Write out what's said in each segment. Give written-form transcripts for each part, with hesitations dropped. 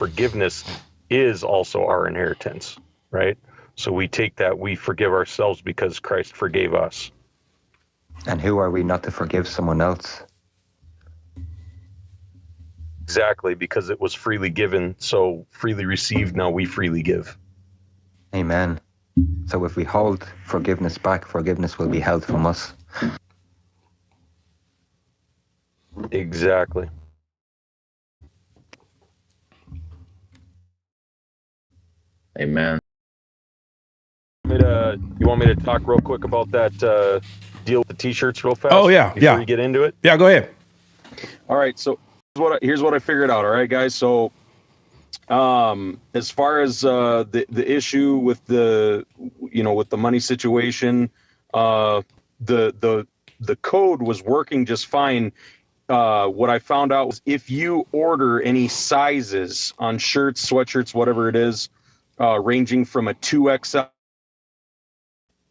forgiveness is also our inheritance, right? So we take that, we forgive ourselves because Christ forgave us. And who are we not to forgive someone else? Exactly, because it was freely given, so freely received, now we freely give. Amen. So if we hold forgiveness back, forgiveness will be held from us. Exactly. Amen. You want me to talk real quick about that deal with the t-shirts real fast? Oh, yeah, before yeah. you get into it? Yeah, go ahead. All right, so here's what I figured out. All right, guys. So, as far as the issue with the money situation, the code was working just fine. What I found out was if you order any sizes on shirts, sweatshirts, whatever it is, ranging from a 2XL,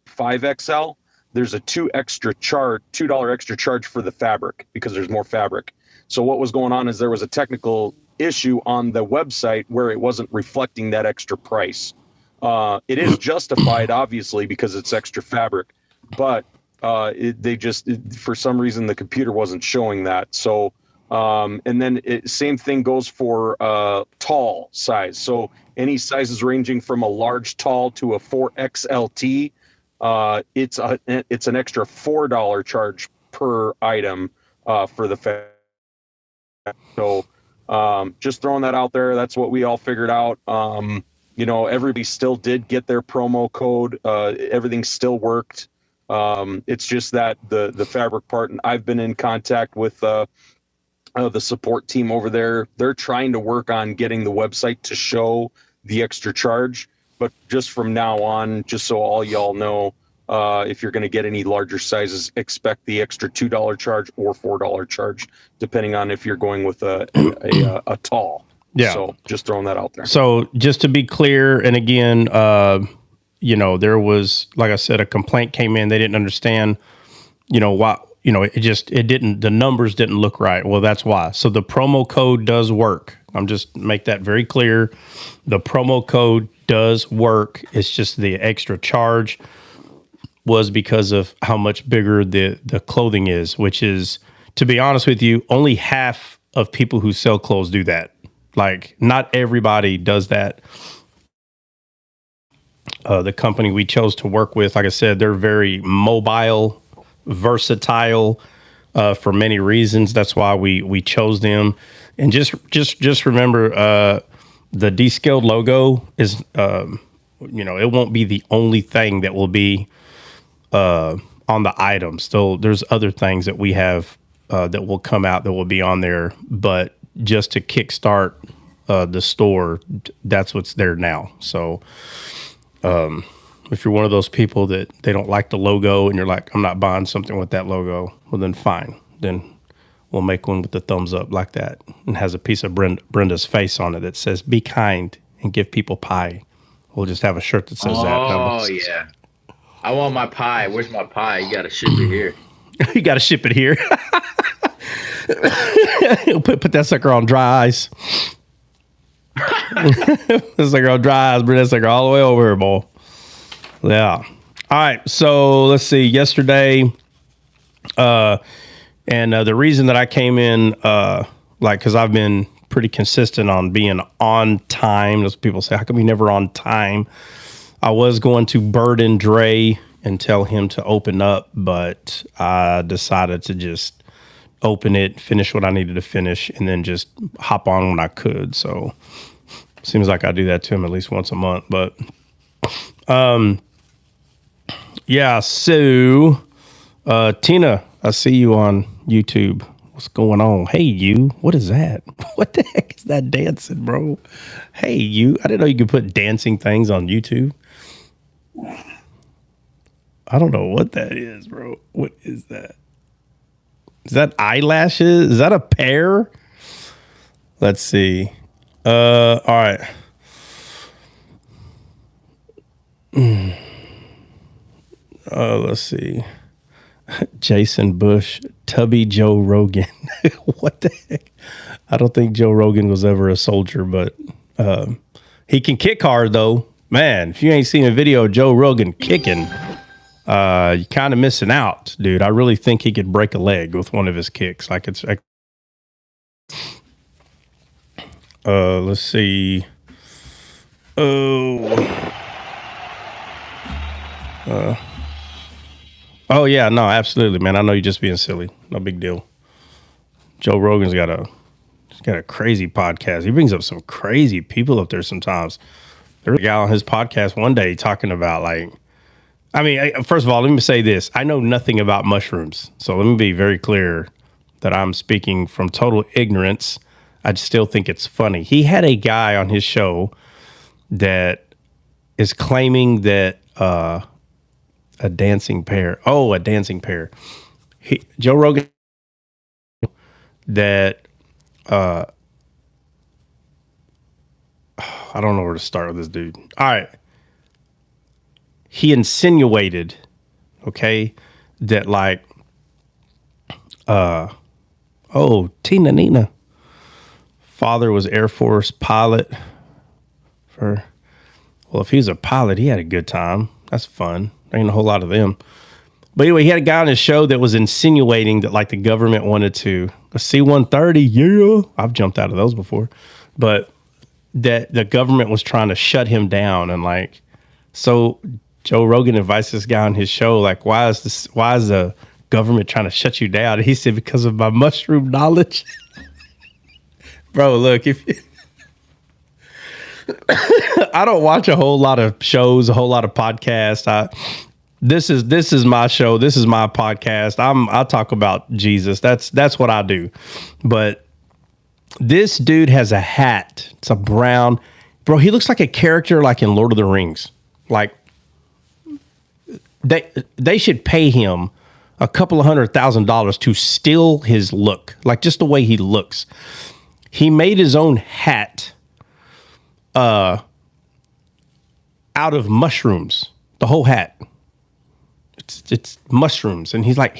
5XL, there's a $2 extra charge for the fabric because there's more fabric. So what was going on is there was a technical issue on the website where it wasn't reflecting that extra price. It is justified, obviously, because it's extra fabric, but for some reason the computer wasn't showing that. So and then same thing goes for tall size. So any sizes ranging from a large tall to a 4XLT, it's an extra $4 charge per item for the fabric. So just throwing that out there. That's what we all figured out. Everybody still did get their promo code. Everything still worked. It's just that the fabric part, and I've been in contact with the support team over there. They're trying to work on getting the website to show the extra charge. But just from now on, just so all y'all know, if you're going to get any larger sizes, expect the extra $2 charge or $4 charge, depending on if you're going with a tall. Yeah. So just throwing that out there. So just to be clear, and again, there was, like I said, a complaint came in. They didn't understand, why, the numbers didn't look right. Well, that's why. So the promo code does work. I'm just make that very clear. The promo code does work. It's just the extra charge was because of how much bigger the clothing is, which is, to be honest with you, only half of people who sell clothes do that. Like, not everybody does that. The company we chose to work with, like I said, they're very mobile, versatile for many reasons. That's why we chose them. And just remember, the descaled logo is, it won't be the only thing that will be on the items. So there's other things that we have that will come out that will be on there, but just to kickstart the store, that's what's there now. So if you're one of those people that they don't like the logo and you're like, I'm not buying something with that logo, well then fine. Then we'll make one with the thumbs up like that and has a piece of Brenda's face on it that says, be kind and give people pie. We'll just have a shirt that says that. Oh, yeah. I want my pie. Where's my pie? You got to ship it here. You got to ship it here. put that sucker on dry ice. That sucker on dry ice. Bring that sucker all the way over here, boy. Yeah. All right. So let's see. Yesterday, and the reason that I came in, because I've been pretty consistent on being on time. Those people say, how come you never on time? I was going to burden Dre and tell him to open up, but I decided to just open it, finish what I needed to finish, and then just hop on when I could. So seems like I do that to him at least once a month. But yeah, so Tina, I see you on YouTube. What's going on? Hey, you. What is that? What the heck is that dancing, bro? Hey, you. I didn't know you could put dancing things on YouTube. I don't know what that is, bro. What is that? Is that eyelashes? Is that a pear? Let's see. All right. Let's see. Jason Bush, Tubby Joe Rogan. What the heck? I don't think Joe Rogan was ever a soldier, but He can kick hard though. Man, if you ain't seen a video of Joe Rogan kicking, you kind of missing out, dude. I really think he could break a leg with one of his kicks. Let's see. Oh yeah, no, absolutely, man. I know you're just being silly. No big deal. Joe Rogan's got a crazy podcast. He brings up some crazy people up there sometimes. There's a guy on his podcast one day talking about first of all, let me say this. I know nothing about mushrooms. So let me be very clear that I'm speaking from total ignorance. I still think it's funny. He had a guy on his show that is claiming that a dancing pear. Joe Rogan that I don't know where to start with this dude. All right. He insinuated, okay, that Tina Nina. Father was Air Force pilot well, if he's a pilot, he had a good time. That's fun. There ain't a whole lot of them. But anyway, he had a guy on his show that was insinuating that the government wanted to a C-130. Yeah. I've jumped out of those before. But that the government was trying to shut him down. And so Joe Rogan invites this guy on his show, why is the government trying to shut you down? And he said, because of my mushroom knowledge. Bro, look, I don't watch a whole lot of shows, a whole lot of podcasts. This is my show. This is my podcast. I talk about Jesus. That's what I do. But this dude has a hat. It's a brown, bro. He looks like a character in Lord of the Rings. They should pay him a couple of $100,000 to steal his look, just the way he looks. He made his own hat out of mushrooms. The whole hat. It's mushrooms, and he might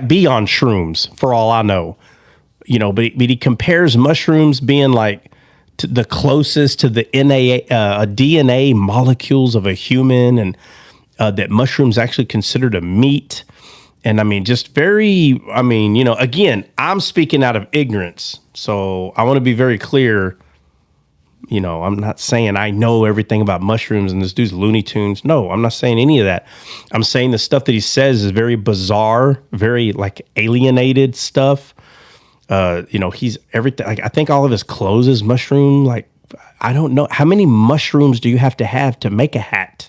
be on shrooms for all I know, but he compares mushrooms being to the closest to the DNA molecules of a human, and that mushrooms actually considered a meat. And again, I'm speaking out of ignorance, so I want to be very clear. I'm not saying I know everything about mushrooms and this dude's Looney Tunes. No, I'm not saying any of that. I'm saying the stuff that he says is very bizarre, very alienated stuff. He's everything. I think all of his clothes is mushroom. I don't know. How many mushrooms do you have to make a hat?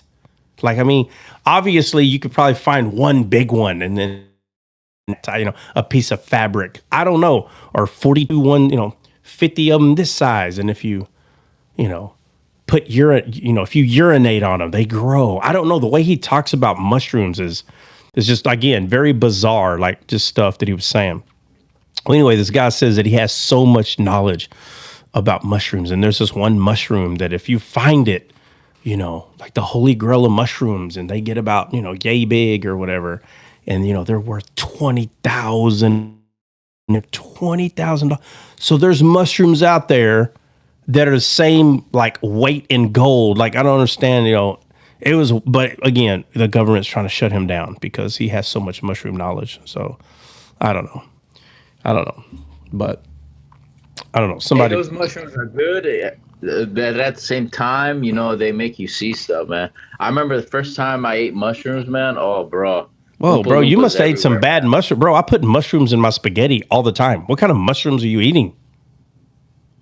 Obviously you could probably find one big one and then, a piece of fabric. I don't know. Or 42 50 of them this size. And if you put if you urinate on them, they grow. I don't know. The way he talks about mushrooms is just, again, very bizarre, just stuff that he was saying. Well, anyway, this guy says that he has so much knowledge about mushrooms. And there's this one mushroom that if you find it, the holy grail of mushrooms, and they get about, yay big or whatever. And, they're worth $20,000. So there's mushrooms out there that are the same weight in gold. I don't understand, but again, the government's trying to shut him down because he has so much mushroom knowledge. So I don't know. But I don't know. Somebody, those mushrooms are good. But at the same time, they make you see stuff, man. I remember the first time I ate mushrooms, man. Oh, bro. Whoa, bro, you must have ate some bad mushrooms. Bro, I put mushrooms in my spaghetti all the time. What kind of mushrooms are you eating?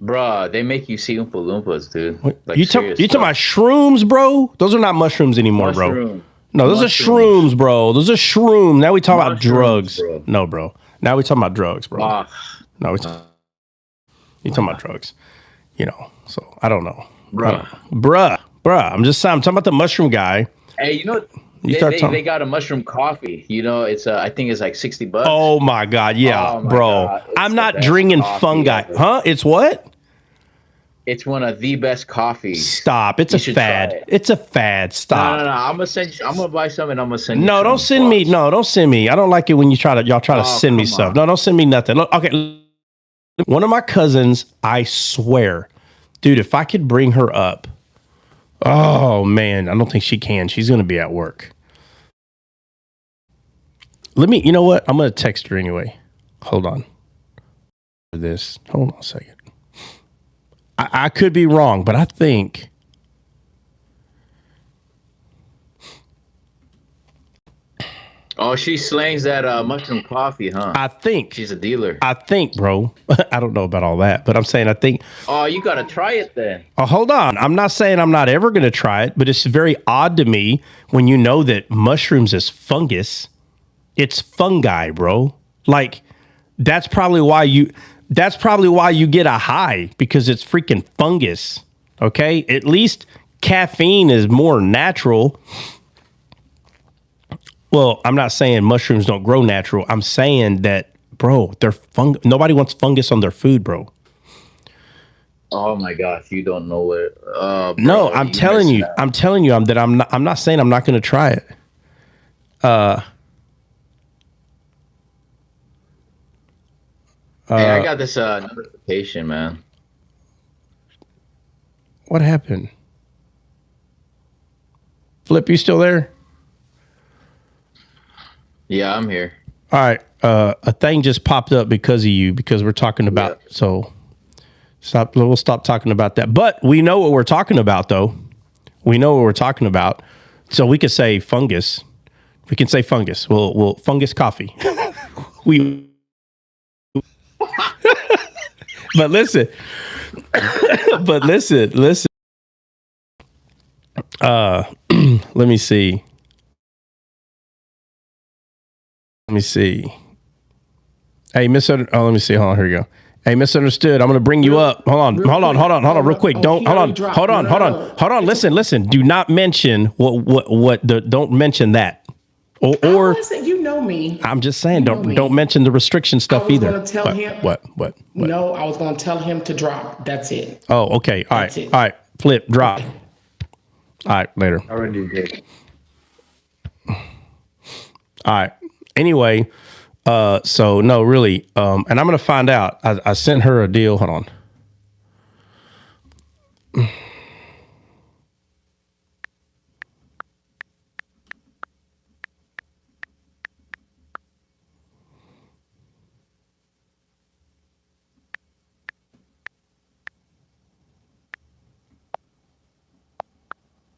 Bro, they make you see Oompa Loompas, dude. You talking about shrooms, bro? Those are not mushrooms anymore, bro. No, those are shrooms, bro. Those are shrooms. Now we talk about drugs. Bro. No, bro. Now we talking about drugs, bro. No, you talking about drugs. So I don't know. Bruh. I'm talking about the mushroom guy. Hey, they got a mushroom coffee. It's I think it's $60. Oh my God, yeah, bro. God. I'm not drinking fungi. Huh? It's what? It's one of the best coffees. Stop. It's a fad. It's a fad. Stop. No. I'm gonna buy some and I'm gonna send you. No, don't send me. No, don't send me. I don't like it when y'all try to send me stuff. No, don't send me nothing. Look, okay. One of my cousins, I swear, Dude, if I could bring her up. Oh, man, I don't think she can. She's going to be at work. You know what? I'm going to text her anyway. Hold on. Hold on a second. I could be wrong, but I think. Oh, she slangs that mushroom coffee, huh? I think. She's a dealer. I think, bro. I don't know about all that, but I'm saying I think. Oh, you got to try it then. Oh, hold on. I'm not saying I'm not ever going to try it, but it's very odd to me when you know that mushrooms is fungus. It's fungi, bro. Like, that's probably why you get a high, because it's freaking fungus. Okay? At least caffeine is more natural. Well, I'm not saying mushrooms don't grow natural. I'm saying that, bro, nobody wants fungus on their food, bro. Oh my gosh, you don't know it. Bro, no, I'm telling you that I'm not saying I'm not going to try it. Hey, I got this notification, man. What happened? Flip, you still there? Yeah, I'm here. All right. A thing just popped up because of you, because we're talking about, so we'll stop talking about that. But we know what we're talking about, though. We know what we're talking about. So we could say fungus. We can say fungus. We'll fungus coffee. But listen. Listen. Let me see. Hey, let me see. Hold on. Here we go. Hey, misunderstood. I'm going to bring you up. Hold on, real quick. Hold on. Listen. Do not mention don't mention that. Or listen, you know me. I'm just saying, don't mention the restriction stuff either. I was going to tell him. What? No, I was going to tell him to drop. That's it. Oh, okay. All right. Flip, drop. Okay. All right, later. I already did. All right. Anyway, so no, really, and I'm gonna find out. I sent her a deal. Hold on.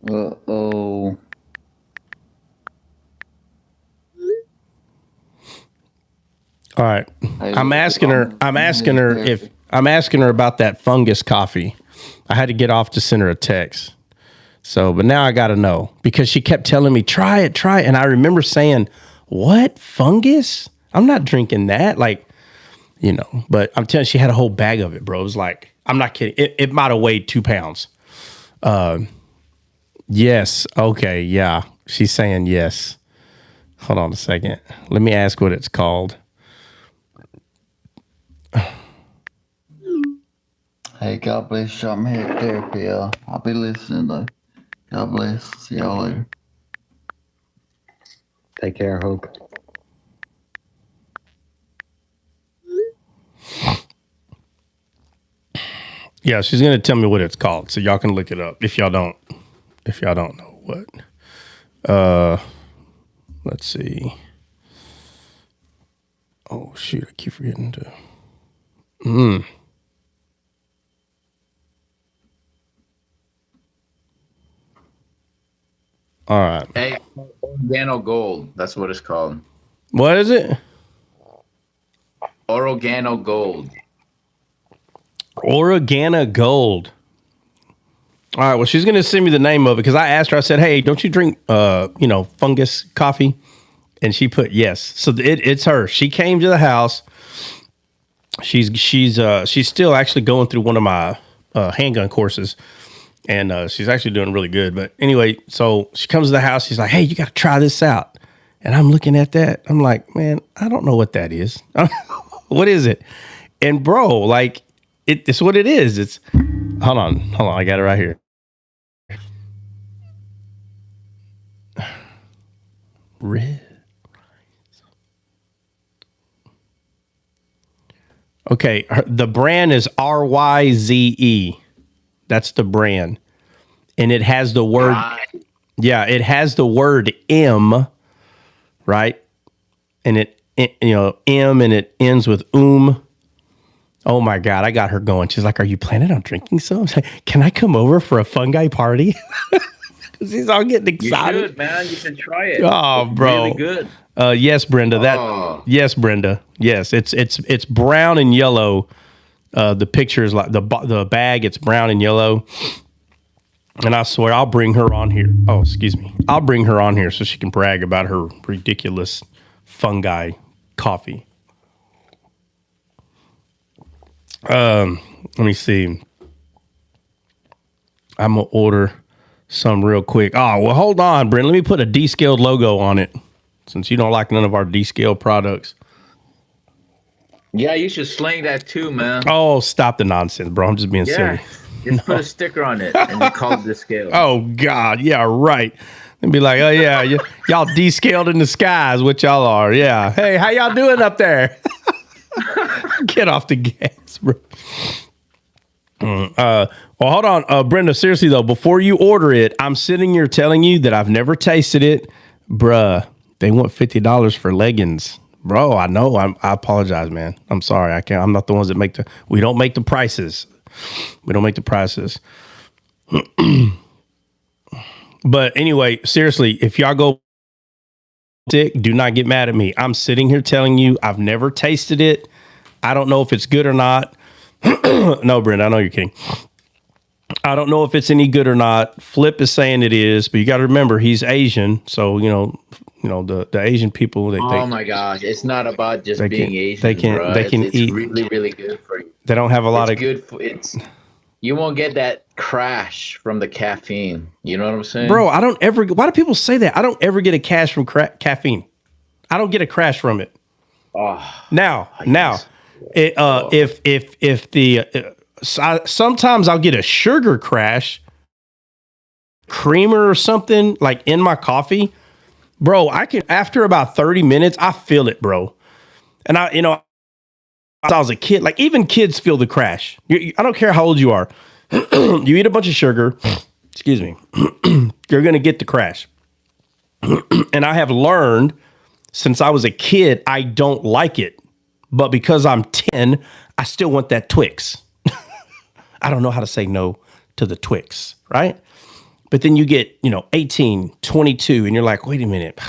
Uh-oh. All right. I'm asking her about that fungus coffee. I had to get off to send her a text. So, but now I got to know, because she kept telling me, try it. And I remember saying, what? Fungus? I'm not drinking that. Like, but I'm telling you, she had a whole bag of it, bro. It was like, I'm not kidding. It might have weighed 2 pounds. Yes. Okay. Yeah. She's saying yes. Hold on a second. Let me ask what it's called. Hey, God bless you. I'm here at therapy. I'll be listening though. God bless. See y'all later. Take care, Hope. Yeah, she's gonna tell me what it's called, so y'all can look it up if y'all don't know what. Let's see. Oh shoot, I keep forgetting to. All right. Hey, Organo Gold. That's what it's called. What is it? Organo Gold. Organa Gold. All right. Well, she's going to send me the name of it, because I asked her. I said, "Hey, don't you drink, fungus coffee?" And she put yes. So it's her. She came to the house. She's still actually going through one of my handgun courses. And she's actually doing really good. But anyway, so she comes to the house. She's like, "Hey, you got to try this out." And I'm looking at that. I'm like, man, I don't know what that is. What is it? And bro, like, it's what it is. It's hold on. I got it right here. Red. Okay, the brand is RYZE. That's the brand. And it has the word, Right. it has the word M, right? And M, and it ends with Oh my God, I got her going. She's like, "Are you planning on drinking some?" I was like, "Can I come over for a fungi party?" Because he's all getting You excited. should, man. You should try it. Oh, It's bro. really good. Yes, Brenda. Oh. Yes, Brenda. Yes, it's brown and yellow. The picture is like the bag. It's brown and yellow. And I swear, I'll bring her on here. Oh, excuse me. I'll bring her on here so she can brag about her ridiculous fungi coffee. Let me see. I'm gonna order some real quick. Oh, well, hold on, Brent. Let me put a descaled logo on it, since you don't like none of our descaled products. Yeah, you should sling that too, man. Oh, stop the nonsense, bro. I'm just being Yeah. silly. Just put a sticker on it and you call it the scale. Oh God, yeah, right. And be like, "Oh yeah, y'all descaled in the skies, what y'all are." Yeah. Hey, how y'all doing up there? Get off the gas, bro. Well, hold on, Brenda. Seriously though, before you order it, I'm sitting here telling you that I've never tasted it, bruh. They want $50 for leggings, bro. I know. I apologize, man. I'm sorry. I can't. I'm not the ones that make we don't make the prices. We don't make the prices. But anyway, seriously, if y'all go sick, do not get mad at me. I'm sitting here telling you I've never tasted it. I don't know if it's good or not. No, Brent, I know you're kidding. I don't know if it's any good or not. Flip is saying it is, but you got to remember he's Asian, so the Asian people. Oh my gosh, it's not about just they being can- Asian. they can- bro. they can it's eat- really, really good for you. They don't have a lot It's of good for it's. You won't get that crash from the caffeine. You know what I'm saying, bro. I don't ever. Why do people say that? I don't ever get a crash from caffeine. I don't get a crash from it. Oh, Now, yes. if the sometimes I'll get a sugar crash, creamer or something like in my coffee, bro. I can after about 30 minutes, I feel it, bro. And I was a kid, like even kids feel the crash. I don't care how old you are. You eat a bunch of sugar, excuse me, you're gonna get the crash. And I have learned since I was a kid, I don't like it. But because I'm 10, I still want that Twix. I don't know how to say no to the Twix, right? But then you get, 18, 22, and you're like, wait a minute.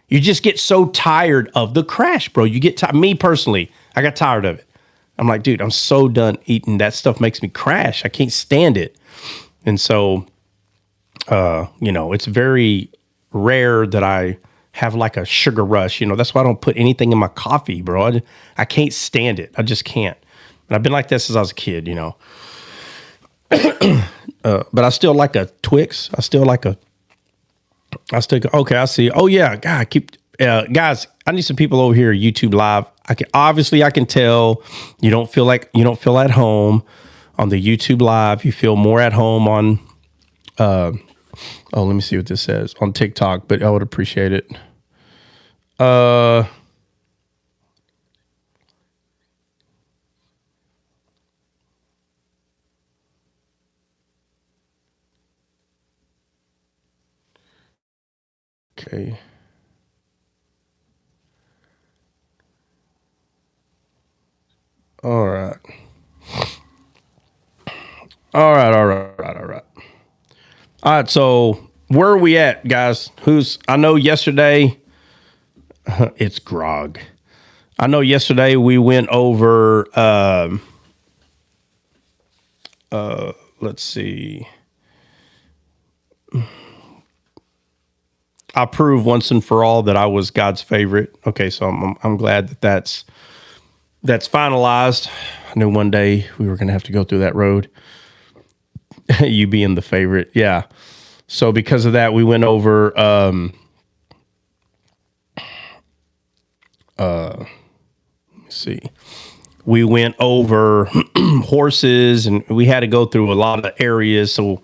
You just get so tired of the crash, bro. You get tired. Me personally, I got tired of it. I'm like, dude, I'm so done eating. That stuff makes me crash. I can't stand it. And so, it's very rare that I have like a sugar rush. That's why I don't put anything in my coffee, bro. I can't stand it. I just can't. And I've been like this since I was a kid, but I still like a Twix. Okay, I see. Oh yeah, God, guys, I need some people over here YouTube live. I can tell you don't feel at home on the YouTube live. You feel more at home on let me see what this says on TikTok, but I would appreciate it. Okay. All right. All right. All right, so where are we at, guys? I know yesterday, it's grog. I know yesterday we went over, let's see. I proved once and for all that I was God's favorite. Okay, so I'm glad that's finalized. I knew one day we were going to have to go through that road. You being the favorite. Yeah. So because of that, we went over, let's see. We went over horses, and we had to go through a lot of areas so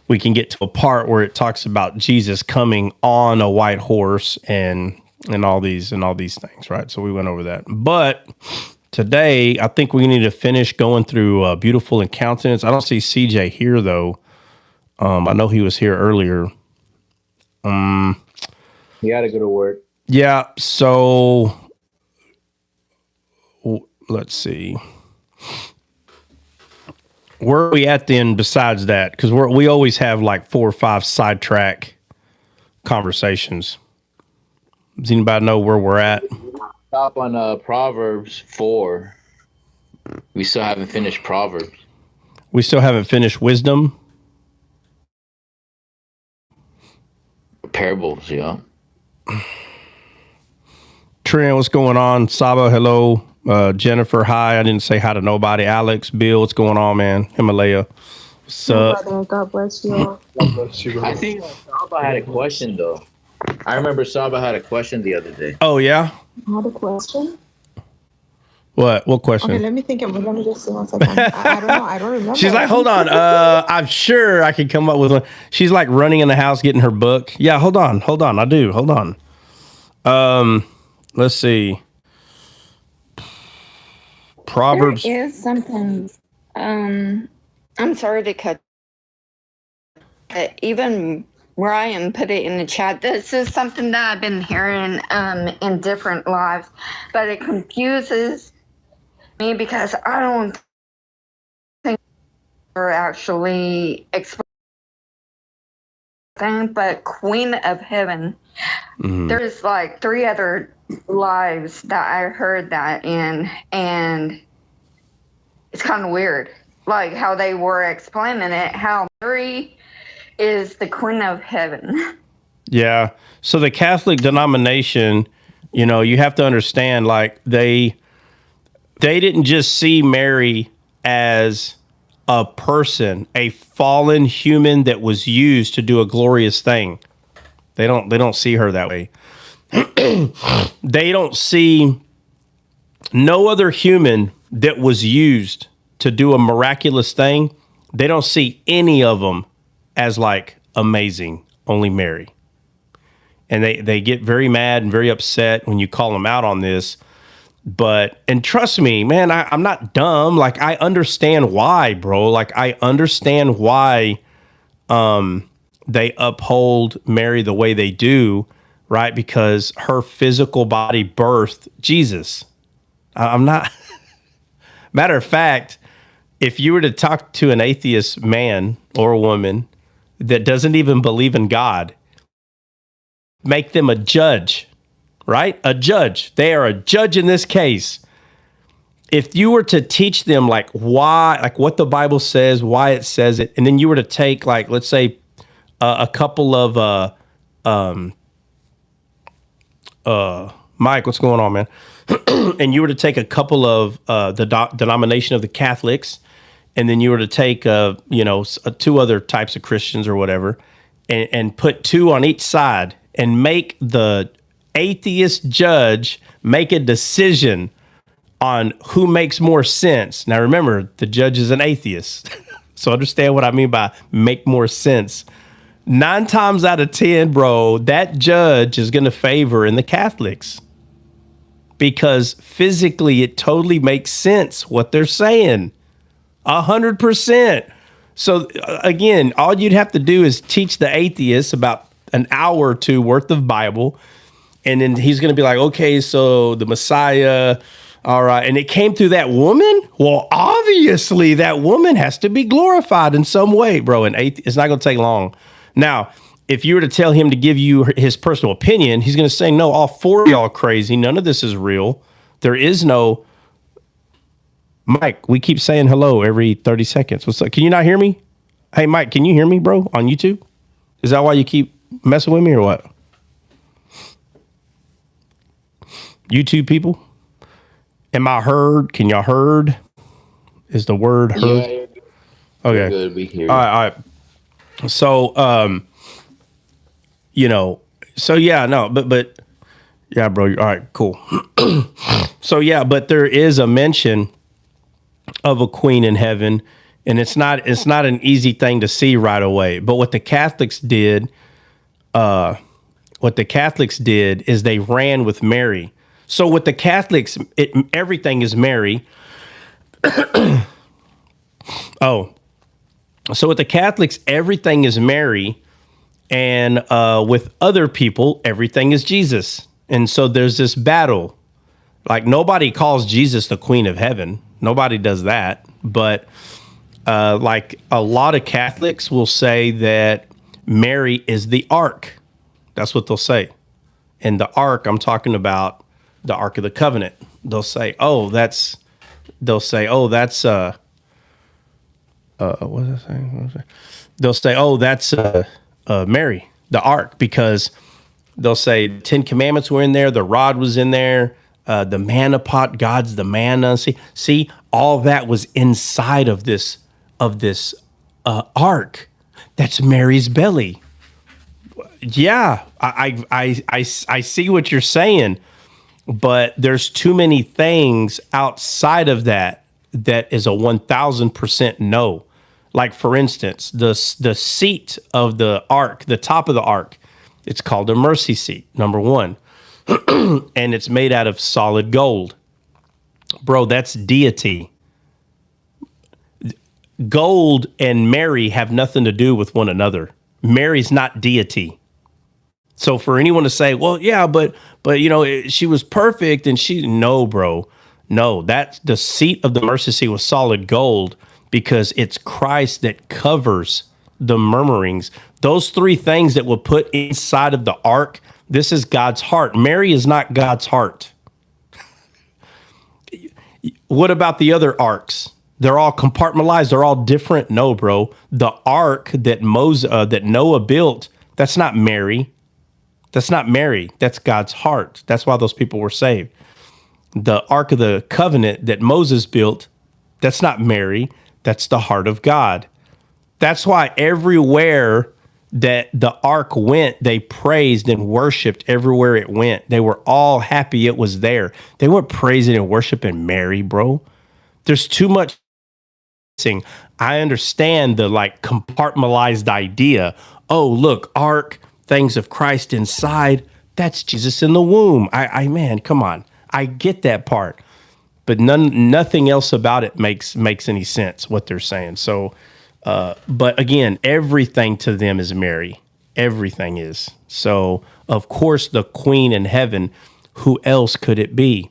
we can get to a part where it talks about Jesus coming on a white horse and all these things, right? So we went over that. But today, I think we need to finish going through Beautiful in Countenance. I don't see CJ here, though. I know he was here earlier. He had to go to work. Yeah, so let's see. Where are we at then besides that? Because we always have like 4 or 5 sidetrack conversations. Does anybody know where we're at? Stop on Proverbs 4. We still haven't finished Proverbs. We still haven't finished Wisdom. Parables, yeah. Trent, what's going on? Saba, hello. Jennifer, hi. I didn't say hi to nobody. Alex, Bill, what's going on, man? Himalaya, what's up? Brother, God bless you all. God bless you, I think Saba had a question, though. I remember Saba had a question the other day. Oh, yeah? I had a question. What question? Okay, let me think. Let me just see 1 second. I don't know. I don't remember. She's like, hold on. I'm sure I can come up with one. She's like running in the house getting her book. Yeah, hold on. I do. Hold on. Let's see. Proverbs. There is something. I'm sorry to cut. Even Ryan put it in the chat. This is something that I've been hearing in different lives, but it confuses me because I don't think we're actually explaining. But Queen of Heaven, there's like 3 other lives that I heard that in, and it's kind of weird, like how they were explaining it, how Mary is the Queen of Heaven. Yeah. So the Catholic denomination, you have to understand, like they didn't just see Mary as a person, a fallen human that was used to do a glorious thing. They don't see her that way. They don't see no other human that was used to do a miraculous thing. They don't see any of them as like amazing, only Mary. And they get very mad and very upset when you call them out on this. And trust me, man, I'm not dumb. Like, I understand why, bro. Like, I understand why they uphold Mary the way they do, right? Because her physical body birthed Jesus. I'm not. Matter of fact, if you were to talk to an atheist man or a woman that doesn't even believe in God, make them a judge, right? A judge. They are a judge in this case. If you were to teach them like why, like what the Bible says, why it says it, and then you were to take like, let's say a couple of, Mike, what's going on, man? And you were to take a couple of the denomination of the Catholics, and then you were to take, 2 other types of Christians or whatever, and put 2 on each side and make the atheist judge make a decision on who makes more sense. Now, remember, the judge is an atheist. So understand what I mean by make more sense. 9 times out of 10, bro, that judge is going to favor in the Catholics because physically it totally makes sense what they're saying. 100%. So again, all you'd have to do is teach the atheists about an hour or 2 worth of Bible. And then he's going to be like, okay, so the Messiah, all right. And it came through that woman? Well, obviously that woman has to be glorified in some way, bro. And it's not going to take long. Now, if you were to tell him to give you his personal opinion, he's going to say, no, all 4 of y'all are crazy. None of this is real. There is no... Mike, we keep saying hello every 30 seconds. What's up? Can you not hear me? Hey, Mike, can you hear me, bro, on YouTube? Is that why you keep messing with me or what? YouTube people? Am I heard? Can y'all heard? Is the word heard? Yeah, okay. Good. We hear you. All right. So, so yeah, no, but yeah, bro. All right, cool. So yeah, but there is a mention of a queen in heaven, and it's not an easy thing to see right away. But what the Catholics did is they ran with Mary. So with the Catholics, everything is Mary. Oh, so with the Catholics, everything is Mary, and with other people, everything is Jesus. And so there's this battle. Like, nobody calls Jesus the Queen of Heaven. Nobody does that. But like, a lot of Catholics will say that Mary is the Ark. That's what they'll say. And the Ark, I'm talking about the Ark of the Covenant. They'll say, that's what was I saying? They'll say, that's Mary, the Ark, because they'll say 10 Commandments were in there, the rod was in there, the manna pot, God's the manna. See, all that was inside of this ark. That's Mary's belly. Yeah, I see what you're saying, but there's too many things outside of that is a 1,000% no. Like, for instance, the seat of the ark, the top of the ark, it's called a mercy seat, number one. And it's made out of solid gold. Bro, that's deity. Gold and Mary have nothing to do with one another. Mary's not deity. So for anyone to say, well, yeah, but she was perfect and no, bro. No, that's the seat of the mercy seat was solid gold because it's Christ that covers the murmurings. Those three things that were put inside of the ark, this is God's heart. Mary is not God's heart. What about the other arks? They're all compartmentalized. They're all different. No, bro. The ark that Noah built, that's not Mary. That's not Mary. That's God's heart. That's why those people were saved. The Ark of the Covenant that Moses built, that's not Mary. That's the heart of God. That's why everywhere that the ark went, they praised and worshiped everywhere it went. They were all happy it was there. They weren't praising and worshiping Mary, bro. There's too much. I understand the compartmentalized idea. Oh, look, ark, things of Christ inside. That's Jesus in the womb. Man, come on. I get that part, but nothing else about it makes any sense what they're saying. So, but again, everything to them is Mary. Everything is. So, of course, the Queen in heaven. Who else could it be?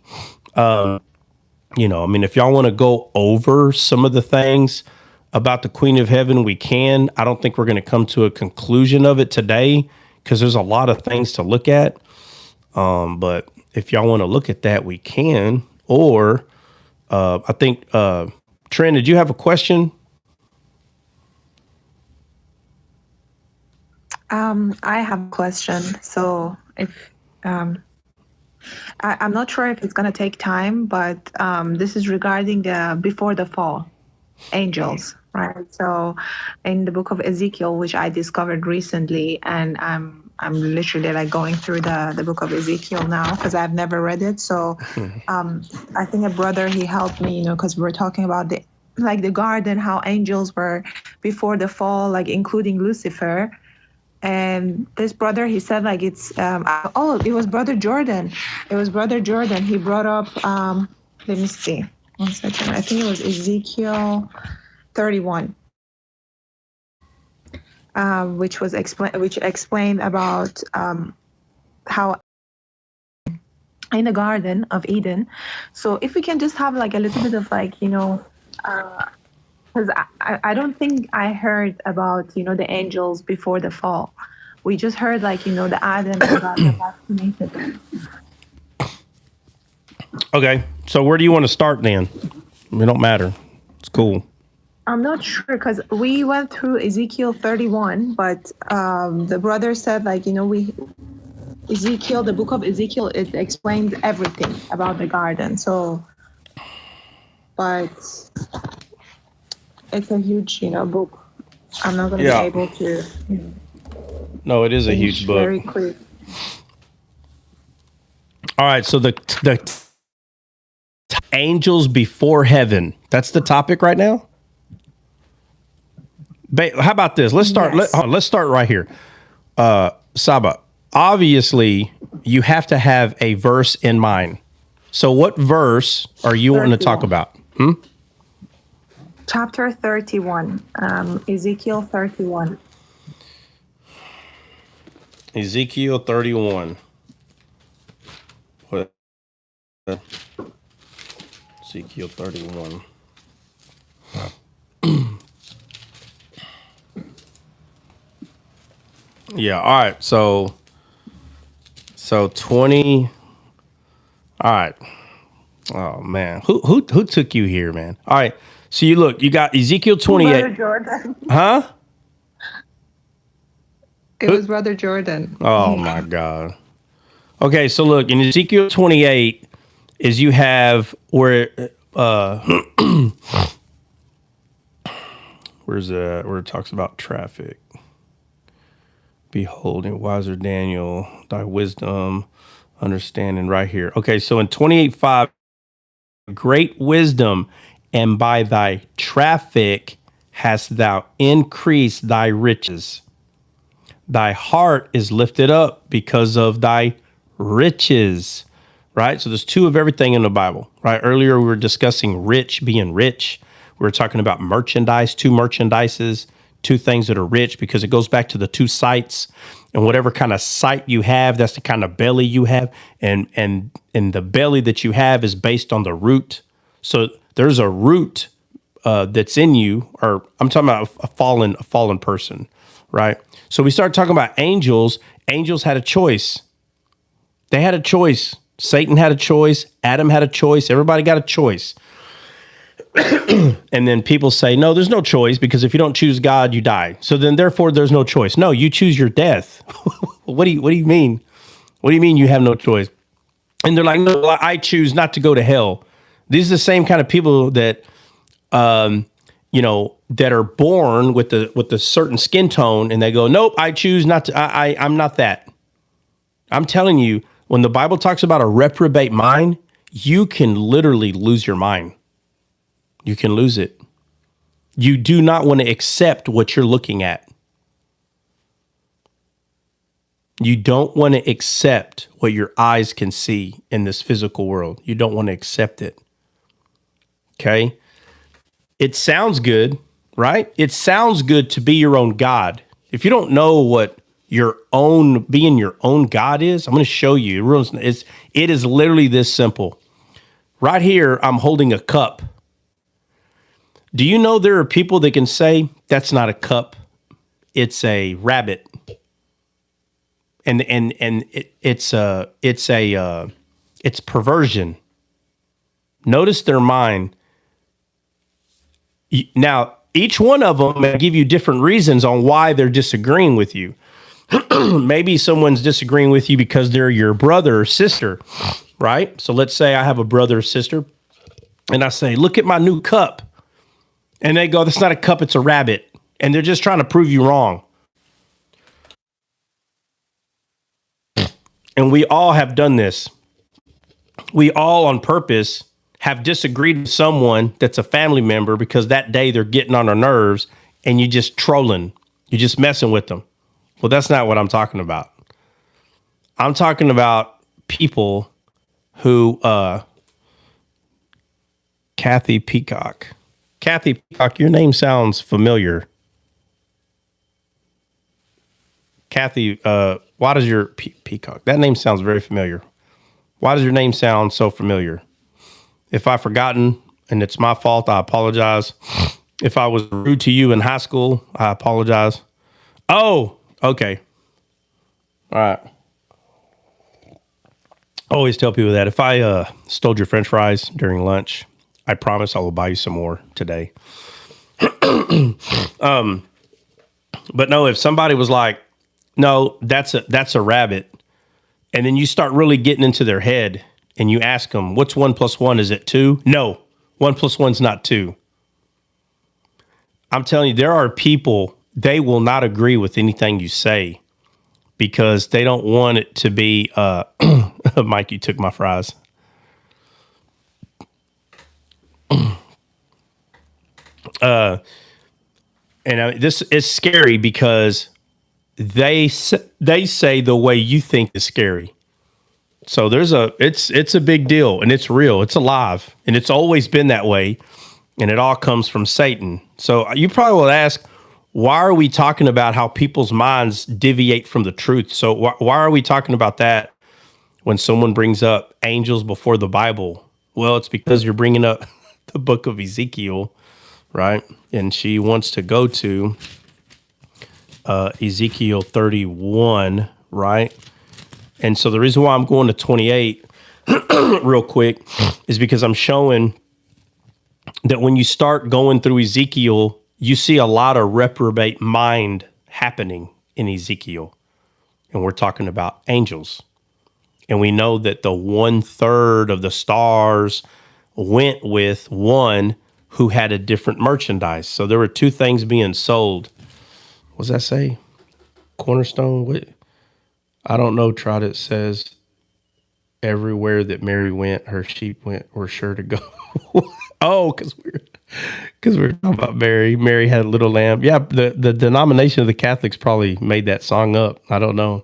If y'all want to go over some of the things about the Queen of Heaven, we can. I don't think we're going to come to a conclusion of it today because there's a lot of things to look at. But if y'all want to look at that, we can. Or I think, Trent, did you have a question? I have a question. So if I'm not sure if it's going to take time, but this is regarding the before the fall angels, right? So in the book of Ezekiel, which I discovered recently, and I'm literally going through the book of Ezekiel now because I've never read it. So I think a brother, he helped me, because we were talking about the garden, how angels were before the fall, including Lucifer. And this brother, he said it's it was Brother Jordan. It was Brother Jordan. He brought up let me see 1 second. I think it was Ezekiel 31, which explained about how in the Garden of Eden. So if we can just have a little bit of because I don't think I heard about the angels before the fall. We just heard the Adam and God that vaccinated them. Okay, so where do you want to start then? It don't matter. It's cool. I'm not sure because we went through Ezekiel 31, but the brother said Ezekiel, the book of Ezekiel, it explains everything about the garden. So, but it's a huge, book. I'm not going to be able to. No, it is a huge book. Very quick. All right, so the angels before heaven. That's the topic right now. How about this? Let's start. Yes. Let's start right here. Saba, obviously, you have to have a verse in mind. So what verse are you wanting to talk about? Chapter 31, Ezekiel 31. Ezekiel 31. What? Ezekiel 31. Yeah, all right. So 20. All right. Oh man. Who took you here, man? All right. So you got Ezekiel 28. Brother Jordan. Huh? It was Brother Jordan. Oh my God. Okay, so look, in Ezekiel 28 is you have where where it talks about traffic. Beholding wiser Daniel, thy wisdom, understanding right here. Okay, so in 28:5, great wisdom, and by thy traffic hast thou increased thy riches. Thy heart is lifted up because of thy riches. Right? So there's two of everything in the Bible. Right? Earlier we were discussing rich, being rich. We were talking about merchandise, two merchandises, two things that are rich, because it goes back to the two sights, and whatever kind of sight you have, that's the kind of belly you have, and the belly that you have is based on the root. So there's a root that's in you, or I'm talking about a fallen person, right? So we start talking about angels. Angels had a choice. They had a choice. Satan had a choice. Adam had a choice. Everybody got a choice. And then people say, no, there's no choice, because if you don't choose God, you die. So then therefore there's no choice. No, you choose your death. What do you mean? What do you mean you have no choice? And they're like, no, I choose not to go to hell. These are the same kind of people that, that are born with the certain skin tone, and they go, nope, I choose not to. I'm not that. I'm telling you, when the Bible talks about a reprobate mind, you can literally lose your mind. You can lose it. You do not want to accept what you're looking at. You don't want to accept what your eyes can see in this physical world. You don't want to accept it. Okay? It sounds good, right? It sounds good to be your own God. If you don't know what being your own God is, I'm going to show you. It is literally this simple. Right here, I'm holding a cup. Do you know there are people that can say that's not a cup, it's a rabbit, and it's perversion. Notice their mind. Now, each one of them may give you different reasons on why they're disagreeing with you. Maybe someone's disagreeing with you because they're your brother or sister, right? So let's say I have a brother or sister, and I say, look at my new cup. And they go, that's not a cup, it's a rabbit. And they're just trying to prove you wrong. And we all have done this. We all on purpose have disagreed with someone that's a family member because that day they're getting on our nerves, and you're just trolling. You're just messing with them. Well, that's not what I'm talking about. I'm talking about people who, Kathy Peacock, your name sounds familiar. Kathy, why does your Peacock? That name sounds very familiar. Why does your name sound so familiar? If I've forgotten and it's my fault, I apologize. If I was rude to you in high school, I apologize. Oh, okay. All right. I always tell people that if I stole your French fries during lunch, I promise I will buy you some more today. But no, if somebody was like, no, that's a rabbit, and then you start really getting into their head and you ask them, what's 1 + 1? Is it 2? No, 1 + 1's not 2. I'm telling you, there are people, they will not agree with anything you say because they don't want it to be, Mike, you took my fries. This is scary because they say the way you think is scary. So it's a big deal, and it's real. It's alive, and it's always been that way, and it all comes from Satan. So you probably will ask, why are we talking about how people's minds deviate from the truth? So why are we talking about that when someone brings up angels before the Bible? Well, it's because you're bringing up the book of Ezekiel, right? And she wants to go to Ezekiel 31, right? And so the reason why I'm going to 28 real quick is because I'm showing that when you start going through Ezekiel, you see a lot of reprobate mind happening in Ezekiel. And we're talking about angels. And we know that the 1/3 of the stars went with one who had a different merchandise. So there were two things being sold. What does that say? Cornerstone? What? I don't know, Trot. It says, everywhere that Mary went, her sheep were sure to go. Oh, because we're talking about Mary. Mary had a little lamb. Yeah, the denomination of the Catholics probably made that song up. I don't know.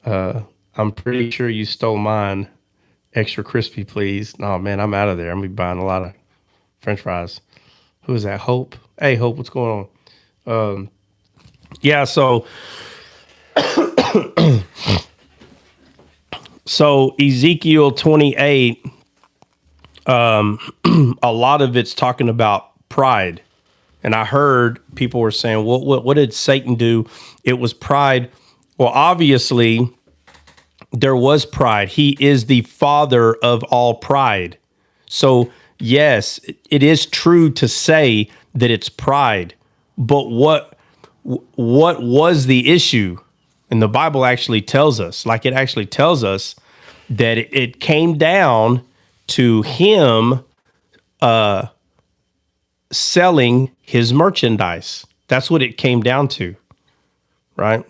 I'm pretty sure you stole mine. Extra crispy, please. Oh, man, I'm out of there. I'm going to be buying a lot of French fries. Who is that? Hope? Hey, Hope, what's going on? Yeah, so Ezekiel 28, a lot of it's talking about pride. And I heard people were saying, what did Satan do? It was pride. Well, obviously, there was pride. He is the father of all pride. So, yes, it is true to say that it's pride. But what was the issue? And the Bible actually tells us, like it actually tells us that it came down to him selling his merchandise. That's what it came down to, right?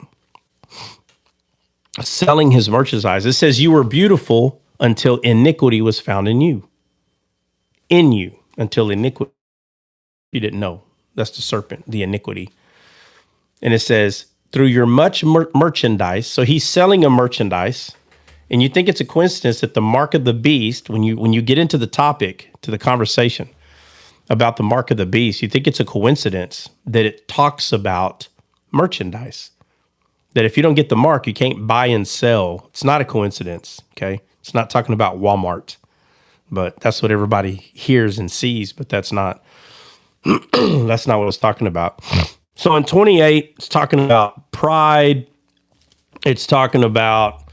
Selling his merchandise. It says, you were beautiful until iniquity was found in you. In you, until iniquity. You didn't know. That's the serpent, the iniquity. And it says, through your much merchandise. So he's selling a merchandise. And you think it's a coincidence that the mark of the beast, when you get into the topic, to the conversation about the mark of the beast, you think it's a coincidence that it talks about merchandise. That if you don't get the mark, you can't buy and sell. It's not a coincidence, okay? It's not talking about Walmart, but that's what everybody hears and sees, but that's not that's not what it's talking about. So in 28, it's talking about pride. It's talking about,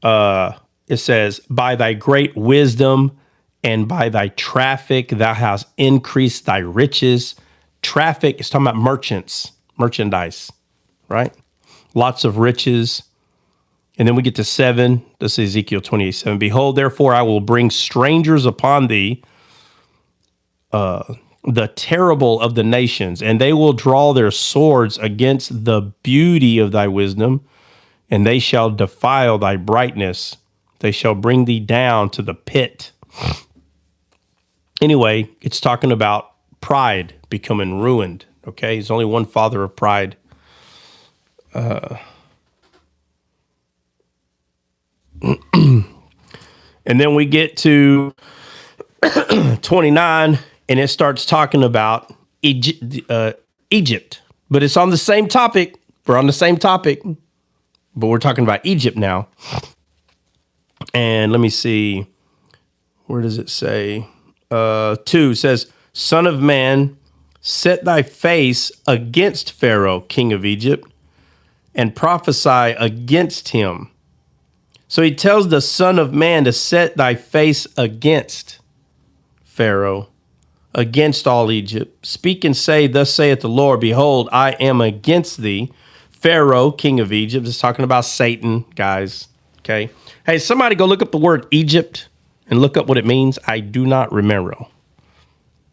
it says, by thy great wisdom and by thy traffic, thou hast increased thy riches. Traffic is talking about merchandise, right? Lots of riches. And then we get to 7. This is Ezekiel 28:7. Behold, therefore, I will bring strangers upon thee, the terrible of the nations, and they will draw their swords against the beauty of thy wisdom, and they shall defile thy brightness. They shall bring thee down to the pit. Anyway, it's talking about pride becoming ruined, okay? There's only one father of pride. And then we get to 29, and it starts talking about Egypt. But it's on the same topic. We're on the same topic, but we're talking about Egypt now. And let me see. Where does it say? 2 says, Son of man, set thy face against Pharaoh, king of Egypt, and prophesy against him. So he tells the Son of Man to set thy face against Pharaoh, against all Egypt. Speak and say, thus saith the Lord, behold, I am against thee, Pharaoh, king of Egypt. It's talking about Satan, guys. Okay. Hey, somebody go look up the word Egypt and look up what it means. I do not remember.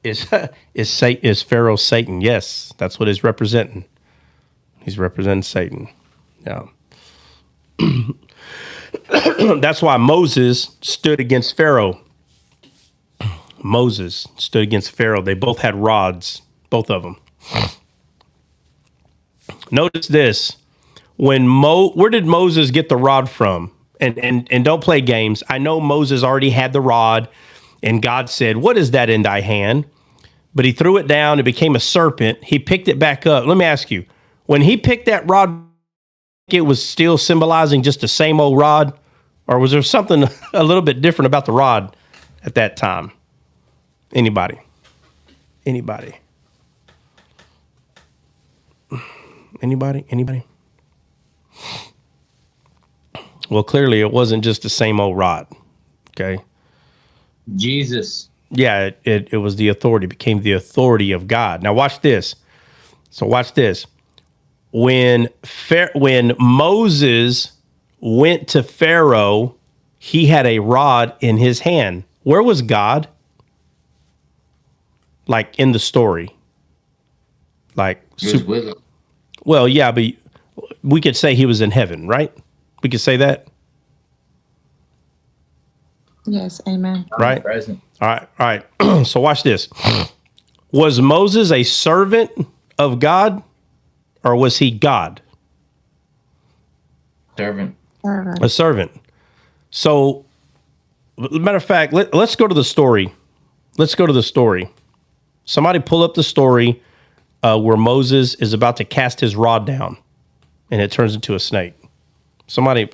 Is Pharaoh Satan? Yes, that's what he's representing. He's representing Satan. Yeah. That's why Moses stood against Pharaoh. Moses stood against Pharaoh. They both had rods, both of them. Notice this. Where did Moses get the rod from? and don't play games. I know Moses already had the rod, and God said, "What is that in thy hand?" But he threw it down. It became a serpent. He picked it back up. Let me ask you, when he picked that rod, it was still symbolizing just the same old rod, or was there something a little bit different about the rod at that time? Anybody? Anybody? Well, clearly it wasn't just the same old rod. Okay. Jesus. Yeah, it was the authority, became the authority of God. Now watch this. So watch this. When Moses went to Pharaoh, he had a rod in his hand. Where was God? Like in the story. Like He was with him. well, yeah, but we could say he was in heaven, right? We could say that. Yes, amen. Right? Present. All right. So watch this. Was Moses a servant of God, or was he God? Servant. A servant. So, matter of fact, let's go to the story. Let's go to the story. Somebody pull up the story where Moses is about to cast his rod down, and it turns into a snake. Somebody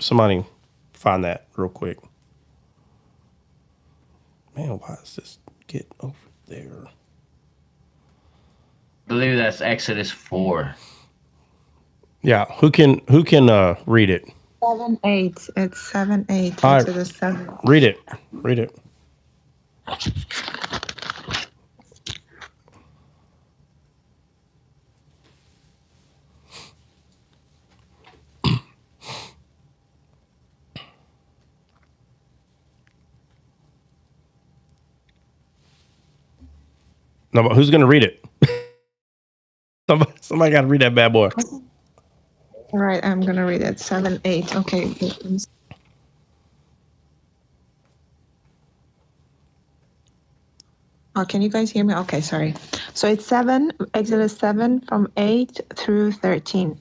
find that real quick. Man, why is this get over there? I believe that's Exodus 4. Yeah, who can read it? 7:8. It's 7:8. All right. Exodus 7. Read it. No, but who's going to read it? Somebody got to read that bad boy. All right, I'm going to read it. 7:8. Okay. Oh, can you guys hear me? Okay, sorry. So it's Exodus 7 from 8 through 13.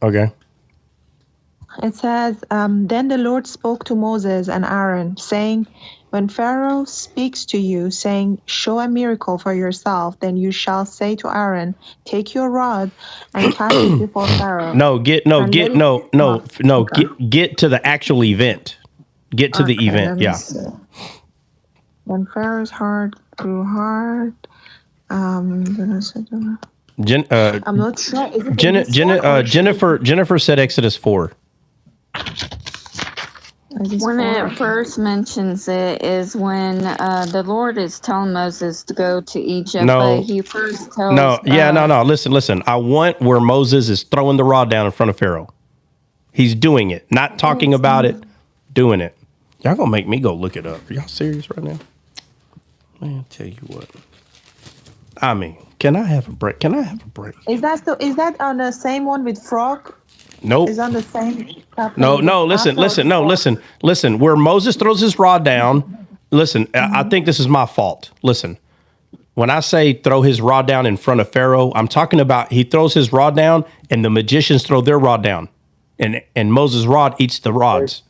Okay. It says, Then the Lord spoke to Moses and Aaron, saying, When Pharaoh speaks to you, saying, Show a miracle for yourself, then you shall say to Aaron, Take your rod and cast it before Pharaoh. Get to the actual event. Get to the event. Yeah. When Pharaoh's heart grew hard, I'm not sure. Is it Jennifer said Exodus 4. When it first mentions it is when the Lord is telling Moses to go to Egypt, but he first tells... No. Listen. I want where Moses is throwing the rod down in front of Pharaoh. He's doing it, not talking about it, doing it. Y'all gonna make me go look it up. Are y'all serious right now? Man, tell you what. I mean, can I have a break? Is that on the same one with frog? Nope. Is on the same. No. Listen. Where Moses throws his rod down. Listen, I think this is my fault. Listen, when I say throw his rod down in front of Pharaoh, I'm talking about he throws his rod down, and the magicians throw their rod down, and Moses' rod eats the rods.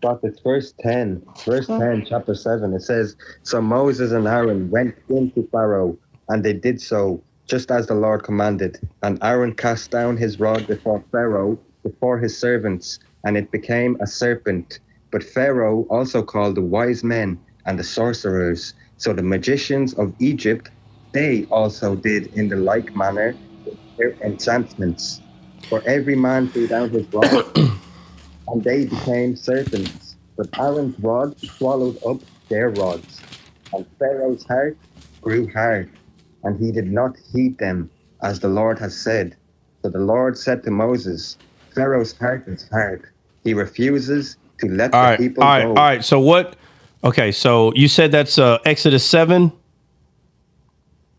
But it's verse 10, chapter 7. It says, So Moses and Aaron went into Pharaoh, and they did so, just as the Lord commanded. And Aaron cast down his rod before Pharaoh, before his servants, and it became a serpent. But Pharaoh also called the wise men and the sorcerers. So the magicians of Egypt, they also did in the like manner their enchantments. For every man threw down his rod, and they became serpents. But Aaron's rod swallowed up their rods. And Pharaoh's heart grew hard, and he did not heed them, as the Lord has said. So the Lord said to Moses, Pharaoh's heart is hard. He refuses to let the people go. All right. So what? Okay, so you said that's Exodus 7?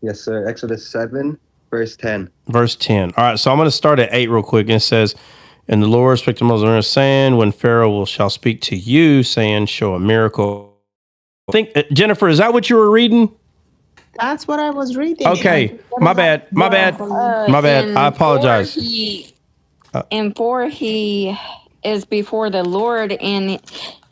Yes, sir. Exodus 7, verse 10. Verse 10. All right, so I'm going to start at 8 real quick. And it says, And the Lord spake to Moses and Aaron, saying, When Pharaoh shall speak to you, saying, Show a miracle. I think, Jennifer, is that what you were reading? That's what I was reading. Okay, my bad. I apologize. And before he is before the Lord, and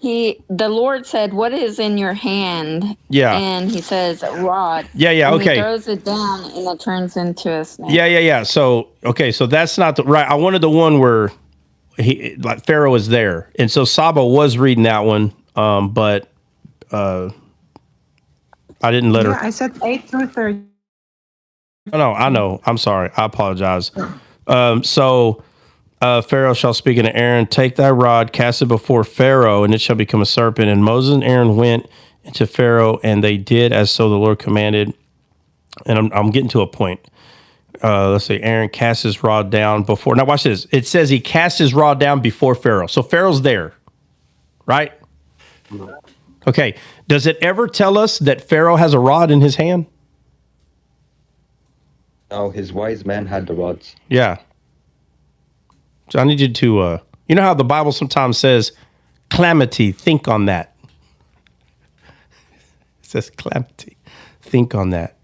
the Lord said, "What is in your hand?" Yeah. And he says, "Rod." Yeah, and okay. He throws it down, and it turns into a snake. Yeah. So, okay, so that's not the right. I wanted the one where like Pharaoh is there. And so Saba was reading that one, but I didn't let her. I said 8 through 13. No, I know. I'm sorry. I apologize. So Pharaoh shall speak unto Aaron, take thy rod, cast it before Pharaoh, and it shall become a serpent. And Moses and Aaron went into Pharaoh, and they did as so the Lord commanded. And I'm getting to a point. Let's see. Aaron cast his rod down before. Now watch this. It says he cast his rod down before Pharaoh. So Pharaoh's there, right? Okay. Does it ever tell us that Pharaoh has a rod in his hand? No, his wise men had the rods. Yeah. So I need you to, you know how the Bible sometimes says, calamity, think on that. It says calamity, think on that.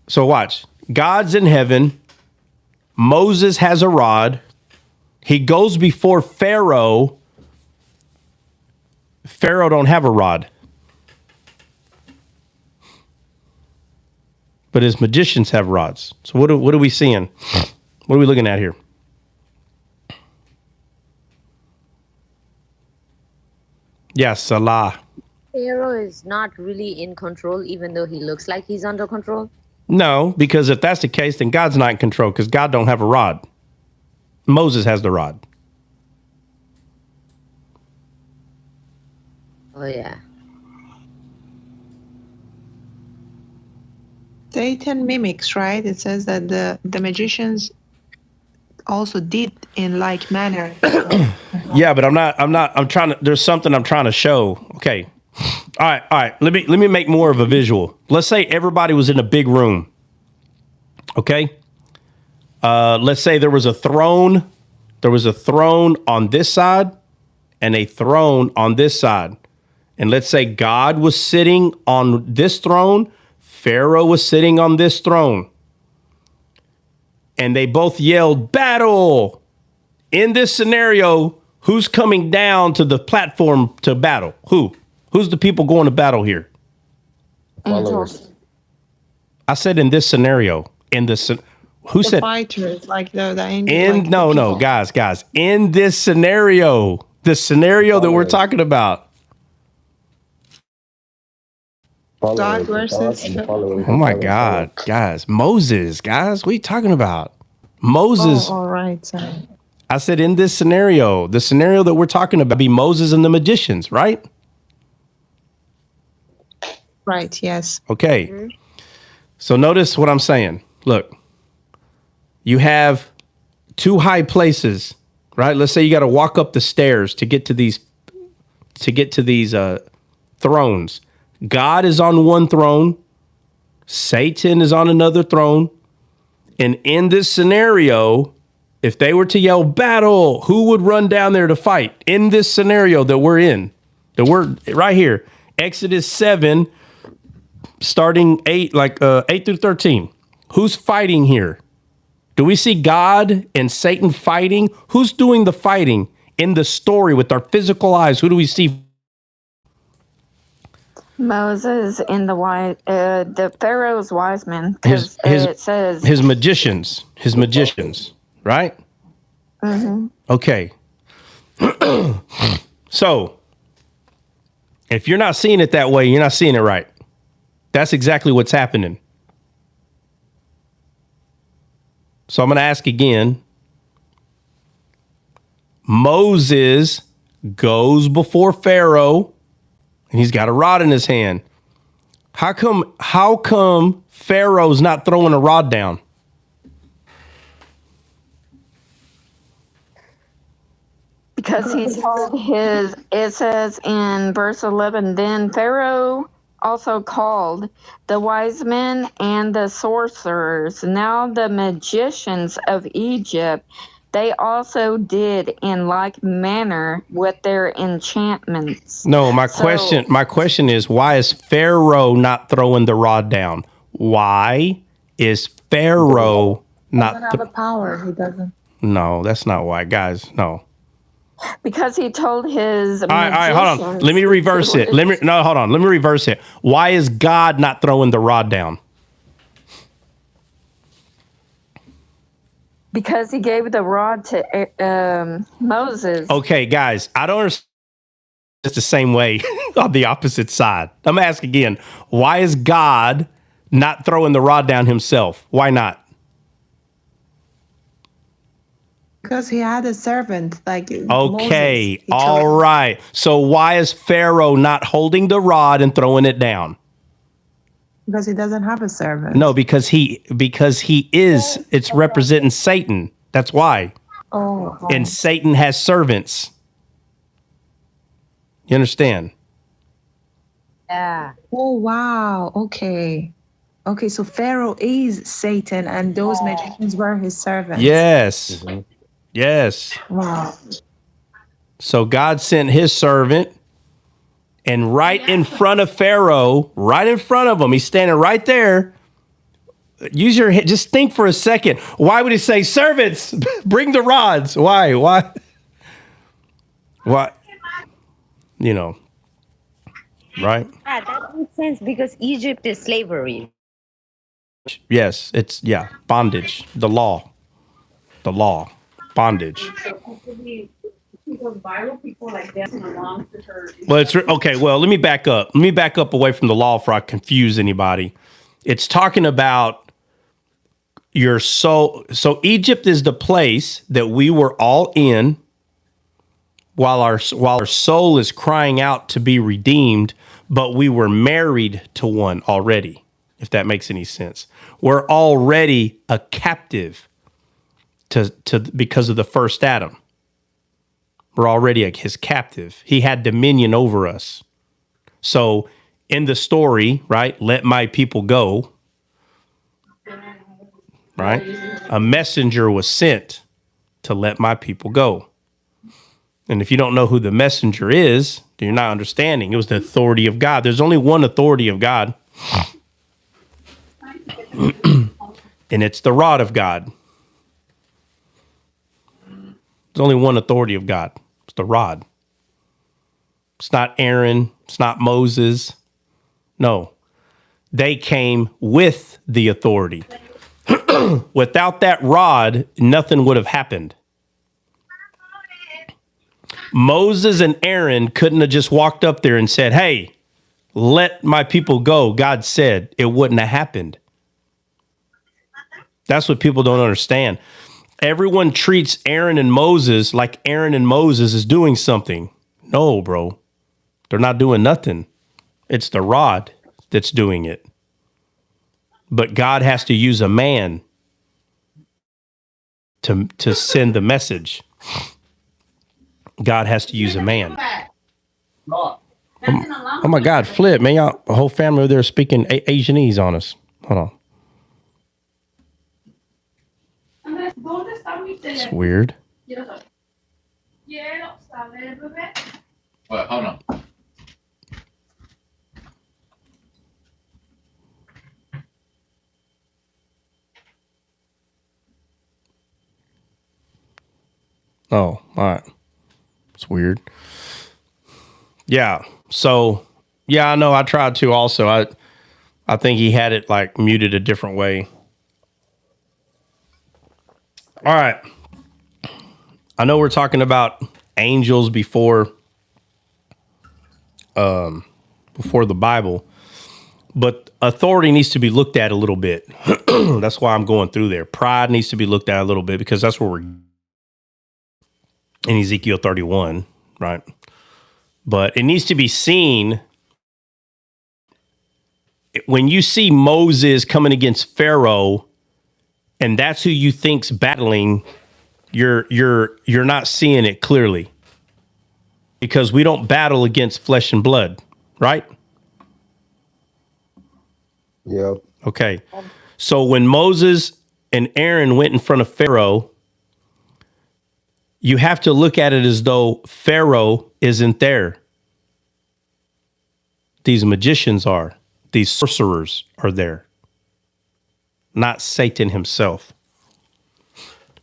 So watch. God's in heaven. Moses has a rod. He goes before Pharaoh. Pharaoh don't have a rod. But his magicians have rods. So what are we seeing? What are we looking at here? Yes, Salah. Pharaoh is not really in control, even though he looks like he's under control. No, because if that's the case, then God's not in control because God don't have a rod. Moses has the rod. Oh, yeah. Satan mimics, right? It says that the magicians also did in like manner. Yeah, but I'm trying to, there's something I'm trying to show. Okay. All right. Let me make more of a visual. Let's say everybody was in a big room. Okay. Let's say there was a throne. There was a throne on this side and a throne on this side. And let's say God was sitting on this throne. Pharaoh was sitting on this throne. And they both yelled, battle. In this scenario, who's coming down to the platform to battle? Who's the people going to battle here? Followers. I said in this scenario. Who said fighters, like the angels? No, guys. In this scenario, the scenario that we're talking about. God versus. Oh my God, guys. Moses, guys. What are you talking about? Moses. Oh, all right. Sorry. I said in this scenario, the scenario that we're talking about be Moses and the magicians, right? Right, yes. Okay. Mm-hmm. So notice what I'm saying. Look, you have two high places, right? Let's say you got to walk up the stairs to get to these thrones. God is on one throne. Satan is on another throne. And in this scenario, if they were to yell battle, who would run down there to fight? In this scenario that we're in, that we're right here, Exodus 7, starting 8 through 13. Who's fighting here? Do we see God and Satan fighting? Who's doing the fighting in the story with our physical eyes? Who do we see? Moses and the Pharaoh's wise men. It says his magicians, right? Mm-hmm. Okay. So if you're not seeing it that way, you're not seeing it right. That's exactly what's happening. So I'm going to ask again. Moses goes before Pharaoh and he's got a rod in his hand. How come Pharaoh's not throwing a rod down? Because he told it says in verse 11, then Pharaoh also called the wise men and the sorcerers, now the magicians of Egypt, they also did in like manner with their enchantments. No, my question is, why is Pharaoh not throwing the rod down? Why is Pharaoh not He doesn't have the power. He doesn't. No, that's not why, guys. No. Because he told his All right, hold on. Let me reverse it. Hold on. Let me reverse it. Why is God not throwing the rod down? Because he gave the rod to Moses. Okay, guys, I don't understand. It's the same way on the opposite side. I'm gonna ask again. Why is God not throwing the rod down himself? Why not? Because he had a servant like Okay, Moses. all right. So why is Pharaoh not holding the rod and throwing it down? Because he doesn't have a servant. No, because he is. It's representing Satan. That's why. Oh. And Satan has servants. You understand? Yeah. Oh, wow. Okay. Okay, so Pharaoh is Satan and those magicians were his servants. Yes. Yes. Wow. So God sent his servant, and right in front of Pharaoh, right in front of him, he's standing right there. Use your head. Just think for a second. Why would he say, servants, bring the rods? Why? You know, right? Yeah, that makes sense because Egypt is slavery. Yes, it's, bondage, the law, bondage. Well, it's okay. Well, let me back up. Let me back up away from the law before I confuse anybody. It's talking about your soul. So Egypt is the place that we were all in while our soul is crying out to be redeemed, but we were married to one already, if that makes any sense. We're already a captive to because of the first Adam. We're already his captive. He had dominion over us. So in the story, right, let my people go, right? A messenger was sent to let my people go. And if you don't know who the messenger is, then you're not understanding. It was the authority of God. There's only one authority of God. And it's the rod of God. There's only one authority of God. It's the rod. It's not Aaron. It's not Moses. No. They came with the authority. Without that rod, nothing would have happened. Moses and Aaron couldn't have just walked up there and said, hey, let my people go. God said it wouldn't have happened. That's what people don't understand. Everyone treats Aaron and Moses like Aaron and Moses is doing something. No, bro. They're not doing nothing. It's the rod that's doing it. But God has to use a man to send the message. God has to use a man. Oh my God, Flip, man. Y'all, the whole family over there speaking Asianese on us. Hold on. It's weird. Wait, hold on. Oh, all right. It's weird. Yeah. So, yeah, I know. I tried to also. I think he had it like muted a different way. All right. I know we're talking about angels before the Bible, but authority needs to be looked at a little bit. That's why I'm going through there. Pride needs to be looked at a little bit because that's where we're in Ezekiel 31, right? But it needs to be seen when you see Moses coming against Pharaoh, and that's who you think's battling. You're not seeing it clearly because we don't battle against flesh and blood, right? Yep. Okay. So when Moses and Aaron went in front of Pharaoh, you have to look at it as though Pharaoh isn't there. These magicians are. These sorcerers are there. Not Satan himself.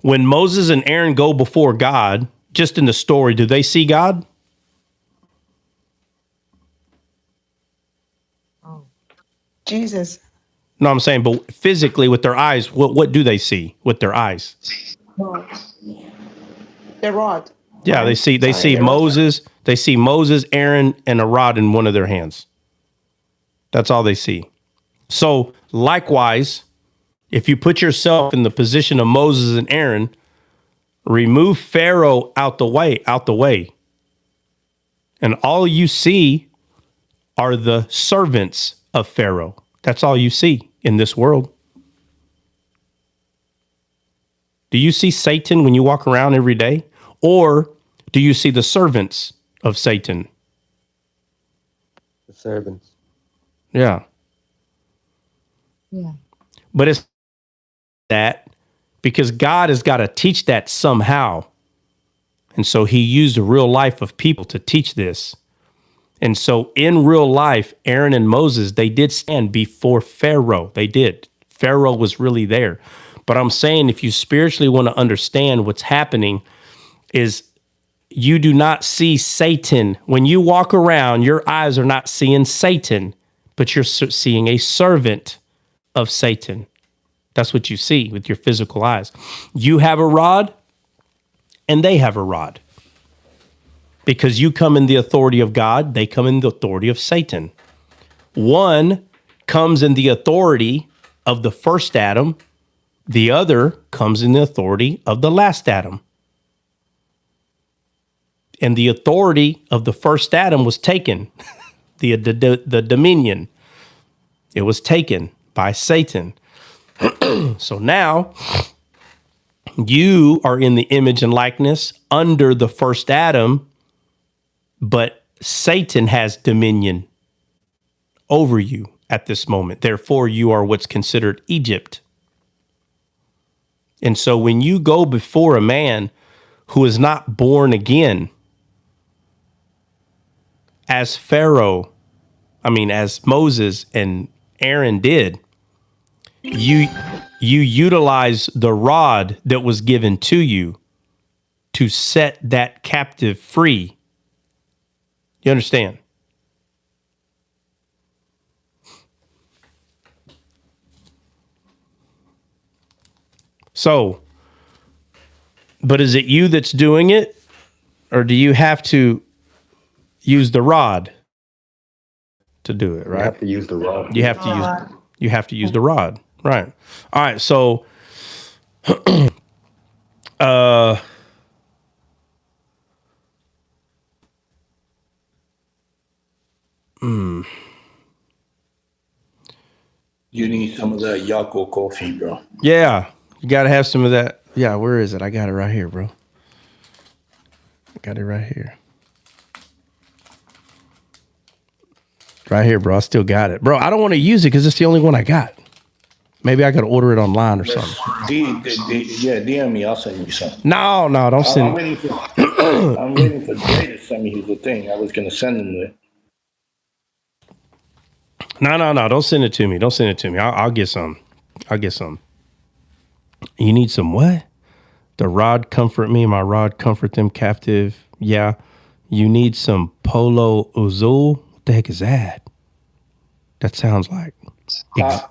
When Moses and Aaron go before God, just in the story, do they see God? Jesus. No, I'm saying, but physically with their eyes, what do they see with their eyes? The rod. Yeah, Right? they see Moses, Aaron, and a rod in one of their hands. That's all they see. So likewise, if you put yourself in the position of Moses and Aaron, remove Pharaoh out the way. And all you see are the servants of Pharaoh. That's all you see in this world. Do you see Satan when you walk around every day? Or do you see the servants of Satan? The servants. Yeah. Yeah. But it's that because God has got to teach that somehow. And so he used the real life of people to teach this. And so in real life, Aaron and Moses, they did stand before Pharaoh. They did. Pharaoh was really there. But I'm saying if you spiritually want to understand what's happening is you do not see Satan. When you walk around, your eyes are not seeing Satan, but you're seeing a servant of Satan. That's what you see with your physical eyes. You have a rod and they have a rod. Because you come in the authority of God, they come in the authority of Satan. One comes in the authority of the first Adam. The other comes in the authority of the last Adam. And the authority of the first Adam was taken, the dominion. It was taken by Satan. So now you are in the image and likeness under the first Adam, but Satan has dominion over you at this moment. Therefore, you are what's considered Egypt. And so when you go before a man who is not born again, as as Moses and Aaron did, you utilize the rod that was given to you to set that captive free. You understand? So, but is it you that's doing it, or do you have to use the rod to do it, right? You have to use the rod. You have to use the rod. Right. All right. So You need some of that Yako coffee, bro. yeah, you gotta have some of that. Yeah, where is it? I got it right here, bro. I got it right here. Right here, bro. I still got it. Bro, I don't want to use it because it's the only one I got. Maybe I could order it online or something. DM me. I'll send you some. No, don't send. I'm waiting for Jay to send me the thing. I was going to send him it. No. Don't send it to me. I'll get some. You need some what? The rod comfort me. My rod comfort them captive. Yeah. You need some Palo Azul. What the heck is that? That sounds like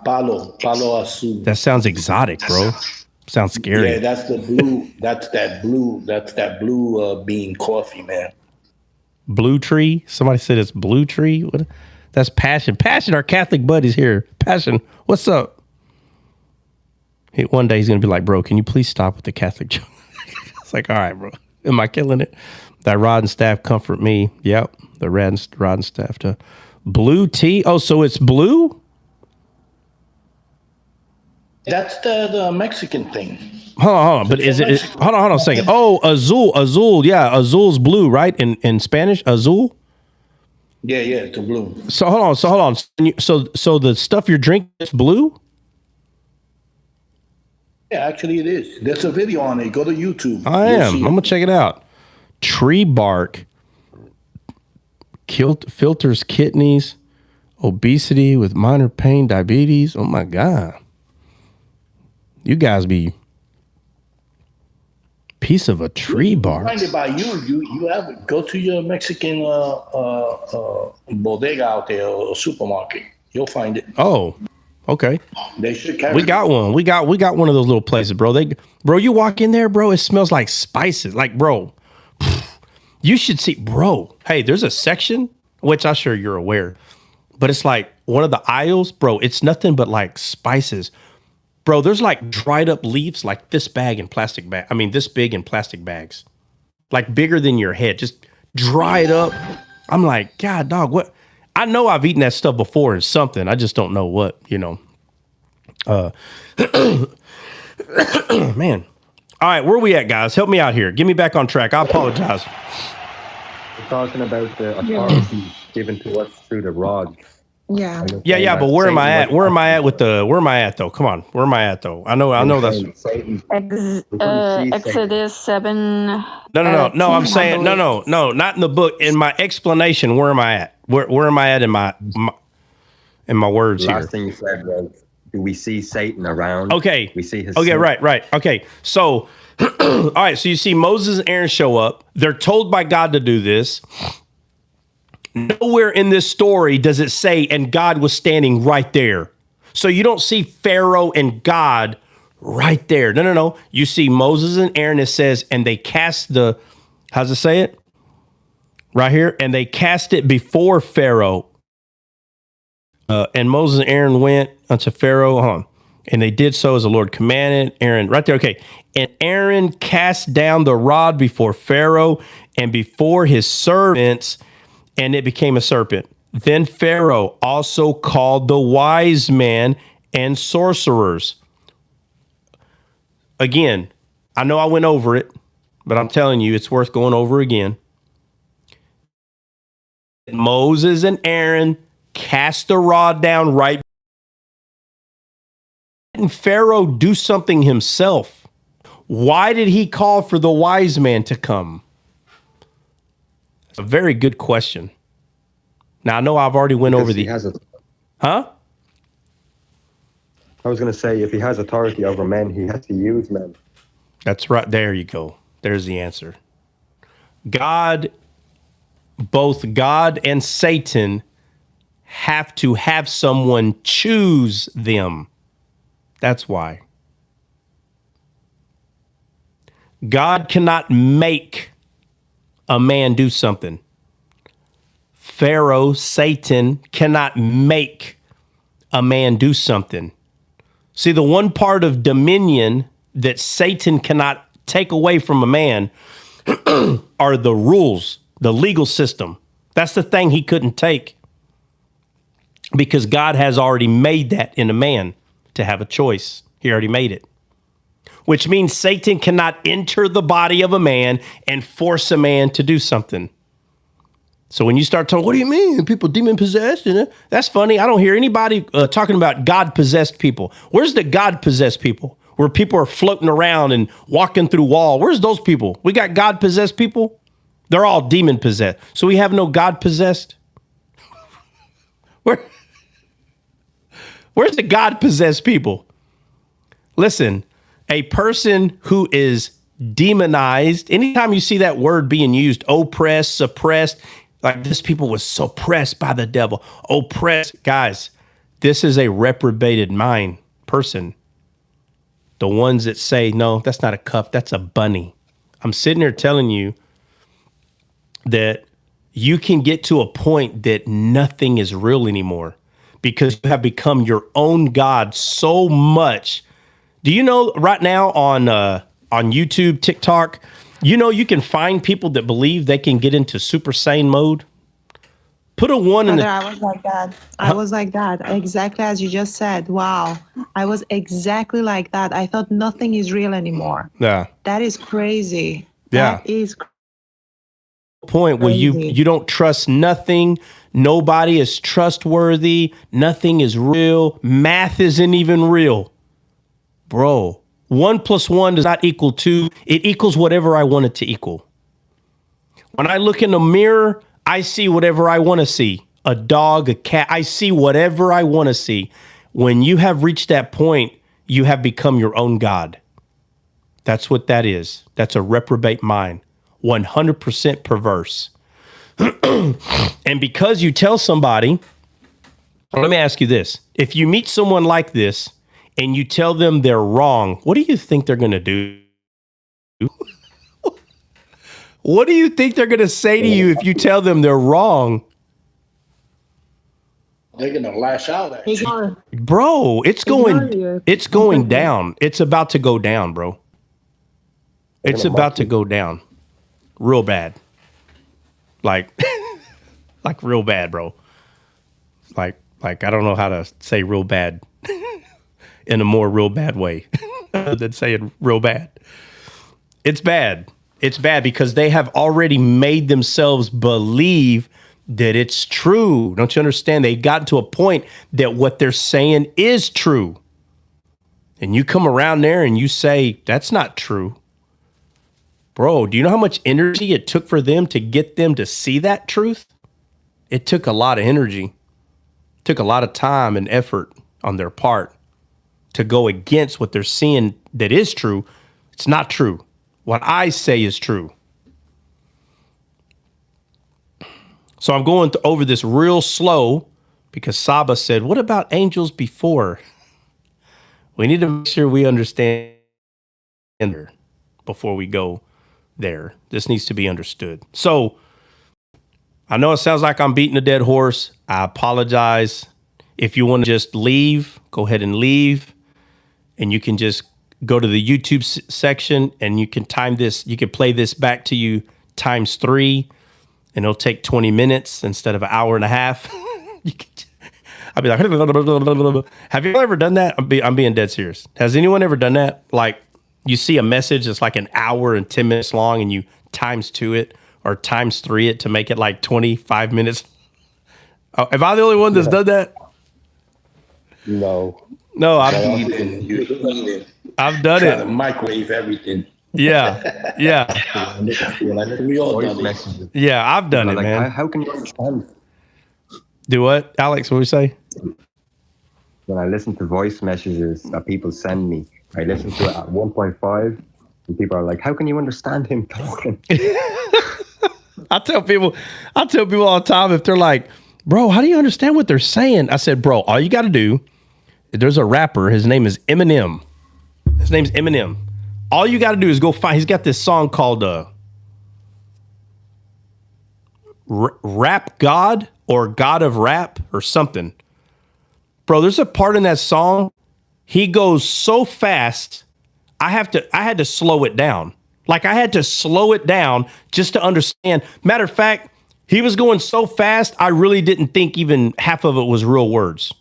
Palo Azul. that sounds exotic, bro. Sounds scary. Yeah, that's the blue. That's that blue bean coffee, man. Blue Tree. Somebody said it's Blue Tree. What? That's Passion. Passion, our Catholic buddies here. Passion, what's up? One day he's gonna be like, bro, can you please stop with the Catholic joke? It's like, all right, bro. Am I killing it? That rod and staff comfort me. Yep. The rod and staff to blue tea. Oh, so it's blue? That's the Mexican thing. Hold on. But is it hold on a second. Oh, Azul. Yeah, Azul's blue, right? In Spanish, Azul? Yeah, it's blue. So hold on. So the stuff you're drinking is blue? Yeah, actually it is. There's a video on it. Go to YouTube. I am. I'm gonna check it out. Tree bark filters kidneys, obesity with minor pain, diabetes. Oh my God. You guys be piece of a tree bark. Find it by you. You have it. Go to your Mexican bodega out there or supermarket. You'll find it. Oh, okay. They should carry. We got one. We got one of those little places, bro. Bro, you walk in there, bro. It smells like spices. Like, bro, you should see, bro. Hey, there's a section which I'm sure you're aware, but it's like one of the aisles, bro. It's nothing but like spices, bro. There's like dried up leaves, like this big in plastic bags, like bigger than your head, just dried up. I'm like, God, dog, what? I know I've eaten that stuff before in something. I just don't know what, man. All right, where are we at, guys? Help me out here. Get me back on track. I apologize. We're talking about the authority given to us through the rod. Yeah. Yeah, but where am I at? Where am I at though? Come on. Where am I at though? I know that's Exodus 7. No, I'm saying no, not in the book. In my explanation, where am I at? Where am I at in my words here? Last thing you said was, do we see Satan around? Okay. We see his Okay, son. right. Okay. So all right, so you see Moses and Aaron show up. They're told by God to do this. Nowhere in this story does it say, and God was standing right there. So you don't see Pharaoh and God right there. No. You see Moses and Aaron, it says, and they cast how's it say it? Right here. And they cast it before Pharaoh. And Moses and Aaron went unto Pharaoh, and they did so as the Lord commanded. Aaron, right there, okay. And Aaron cast down the rod before Pharaoh and before his servants, and it became a serpent. Then Pharaoh also called the wise men and sorcerers. Again, I know I went over it, but I'm telling you, it's worth going over again. Moses and Aaron cast the rod down right. And Pharaoh do something himself. Why did he call for the wise man to come? It's a very good question. Now, I know I've already went over Huh? I was going to say, if he has authority over men, he has to use men. That's right. There you go. There's the answer. Both God and Satan have to have someone choose them. That's why. God cannot make a man do something. Pharaoh, Satan, cannot make a man do something. See, the one part of dominion that Satan cannot take away from a man are the rules, the legal system. That's the thing he couldn't take, because God has already made that in a man to have a choice. He already made it. Which means Satan cannot enter the body of a man and force a man to do something. So when you start talking, what do you mean? People demon possessed? That's funny. I don't hear anybody talking about God possessed people. Where's the God possessed people? Where people are floating around and walking through wall. Where's those people? We got God possessed people. They're all demon possessed. So we have no God possessed. Where's the God possessed people? Listen. A person who is demonized, anytime you see that word being used, oppressed, suppressed, like this people was suppressed by the devil, oppressed. Guys, this is a reprobated mind person. The ones that say, no, that's not a cup, that's a bunny. I'm sitting here telling you that you can get to a point that nothing is real anymore because you have become your own God so much. Do you know right now on YouTube, TikTok, you can find people that believe they can get into Super Saiyan mode? Put a one in the... I was like that. I was like that. Exactly as you just said. Wow. I was exactly like that. I thought nothing is real anymore. Yeah. That is crazy. Yeah. That is point where you don't trust nothing. Nobody is trustworthy. Nothing is real. Math isn't even real. Bro, 1 + 1 does not equal 2. It equals whatever I want it to equal. When I look in the mirror, I see whatever I want to see. A dog, a cat, I see whatever I want to see. When you have reached that point, you have become your own God. That's what that is. That's a reprobate mind, 100% perverse. And because you tell somebody, let me ask you this. If you meet someone like this and you tell them they're wrong, what do you think they're going to do? What do you think they're going to say to you if you tell them they're wrong? They're gonna lash out at you. Bro, it's going down. It's about to go down, bro. It's about to go down. Real bad. Like, like real bad, bro. Like I don't know how to say real bad in a more real bad way than saying real bad. It's bad. It's bad because they have already made themselves believe that it's true. Don't you understand? They got to a point that what they're saying is true. And you come around there and you say, that's not true. Bro, do you know how much energy it took for them to get them to see that truth? It took a lot of energy. It took a lot of time and effort on their part to go against what they're seeing that is true. It's not true. What I say is true. So I'm going over this real slow because Saba said, what about angels before? We need to make sure we understand before we go there. This needs to be understood. So I know it sounds like I'm beating a dead horse. I apologize. If you want to just leave, go ahead and leave. And you can just go to the YouTube section and you can time this. You can play this back to you times 3. And it'll take 20 minutes instead of an hour and a half. I'll be like, have you ever done that? I'm being dead serious. Has anyone ever done that? Like you see a message that's like an hour and 10 minutes long and you times 2 it or times 3 it to make it like 25 minutes. Oh, am I the only one that's done that? No, I've done it. To microwave everything. Yeah. We all done it. Yeah, I've done it, like, man. How can you understand? Do what, Alex? What do you say? When I listen to voice messages that people send me, I listen to it at 1.5, and people are like, "How can you understand him talking?" I tell people all the time if they're like, "Bro, how do you understand what they're saying?" I said, "Bro, all you got to do." There's a rapper. His name is Eminem. His name's Eminem. All you got to do is go find. He's got this song called "Rap God" or "God of Rap" or something. Bro, there's a part in that song. He goes so fast. I had to slow it down. Like I had to slow it down just to understand. Matter of fact, he was going so fast, I really didn't think even half of it was real words.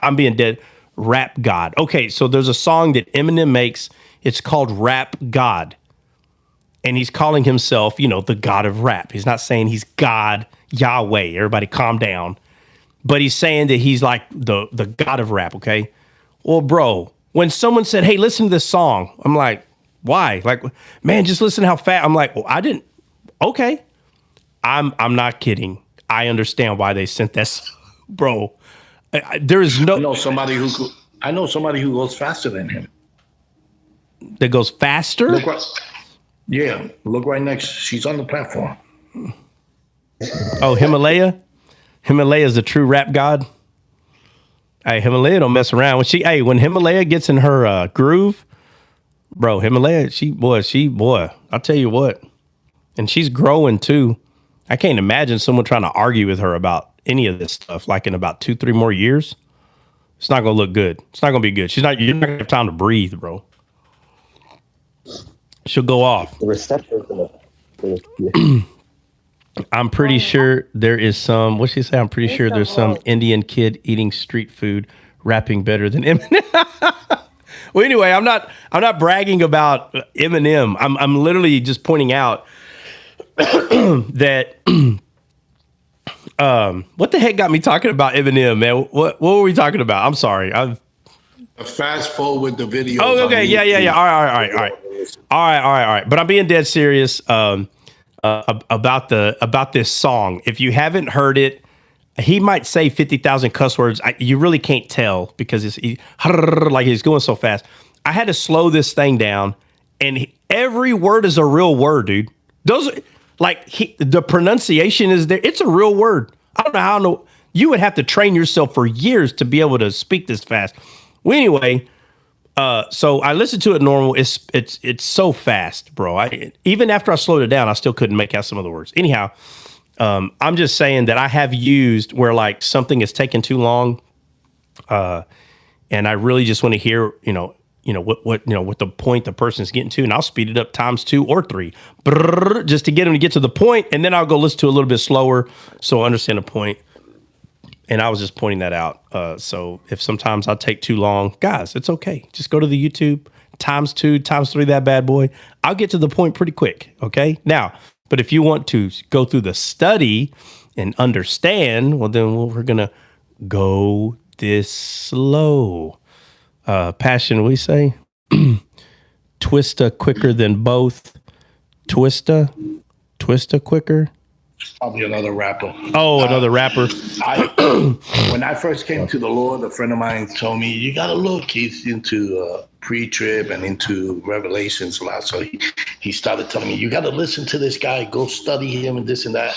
I'm being dead. Rap God. Okay, so there's a song that Eminem makes. It's called Rap God. And he's calling himself, the God of rap. He's not saying he's God, Yahweh. Everybody calm down. But he's saying that he's like the God of rap, okay? Well, bro, when someone said, hey, listen to this song, I'm like, why? Like, man, just listen to how fast. I'm like, well, I didn't. Okay. I'm not kidding. I understand why they sent this. Bro, there is no. I know somebody who goes faster than him. That goes faster? Look right next. She's on the platform. Oh, Himalaya? Himalaya is a true rap god. Hey, Himalaya don't mess around. When Himalaya gets in her groove, bro, Himalaya, boy, I'll tell you what. And she's growing too. I can't imagine someone trying to argue with her about any of this stuff, like in about 2-3 more years. It's not going to look good. It's not going to be good. You're not going to have time to breathe, bro. She'll go off. The receptors I'm pretty sure there is some, what'd she say? I'm pretty sure there's some Indian kid eating street food, rapping better than Eminem. Well, anyway, I'm not bragging about Eminem. I'm literally just pointing out that what the heck got me talking about Eminem, man? What were we talking about? I'm sorry. Fast forward the video. Oh, okay. Yeah. All right. But I'm being dead serious about this song. If you haven't heard it, he might say 50,000 cuss words. You really can't tell because like he's going so fast. I had to slow this thing down and every word is a real word, dude. Those the pronunciation is there. It's a real word. I don't know how. No, you would have to train yourself for years to be able to speak this fast. Well, anyway, so I listened to it normal. It's so fast, bro. Even after I slowed it down, I still couldn't make out some of the words. Anyhow, I'm just saying that I have used where like something is taking too long, and I really just want to hear, what the point the person's getting to, and I'll speed it up times 2 or 3, just to get them to get to the point, and then I'll go listen to it a little bit slower so I understand the point. And I was just pointing that out. So if sometimes I take too long, guys, it's okay. Just go to the YouTube, times 2, times 3, that bad boy. I'll get to the point pretty quick. Okay. Now, but if you want to go through the study and understand, well, then we're going to go this slow. Passion, we say, twista quicker than both. Twista quicker. Probably another rapper. Oh, another rapper. When I first came to the Lord, a friend of mine told me, you got to look. He's into pre-trib and into Revelations a lot. So he started telling me, you got to listen to this guy. Go study him and this and that.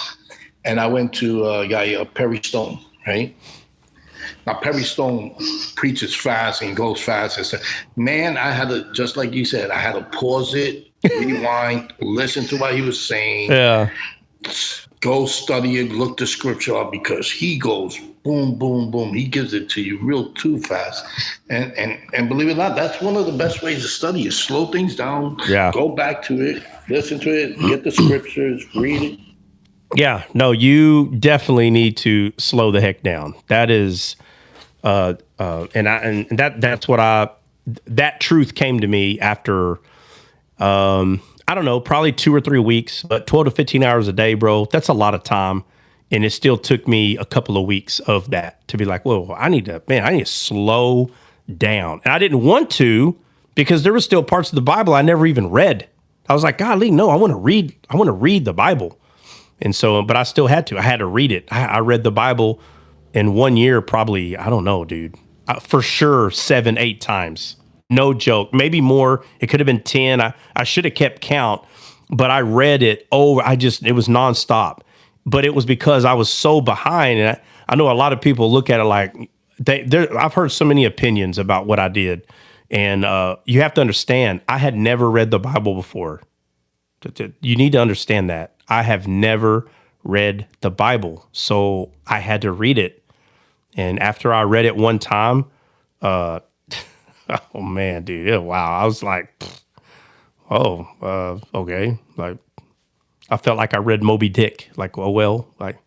And I went to a guy, Perry Stone, right? Now, Perry Stone preaches fast and goes fast. And said, man, I had to, just like you said, I had to pause it, rewind, listen to what he was saying. Yeah. Go study it, look the scripture up, because he goes boom, boom, boom. He gives it to you real too fast. And believe it or not, that's one of the best ways to study is slow things down. Yeah. Go back to it, listen to it, get the scriptures, read it. Yeah, no, you definitely need to slow the heck down. That is, that's what that truth came to me after, I don't know, probably 2 or 3 weeks, but 12 to 15 hours a day, bro. That's a lot of time. And it still took me a couple of weeks of that to be like, whoa, I need to slow down. And I didn't want to, because there were still parts of the Bible I never even read. I was like, golly, no, I want to read the Bible. And so, but I still had to. I had to read it. I read the Bible in 1 year, probably, I don't know, dude, for sure 7, 8 times. No joke. Maybe more. It could have been 10. I should have kept count, but I read it over. It was nonstop. But it was because I was so behind. And I know a lot of people look at it like I've heard so many opinions about what I did. And you have to understand, I had never read the Bible before. You need to understand that. I have never read the Bible, so I had to read it. And after I read it one time, oh man, dude, wow. I was like, okay. Like, I felt like I read Moby Dick. Like, oh, well, like,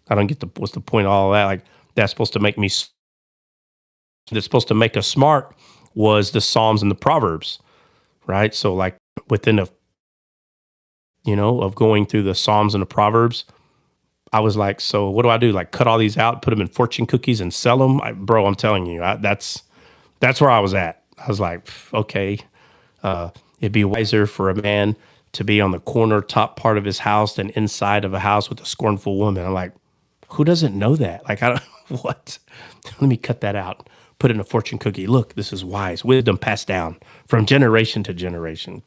I don't get what's the point of all of that? Like, that's supposed to make us smart was the Psalms and the Proverbs, right? So like within of going through the Psalms and the Proverbs, I was like, so what do I do? Like cut all these out, put them in fortune cookies and sell them? Bro, I'm telling you, that's where I was at. I was like, okay, it'd be wiser for a man to be on the corner top part of his house than inside of a house with a scornful woman. I'm like, who doesn't know that? Like, what? Let me cut that out. Put in a fortune cookie. Look, this is wise wisdom passed down from generation to generation.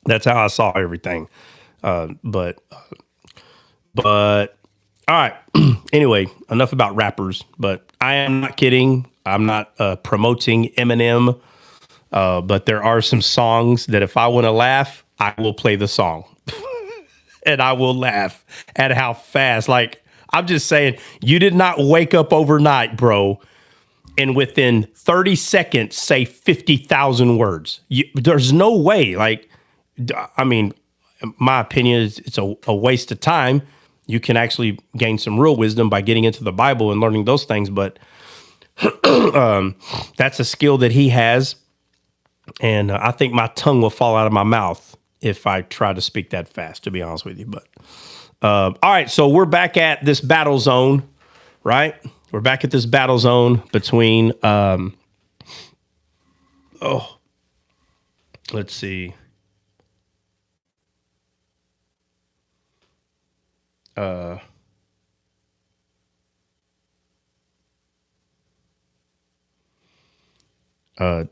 That's how I saw everything. But all right. Anyway, enough about rappers, but I am not kidding. I'm not promoting Eminem, but there are some songs that if I want to laugh, I will play the song and I will laugh at how fast. Like, I'm just saying, you did not wake up overnight, bro, and within 30 seconds say 50,000 words. There's no way. Like, I mean, my opinion is it's a waste of time. You can actually gain some real wisdom by getting into the Bible and learning those things. But that's a skill that he has. And I think my tongue will fall out of my mouth if I try to speak that fast, to be honest with you. But all right, so we're back at this battle zone, right? We're back at this battle zone between, let's see.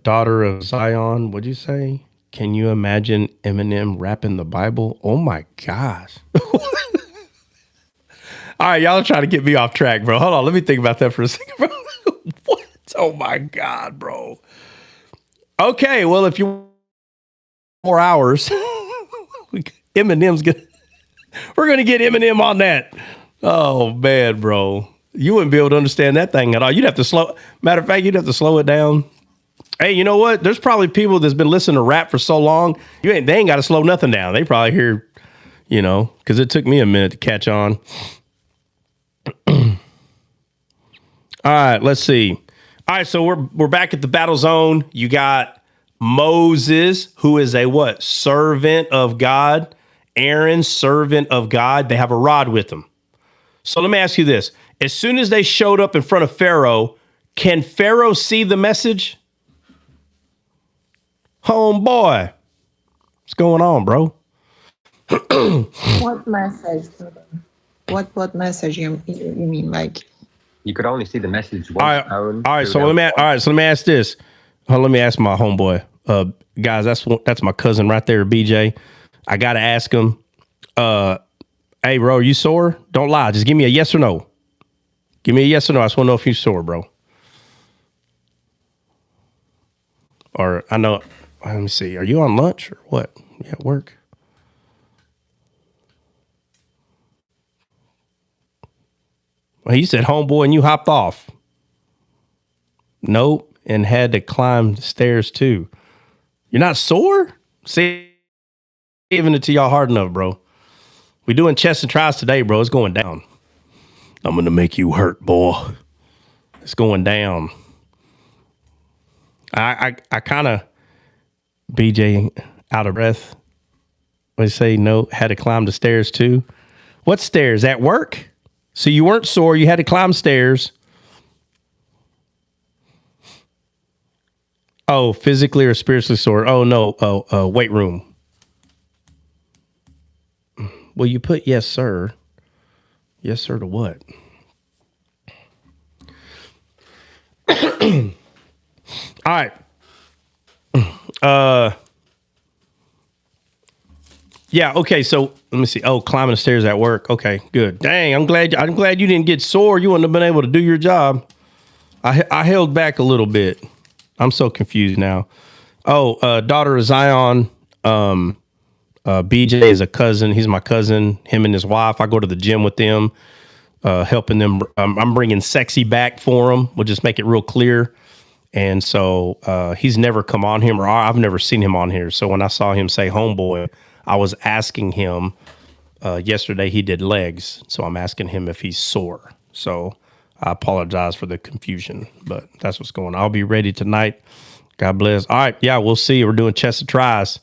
Daughter of Zion, what'd you say? Can you imagine Eminem rapping the Bible? Oh my gosh. All right, y'all are trying to get me off track, bro. Hold on, let me think about that for a second, bro. What? Oh my God, bro. Okay, well, if you 4 hours, Eminem's gonna. We're gonna get Eminem on that. Oh man, bro, you wouldn't be able to understand that thing at all. You'd have to slow. Matter of fact, you'd have to slow it down. Hey, you know what? There's probably people that's been listening to rap for so long. They ain't got to slow nothing down. They probably hear, because it took me a minute to catch on. All right, let's see. All right, so we're back at the battle zone. You got Moses, who is a what? Servant of God. Aaron, servant of God. They have a rod with them. So let me ask you this. As soon as they showed up in front of Pharaoh, can Pharaoh see the message? Homeboy, what's going on, bro? What message? What message you mean? Like, You could only see the message once. All right. So let me ask this. Let me ask my homeboy. Guys, that's my cousin right there, BJ. I gotta ask him. Hey, bro, are you sore? Don't lie. Just give me a yes or no. Give me a yes or no. I just want to know if you're sore, bro. Or I know. Let me see. Are you on lunch or what? You at work? Well, he said homeboy and you hopped off. Nope. And had to climb the stairs too. You're not sore? See, giving it to y'all hard enough, bro. We doing chest and tries today, bro. It's going down. I'm going to make you hurt, boy. It's going down. I kind of, BJ, out of breath. They say no, had to climb the stairs too. What stairs? At work? So you weren't sore. You had to climb stairs. Oh, physically or spiritually sore? Oh, no. Weight room. Well, you put yes, sir. Yes, sir, to what? All right. Yeah, okay, so let me see. Oh, climbing the stairs at work. Okay, good. Dang, I'm glad you didn't get sore. You wouldn't have been able to do your job. I held back a little bit. I'm so confused now. Oh, daughter of Zion. BJ is a cousin. He's my cousin. Him and his wife. I go to the gym with them, helping them. I'm bringing sexy back for him. We'll just make it real clear. And so he's never come on him, or I've never seen him on here. So when I saw him say homeboy, I was asking him yesterday. He did legs, so I'm asking him if he's sore. So I apologize for the confusion, but that's what's going on. I'll be ready tonight. God bless. All right, yeah, we'll see. We're doing chest and tries.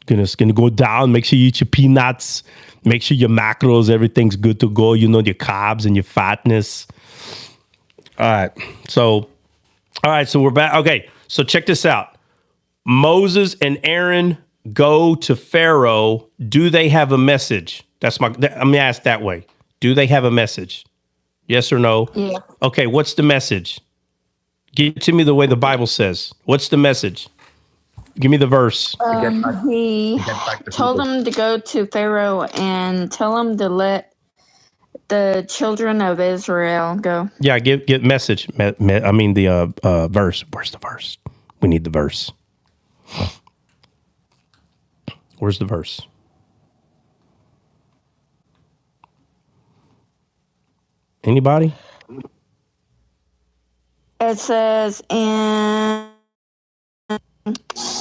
It's gonna go down. Make sure you eat your peanuts. Make sure your macros, everything's good to go. You know, your carbs and your fatness. All right, so we're back. Okay, so check this out. Moses and Aaron go to Pharaoh. Do they have a message? Let me ask that way. Do they have a message? Yes or no? Yeah. Okay, what's the message? Give it to me the way the Bible says. What's the message? Give me the verse. He told them to go to Pharaoh and tell him to let the children of Israel go. Yeah, get message. I mean the verse. Where's the verse? We need the verse. Where's the verse? Anybody? It says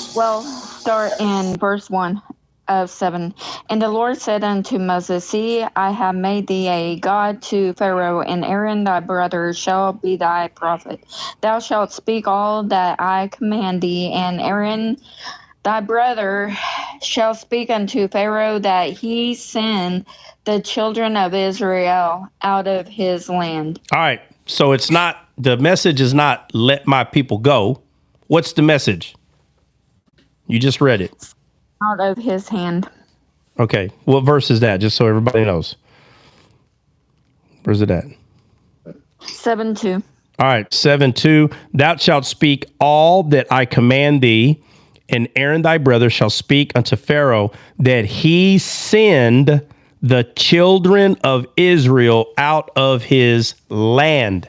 start in verse 1 of 7. And the Lord said unto Moses, See, I have made thee a god to Pharaoh, and Aaron thy brother shall be thy prophet. Thou shalt speak all that I command thee, and Aaron thy brother shall speak unto Pharaoh that he send the children of Israel out of his land. All right. So the message is not let my people go. What's the message? You just read it. Out of his hand. Okay. What verse is that? Just so everybody knows. Where's it at? 7:2. All right. 7:2. Thou shalt speak all that I command thee, And Aaron thy brother shall speak unto Pharaoh that he send the children of Israel out of his land.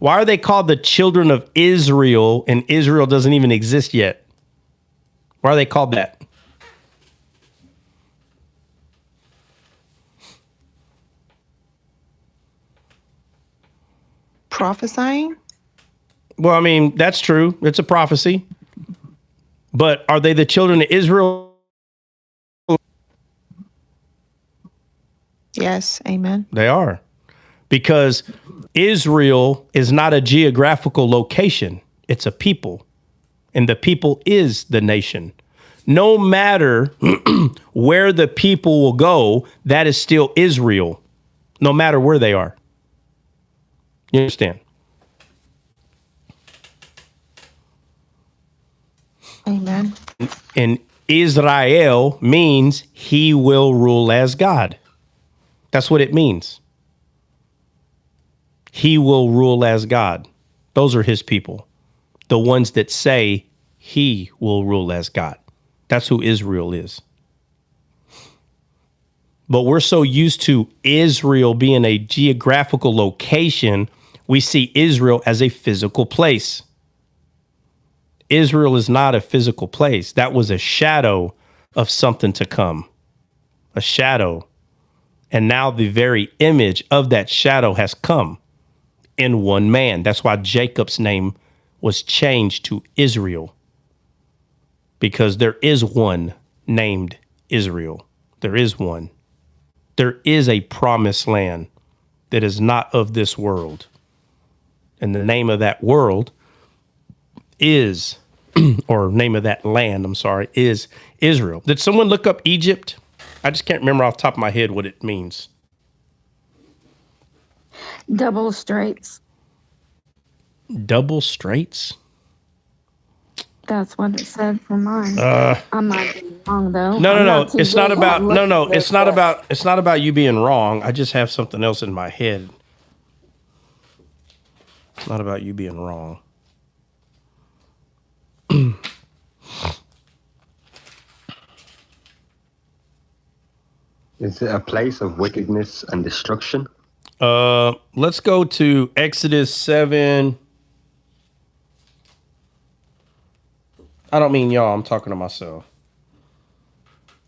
Why are they called the children of Israel and Israel doesn't even exist yet? Why are they called that? Prophesying? Well, I mean, that's true. It's a prophecy. But are they the children of Israel? Yes, amen. They are. Because Israel is not a geographical location. It's a people. And the people is the nation. No matter where the people will go, that is still Israel, no matter where they are. You understand? Amen. And Israel means he will rule as God. That's what it means. He will rule as God. Those are his people. The ones that say he will rule as God. That's who Israel is. But we're so used to Israel being a geographical location, we see Israel as a physical place. Israel is not a physical place. That was a shadow of something to come. A shadow. And now the very image of that shadow has come in one man. That's why Jacob's name was changed to Israel. Because there is one named Israel. There is one. There is a promised land that is not of this world. And the name of that world is, or name of that land, I'm sorry, is Israel. Did someone look up Egypt? I just can't remember off the top of my head what it means. Double straits. Double straits? That's what it said for mine. I might be wrong though. No. It's not about it's not about you being wrong. I just have something else in my head. It's not about you being wrong. Is it a place of wickedness and destruction? Let's go to Exodus 7. I don't mean y'all, I'm talking to myself.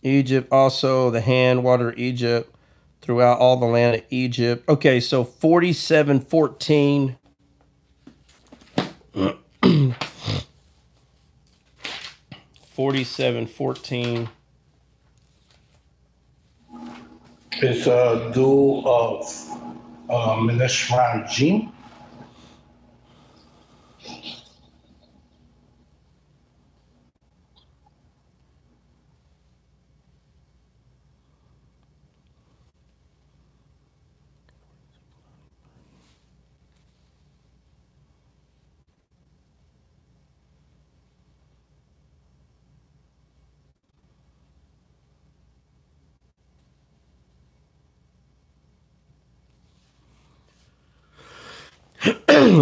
Egypt also, the hand water Egypt throughout all the land of Egypt. Okay, so 47:14. 47:14. It's a duel of Mineshran.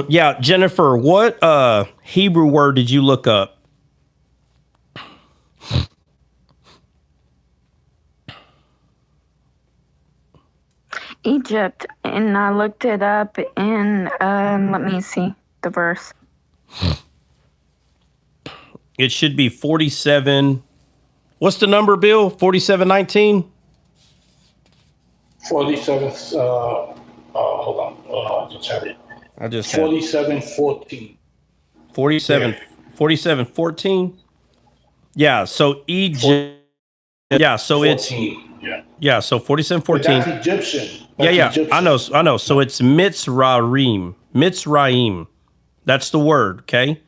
Yeah, Jennifer, what Hebrew word did you look up? Egypt, and I looked it up in, let me see the verse. It should be 47. What's the number, Bill? 47:19? 47. Hold on. I just had it. I just 47:14. 47:14. Yeah, so Egypt. Yeah, so 14. yeah, so 47:14. That's Egyptian. Yeah, Egyptian. I know. So it's Mitzrayim. Mitzrayim. That's the word, okay?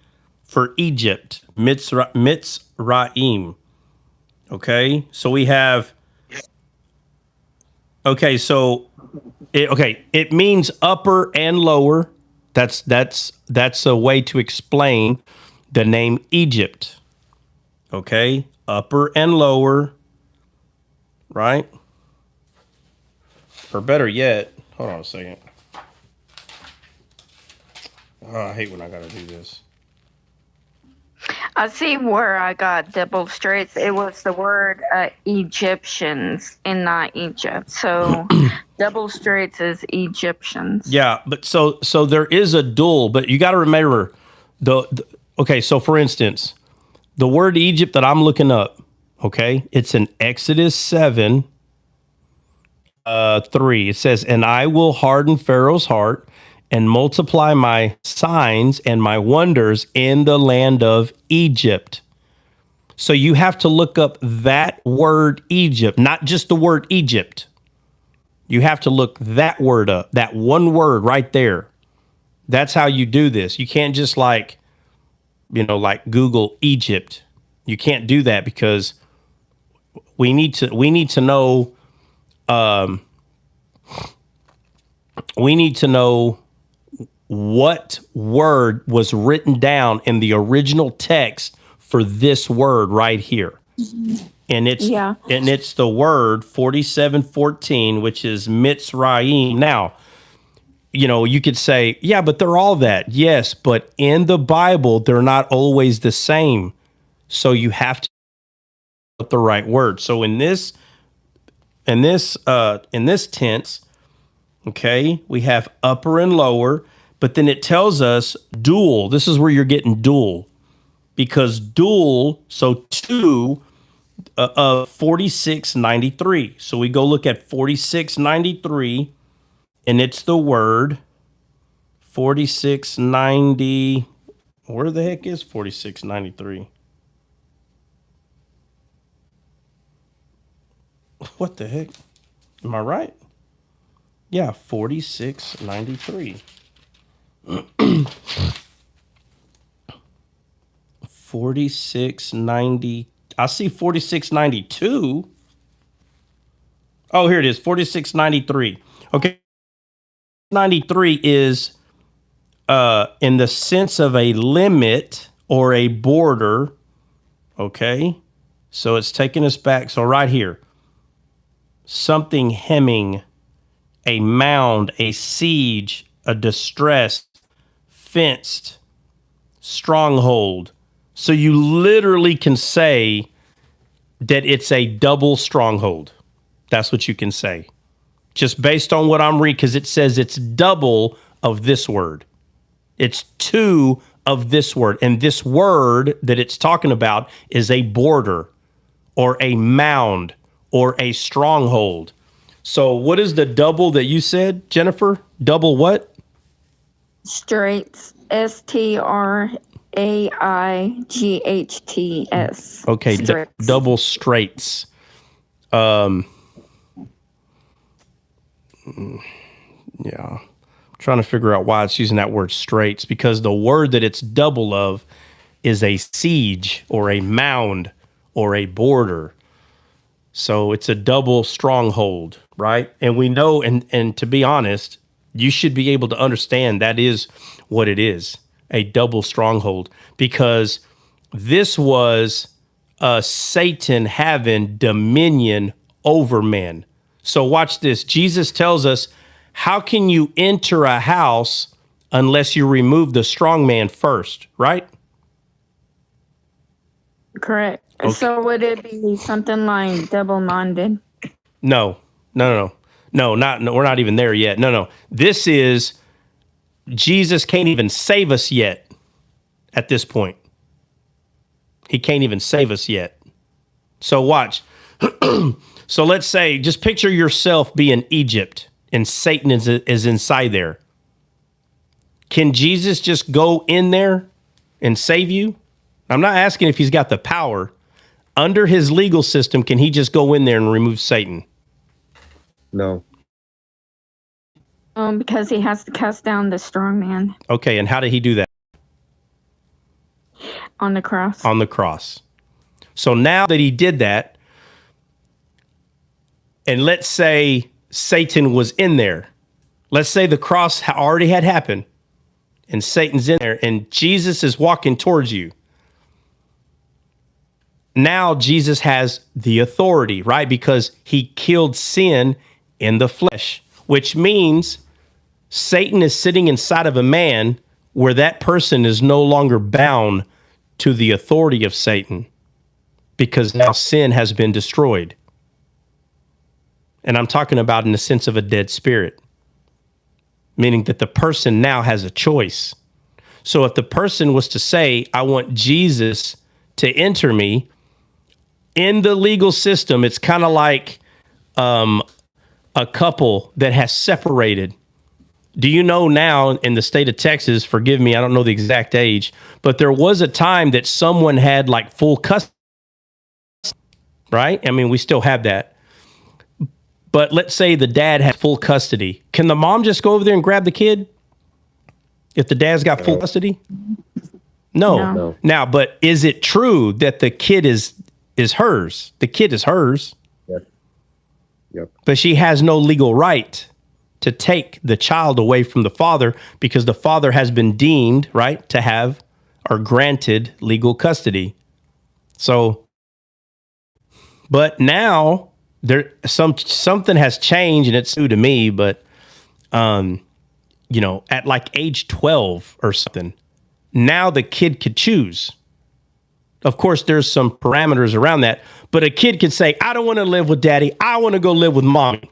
For Egypt. Mitzrayim. Okay? So we have okay, so it means upper and lower. That's a way to explain the name Egypt. Okay? Upper and lower. Right? Or better yet, hold on a second. Oh, I hate when I gotta do this. I see where I got double straits. It was the word Egyptians and not Egypt. So double straits is Egyptians. Yeah, but so there is a dual, but you got to remember okay, so for instance, the word Egypt that I'm looking up, okay, it's in Exodus 7, 3. It says, "And I will harden Pharaoh's heart and multiply my signs and my wonders in the land of Egypt." So you have to look up that word Egypt, not just the word Egypt. You have to look that word up, that one word right there. That's how you do this. You can't just like Google Egypt. You can't do that because we need to know what word was written down in the original text for this word right here. And it's the word 4714, which is Mitzrayim. Now, you could say, yeah, but they're all that. Yes, but in the Bible, they're not always the same. So you have to put the right word. So in this tense, okay, we have upper and lower, but then it tells us dual. This is where you're getting dual, because dual, so two of 4693. So we go look at 4693, and it's the word 4690. Where the heck is 4693? What the heck? Am I right? Yeah, 4693. 4690. I see 4692. Oh, here it is, 4693. Okay. 93 is in the sense of a limit or a border. Okay. So it's taking us back. So right here, something hemming, a mound, a siege, a distress, fenced, stronghold. So you literally can say that it's a double stronghold. That's what you can say. Just based on what I'm reading, because it says it's double of this word. It's two of this word. And this word that it's talking about is a border or a mound or a stronghold. So what is the double that you said, Jennifer? Double what? Straits. STRAIGHTS. Okay, double straits. Yeah. I'm trying to figure out why it's using that word straits, because the word that it's double of is a siege or a mound or a border. So it's a double stronghold, right? And we know, and to be honest, you should be able to understand that is what it is, a double stronghold, because this was Satan having dominion over men. So watch this. Jesus tells us, how can you enter a house unless you remove the strong man first, right? Correct. Okay. So would it be something like double-minded? No, we're not even there yet. No. This is, Jesus can't even save us yet at this point. He can't even save us yet. So watch. So let's say, just picture yourself being Egypt and Satan is inside there. Can Jesus just go in there and save you? I'm not asking if he's got the power. Under his legal system, can he just go in there and remove Satan? No. Because he has to cast down the strong man. Okay, and how did he do that? On the cross. On the cross. So now that he did that, and let's say Satan was in there. Let's say the cross already had happened, and Satan's in there, and Jesus is walking towards you. Now Jesus has the authority, right? Because he killed sin in the flesh, which means Satan is sitting inside of a man where that person is no longer bound to the authority of Satan because now sin has been destroyed. And I'm talking about in the sense of a dead spirit, meaning that the person now has a choice. So if the person was to say, I want Jesus to enter me in the legal system, it's kind of like a couple that has separated. Do you know now in the state of Texas, forgive me, I don't know the exact age, but there was a time that someone had like full custody, right? I mean, we still have that. But let's say the dad had full custody. Can the mom just go over there and grab the kid if the dad's got full custody? No. Now, but is it true that the kid is hers? The kid is hers. Yep. But she has no legal right to take the child away from the father because the father has been deemed, right, to have or granted legal custody. So, but now something has changed, and it's new to me, but at like age 12 or something, now the kid could choose. Of course, there's some parameters around that, but a kid could say, I don't want to live with daddy. I want to go live with mommy.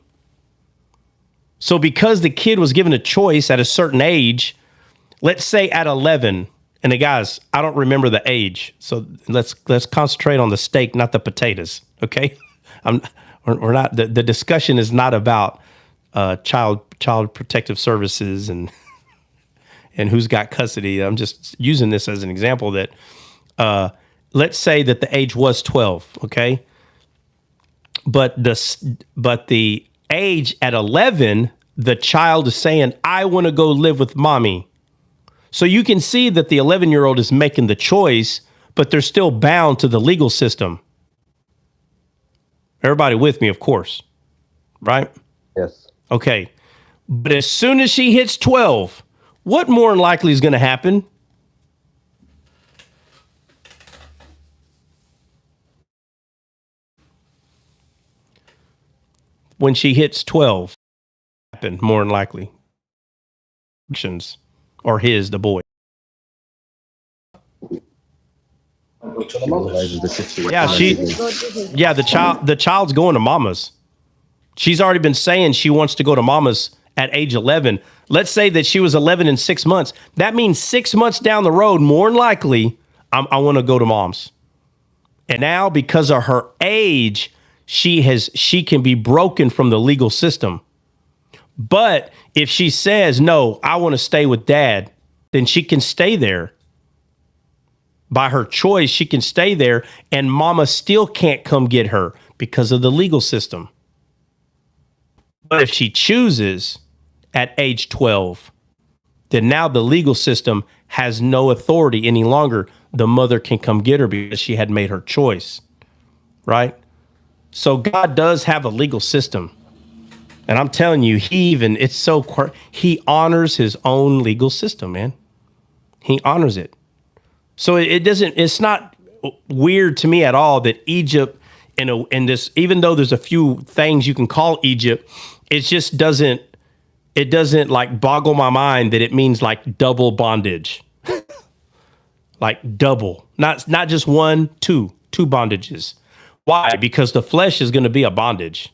So because the kid was given a choice at a certain age, let's say at 11, and the guys, I don't remember the age. So let's concentrate on the steak, not the potatoes. Okay. We're not, the discussion is not about child protective services and who's got custody. I'm just using this as an example that, let's say that the age was 12, okay? But the age at 11, the child is saying, I want to go live with mommy. So you can see that the 11-year-old is making the choice, but they're still bound to the legal system. Everybody with me, of course, right? Yes. Okay. But as soon as she hits 12, what more than likely is going to happen? When she hits 12, happen more than likely. Or his, the boy. Yeah, the child's going to mama's. She's already been saying she wants to go to mama's at age 11. Let's say that she was 11 and 6 months. That means 6 months down the road, more than likely, I want to go to mom's. And now because of her age, she can be broken from the legal system. But if she says, no, I want to stay with dad, then she can stay there. By her choice, she can stay there, and mama still can't come get her because of the legal system. But if she chooses at age 12, then now the legal system has no authority any longer. The mother can come get her because she had made her choice, right? So God does have a legal system. And I'm telling you, he honors his own legal system, man. He honors it. So it's not weird to me at all that Egypt in this, even though there's a few things you can call Egypt, it doesn't like boggle my mind that it means like double bondage. Like double, not just one, two bondages. Why? Because the flesh is going to be a bondage,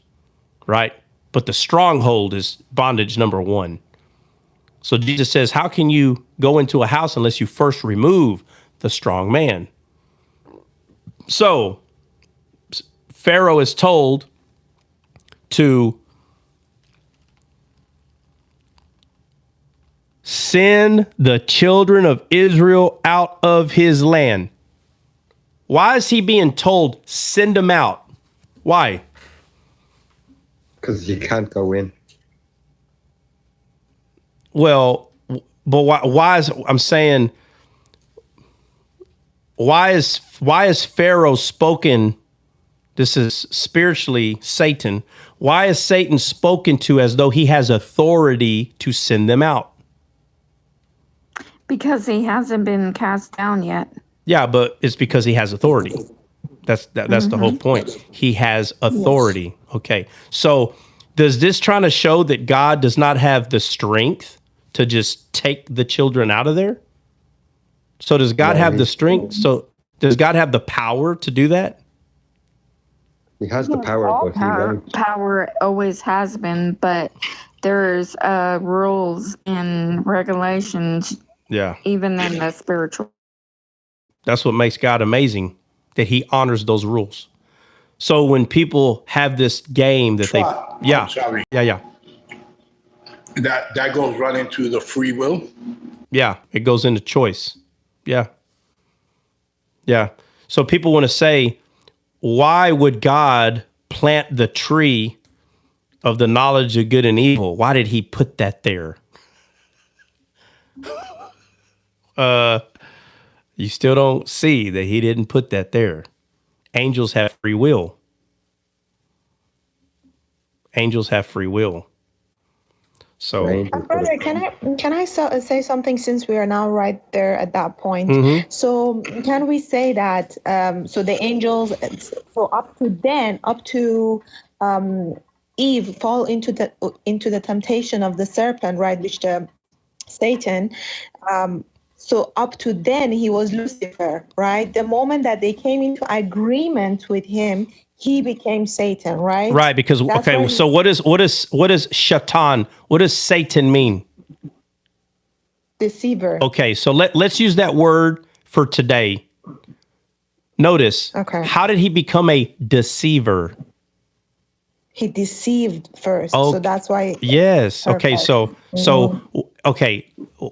right? But the stronghold is bondage number one. So Jesus says, how can you go into a house unless you first remove the strong man? So Pharaoh is told to send the children of Israel out of his land. Why is he being told, send them out? Why? Because you can't go in. Well, but why is Pharaoh spoken? This is spiritually Satan. Why is Satan spoken to as though he has authority to send them out? Because he hasn't been cast down yet. Yeah, but it's because he has authority. That's the whole point. He has authority. Yes. Okay. So does this trying to show that God does not have the strength to just take the children out of there? So does God No, have the he's strength? So does God have the power to do that? he has the Yes, power, all but he won't. power always has been, but there's rules and regulations, Yeah. even in the spiritual. That's what makes God amazing, that he honors those rules. So when people have this game that they, Trot. I'm yeah, sorry. yeah, That goes right into the free will. yeah, it goes into choice. Yeah. Yeah. So people want to say, why would God plant the tree of the knowledge of good and evil? Why did he put that there? You still don't see that he didn't put that there. Angels have free will. Angels have free will. So, Angels could Brother, have come. say something since we are now right there at that point? mhm. So can we say that so the angels, so up to Eve fall into the temptation of the serpent, right? Which the Satan. So up to then he was Lucifer, right? The moment that they came into agreement with him, he became Satan, right? Right, because That's okay, where so what is Shaitan? What does Satan mean? deceiver. Okay, so let's use that word for today. Notice, Okay. how did he become a deceiver? He deceived first, Okay. so that's why. Yes. Okay. Perfect. Okay.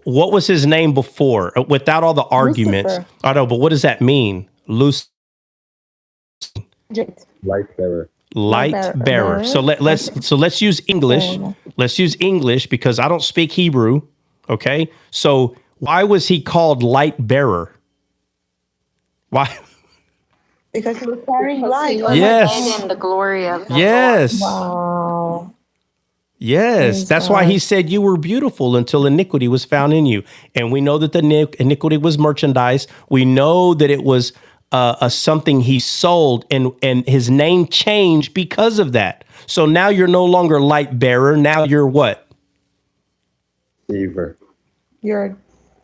What was his name before? Without all the arguments, Lucifer. I know, but what does that mean? Light bearer. Light bearer. So let's use English. Let's use English because I don't speak Hebrew. Okay. So why was he called light bearer? Why? Because he was carrying Because light. he was Yes. made in the glory of the Lord. Yes. Wow. Yes, Praise that's why he God. said you were beautiful until iniquity was found in you. And we know that the iniquity was merchandise. We know that it was something he sold, and his name changed because of that. So now you're no longer light bearer. Now you're what? Deceiver. You're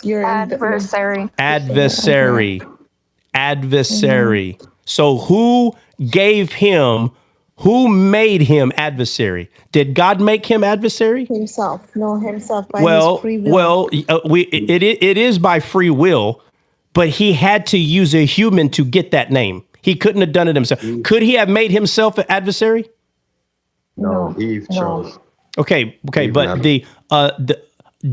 Adversary. Adversary. Adversary. So who gave him? Who made him adversary? Did God make him adversary? himself. No, himself by his free will. It is by free will, but he had to use a human to get that name. He couldn't have done it himself. Could he have made himself an adversary? No, Eve No. chose. Okay, Even but Adam. the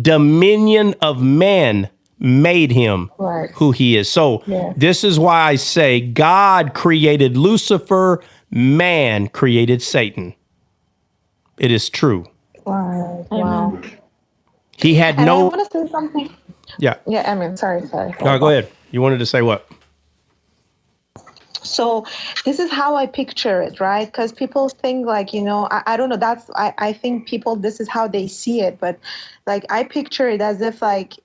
dominion of man made him Right. who he is. So Yeah. this is why I say God created Lucifer, man created Satan. It is true. Wow. Wow. He had And I no. want to say something. Yeah. Yeah, I mean, sorry. No, go ahead. You wanted to say what? So this is how I picture it, right? Because people think like, I don't know, I think people, this is how they see it. But like, I picture it as if like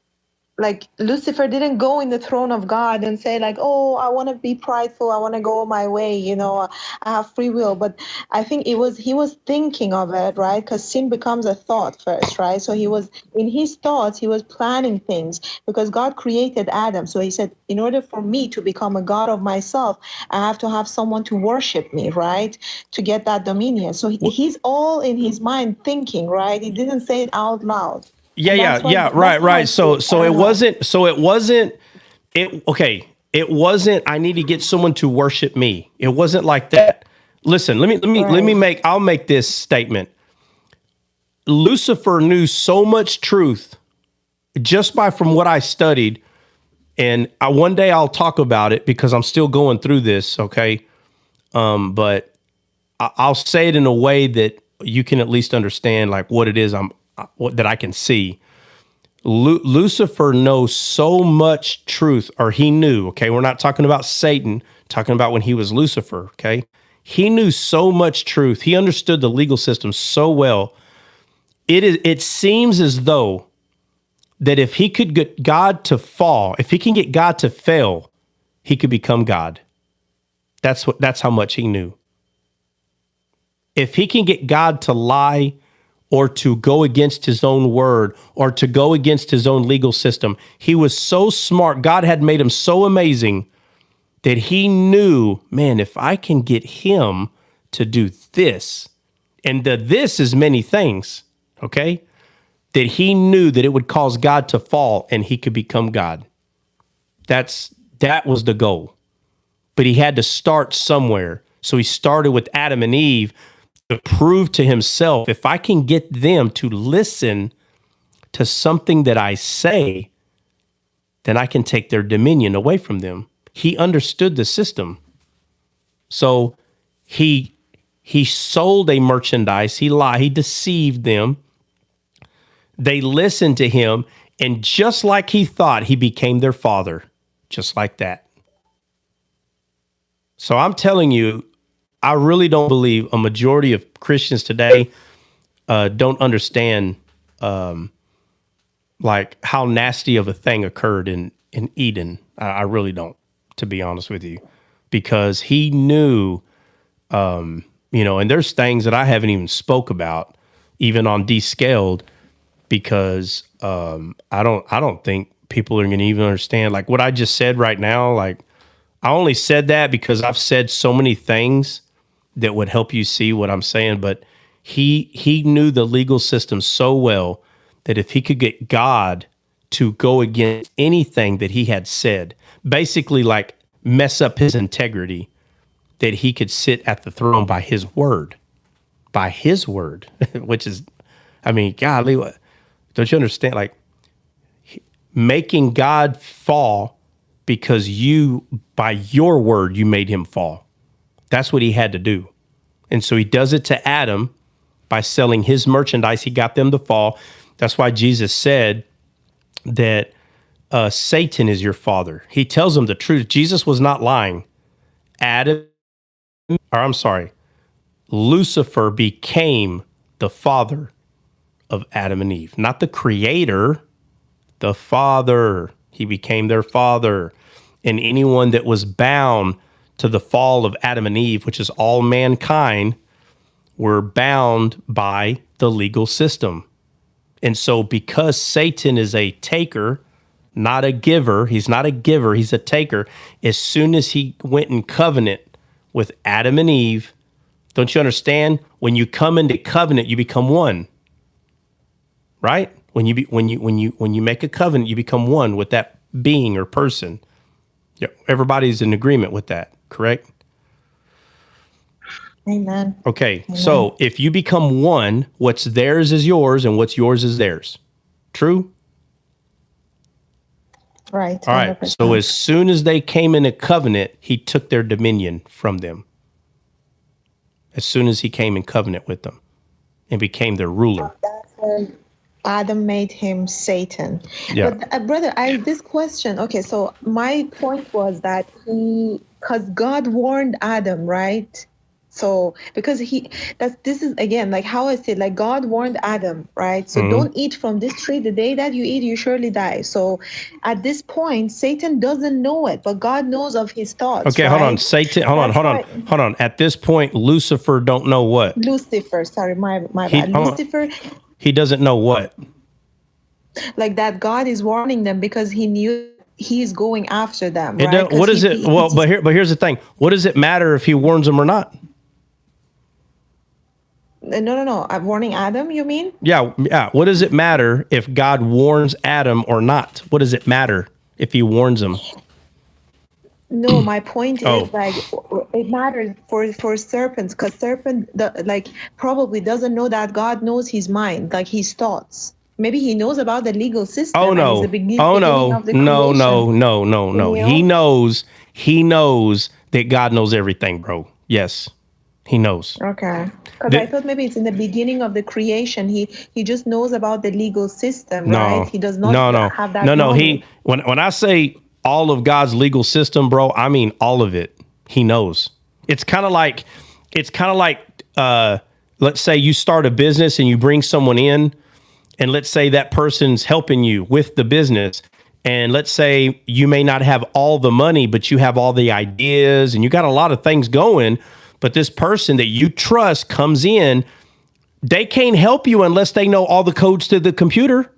Lucifer didn't go in the throne of God and say like, oh, I want to be prideful, I want to go my way, I have free will. But I think he was thinking of it, right? Because sin becomes a thought first, right? So he was in his thoughts, he was planning things because God created Adam. So he said, in order for me to become a God of myself, I have to have someone to worship me, right? To get that dominion. So he's all in his mind thinking, right? He didn't say it out loud. Yeah. Right. So it wasn't. It wasn't. I need to get someone to worship me. It wasn't like that. Listen. I'll make this statement. Lucifer knew so much truth just from what I studied, and one day I'll talk about it because I'm still going through this. Okay, but I'll say it in a way that you can at least understand like what it is that I can see. Lucifer knows so much truth, or he knew, okay? We're not talking about Satan, talking about when he was Lucifer, okay? He knew so much truth. He understood the legal system so well. It seems as though that if he could get God to fall, if he can get God to fail, he could become God. That's how much he knew. If he can get God to lie or to go against his own word or to go against his own legal system. He was so smart. God had made him so amazing that he knew, man, if I can get him to do this, and this is many things, okay, that he knew that it would cause God to fall and he could become God. That was the goal. But he had to start somewhere. So he started with Adam and Eve to prove to himself, if I can get them to listen to something that I say, then I can take their dominion away from them. He understood the system. So he sold a merchandise. He lied. He deceived them. They listened to him. And just like he thought, he became their father. Just like that. So I'm telling you, I really don't believe a majority of Christians today don't understand like how nasty of a thing occurred in Eden. I really don't, to be honest with you, because he knew, and there's things that I haven't even spoke about, even on Descaled, because I don't think people are going to even understand like what I just said right now. Like I only said that because I've said so many things that would help you see what I'm saying. But he knew the legal system so well that if he could get God to go against anything that he had said, basically like mess up his integrity, that he could sit at the throne by his word, which is, I mean, golly, don't you understand? Like making God fall because by your word, you made him fall. That's what he had to do. And so he does it to Adam by selling his merchandise. He got them to fall. That's why Jesus said that Satan is your father. He tells them the truth. Jesus was not lying. Lucifer became the father of Adam and Eve, not the creator, the father. He became their father. And anyone that was bound to the fall of Adam and Eve, which is all mankind, were bound by the legal system. And so because Satan is a taker, not a giver, he's not a giver, he's a taker. As soon as he went in covenant with Adam and Eve, don't you understand? When you come into covenant, you become one. Right? When you make a covenant, you become one with that being or person. Yeah, everybody's in agreement with that, correct? Amen. Okay, Amen. So if you become one, what's theirs is yours and what's yours is theirs. True? Right. All right. 100%. So as soon as they came in a covenant, he took their dominion from them. As soon as he came in covenant with them and became their ruler. That's when Adam made him Satan. Yeah. But brother, this question. Okay, so my point was that because God warned Adam, right? So because this is again like how I said, like God warned Adam, right? So don't eat from this tree. The day that you eat, you surely die. So at this point, Satan doesn't know it, but God knows of his thoughts. Okay, right? hold on. Satan, hold on. At this point, Lucifer don't know what? Lucifer, sorry, my bad. Lucifer. He doesn't know what? Like that God is warning them because he knew he's going after them. Right? What is it? But here's the thing. What does it matter if he warns them or not? No. I'm warning Adam, you mean? Yeah. What does it matter if God warns Adam or not? What does it matter if he warns him? No, my point is like it matters for serpents because serpent probably doesn't know that God knows his mind, like his thoughts. Maybe he knows about the legal system. Oh no! No! He knows that God knows everything, bro. Yes, he knows. Okay, because I thought maybe it's in the beginning of the creation. He just knows about the legal system, right? He does not have that. No. When I say all of God's legal system, bro, I mean all of it. He knows. It's kind of like let's say you start a business and you bring someone in. And let's say that person's helping you with the business. And let's say you may not have all the money, but you have all the ideas and you got a lot of things going. But this person that you trust comes in They can't help you unless they know all the codes to the computer.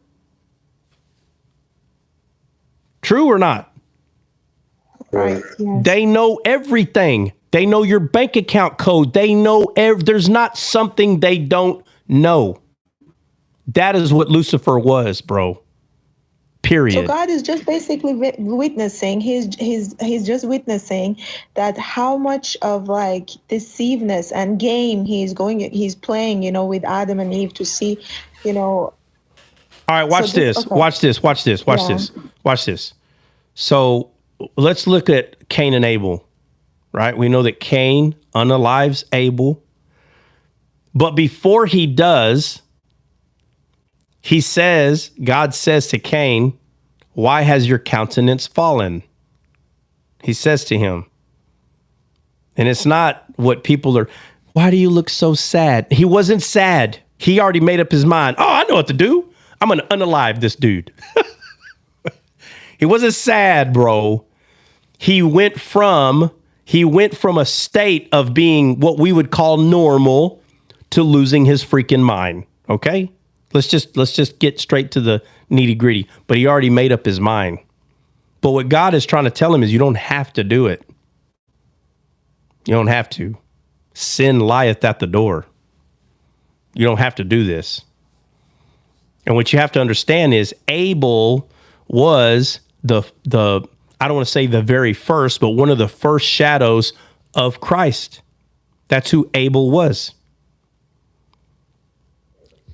True or not? Right. Yes. They know everything. They know your bank account code. They know there's not something they don't know. That is what Lucifer was, bro. Period. So God is just basically witnessing. He's just witnessing that how much of like deceiveness and game he's playing, with Adam and Eve to see, All right, watch this. Okay. Watch this. So let's look at Cain and Abel, right? We know that Cain unalives Abel. But before he does, God says to Cain, why has your countenance fallen? He says to him. And it's not what people are, why do you look so sad? He wasn't sad. He already made up his mind. Oh, I know what to do. I'm going to unalive this dude. He wasn't sad, bro. He went from a state of being what we would call normal to losing his freaking mind. Okay? Let's just get straight to the nitty gritty. But he already made up his mind. But what God is trying to tell him is you don't have to do it. You don't have to. Sin lieth at the door. You don't have to do this. And what you have to understand is Abel was the I don't want to say the very first, but one of the first shadows of Christ. That's who Abel was.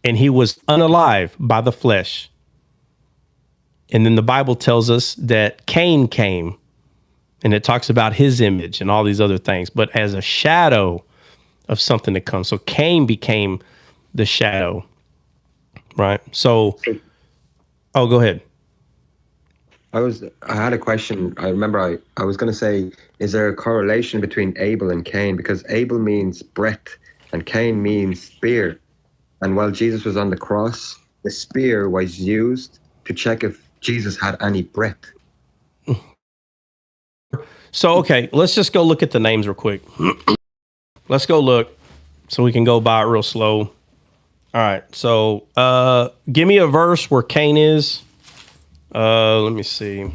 And he was unalive by the flesh. And then the Bible tells us that Cain came, and it talks about his image and all these other things, but as a shadow of something to come. So Cain became the shadow, right? So, go ahead. I had a question. I remember I was going to say, is there a correlation between Abel and Cain? Because Abel means breath and Cain means spear. And while Jesus was on the cross, the spear was used to check if Jesus had any breath. So, okay, let's just go look at the names real quick. Let's go look so we can go by it real slow. All right, so give me a verse where Cain is. Let me see.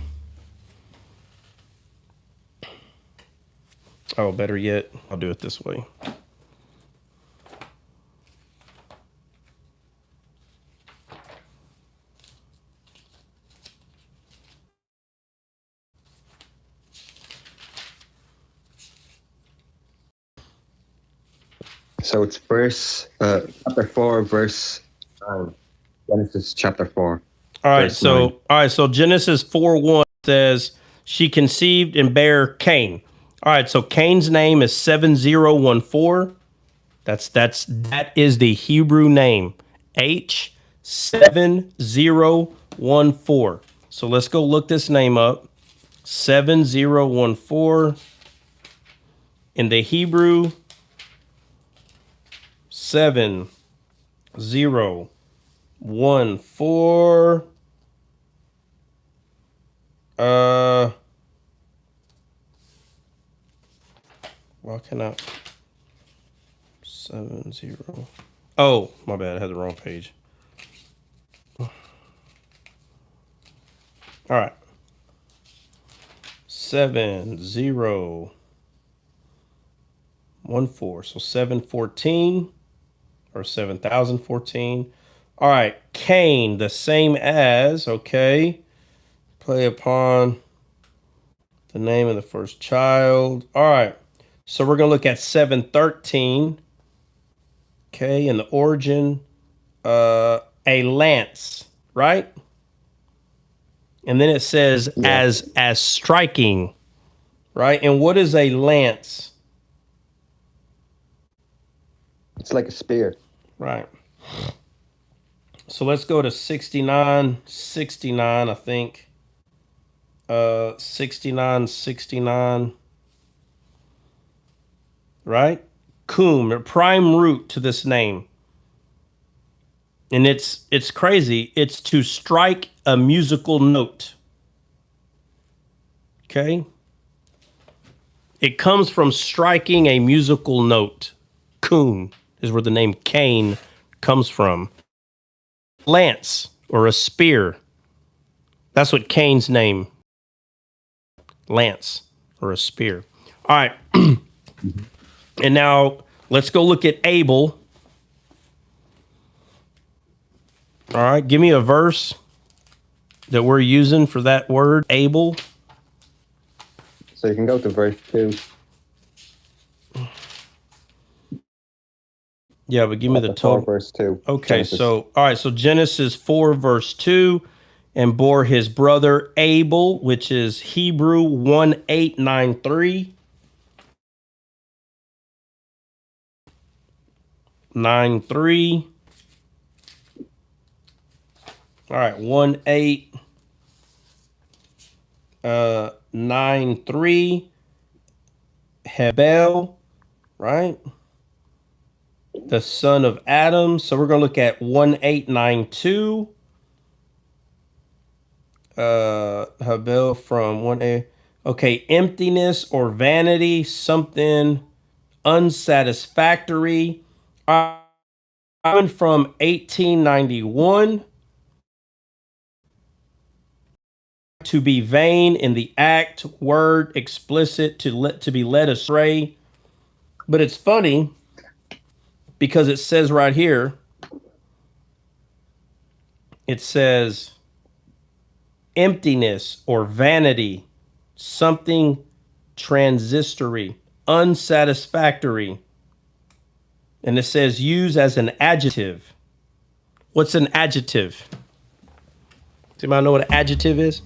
Oh, better yet, I'll do it this way. So it's chapter 4, verse 9. Genesis chapter 4. All right, so Genesis 4:1 says, she conceived and bare Cain. All right, so Cain's name is 7014. That is the Hebrew name. H7014. So let's go look this name up. 7014 in the Hebrew. 7014. Why can I 70? Oh, my bad, I had the wrong page. All right. 7014. So 714 or 7014. All right, Cain, the same as, okay. Play upon the name of the first child. All right, so we're going to look at 713. Okay, in the origin, a lance, right? And then it says as striking, right? And what is a lance? It's like a spear. Right. So let's go to 69, I think. 69. Right? Kum, the prime root to this name. And it's crazy. It's to strike a musical note. Okay? It comes from striking a musical note. Kum is where the name Cain comes from. Lance, or a spear. That's what Cain's name. Lance, or a spear. All right. And now let's go look at Abel. All right. Give me a verse that we're using for that word, Abel. So you can go to verse 2. Yeah, but give me the Chapter total. 4, verse 2. Okay, Genesis. so, all right, so Genesis 4, verse 2, and bore his brother Abel, which is Hebrew 1893. 9-3. All right, 9-3. Hebel, right? The son of Adam. So we're going to look at 1892. Hebel from 1A. Okay, emptiness or vanity, something unsatisfactory. From 1891. To be vain in the act, word, explicit, to be led astray. But it's funny because it says right here, it says emptiness or vanity, something transitory, unsatisfactory. And it says use as an adjective. What's an adjective? Does anybody know what an adjective is?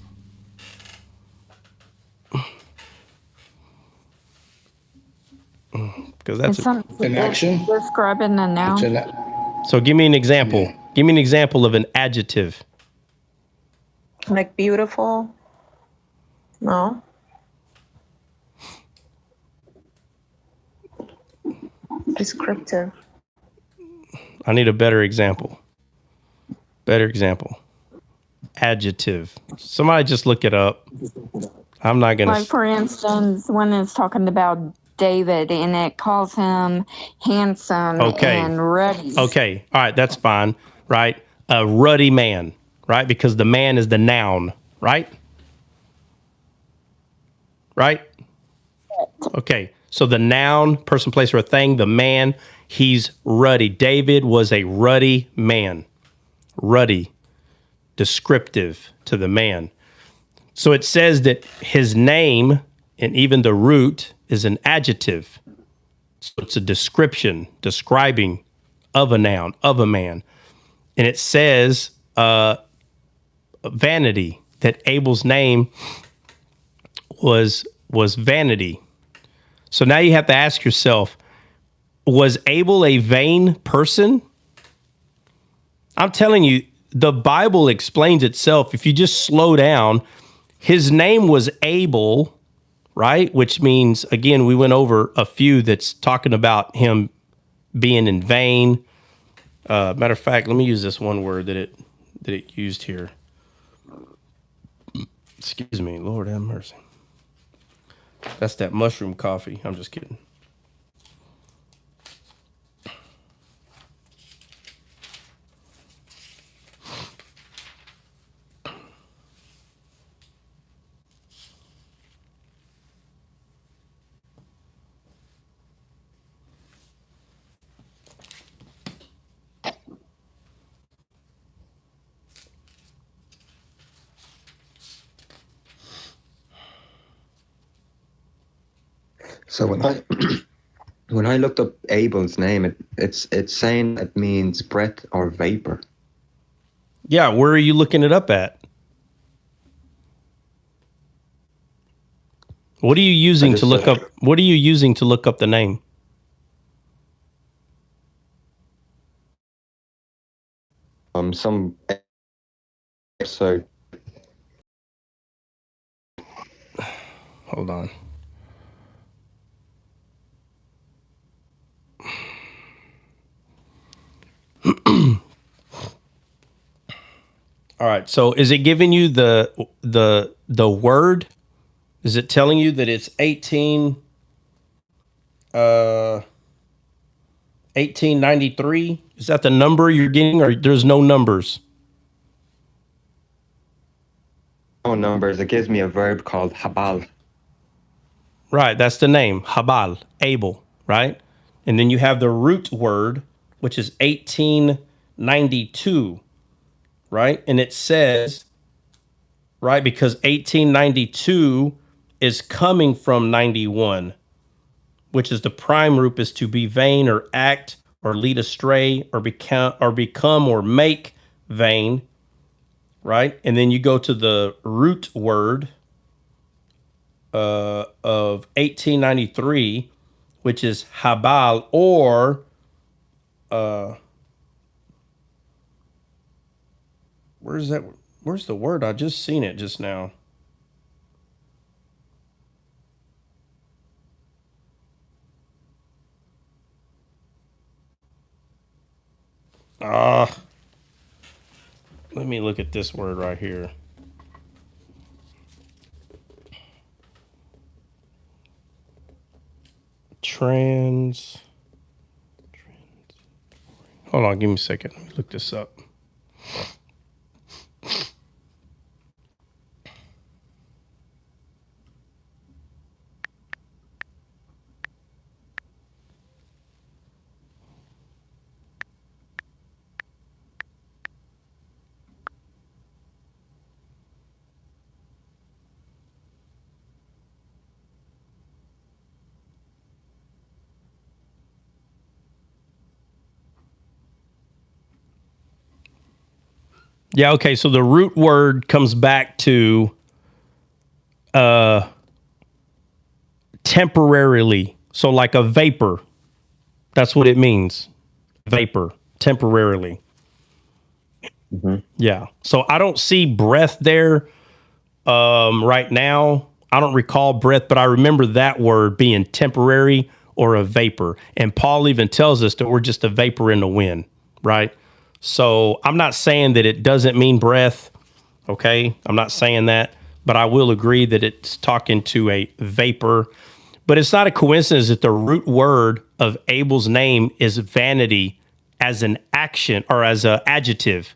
Because that's It's something An action? describing a noun. So give me an example. Yeah. Give me an example of an adjective. Like beautiful? No. Descriptive. I need a better example. Better example. Adjective. Somebody just look it up. I'm not going to. Like, for instance, when it's talking about David and it calls him handsome and ruddy. Okay. All right. That's fine. Right. A ruddy man. Right. Because the man is the noun. Right. Right. Okay. So the noun, person, place, or a thing, the man, he's ruddy. David was a ruddy man. Ruddy. Descriptive to the man. So it says that his name and even the root is an adjective. So it's a description, describing of a noun, of a man. And it says vanity, that Abel's name was vanity. So now you have to ask yourself, was Abel a vain person? I'm telling you, the Bible explains itself. If you just slow down, his name was Abel, right? Which means, again, we went over a few that's talking about him being in vain. Matter of fact, let me use this one word that it used here. Excuse me, Lord have mercy. That's that mushroom coffee. I'm just kidding. So when I looked up Abel's name, it's saying it means breath or vapor. Yeah, where are you looking it up at? What are you using to look up? What are you using to look up the name? Some so Hold on. All right. So is it giving you the word? Is it telling you that it's 18 1893. Is that the number you're getting, or there's no numbers? No numbers. It gives me a verb called habal. Right, that's the name, Habal, Abel, right? And then you have the root word, which is 1892, right? And it says, right, because 1892 is coming from 91, which is the prime root is to be vain or act or lead astray or become or make vain, right? And then you go to the root word of 1893, which is Habal, or where's that? Where's the word? I just seen it just now. Let me look at this word right here. Hold on, give me a second. Let me look this up. Yeah, okay, so the root word comes back to temporarily. So like a vapor. That's what it means. Vapor, temporarily. Mm-hmm. Yeah. So I don't see breath there right now. I don't recall breath, but I remember that word being temporary or a vapor. And Paul even tells us that we're just a vapor in the wind, right? So I'm not saying that it doesn't mean breath, okay? I'm not saying that, but I will agree that it's talking to a vapor. But it's not a coincidence that the root word of Abel's name is vanity as an action or as an adjective.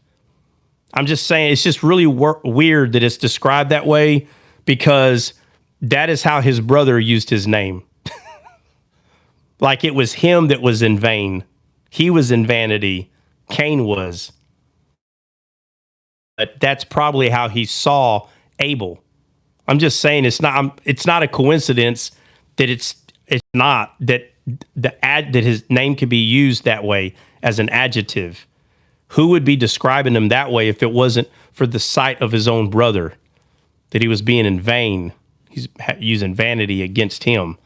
I'm just saying it's just really weird that it's described that way, because that is how his brother used his name. Like it was him that was in vain. He was in vanity. Cain was. But that's probably how he saw Abel. I'm just saying it's not a coincidence that it's not that that his name could be used that way as an adjective. Who would be describing him that way if it wasn't for the sight of his own brother, that he was being in vain? He's using vanity against him.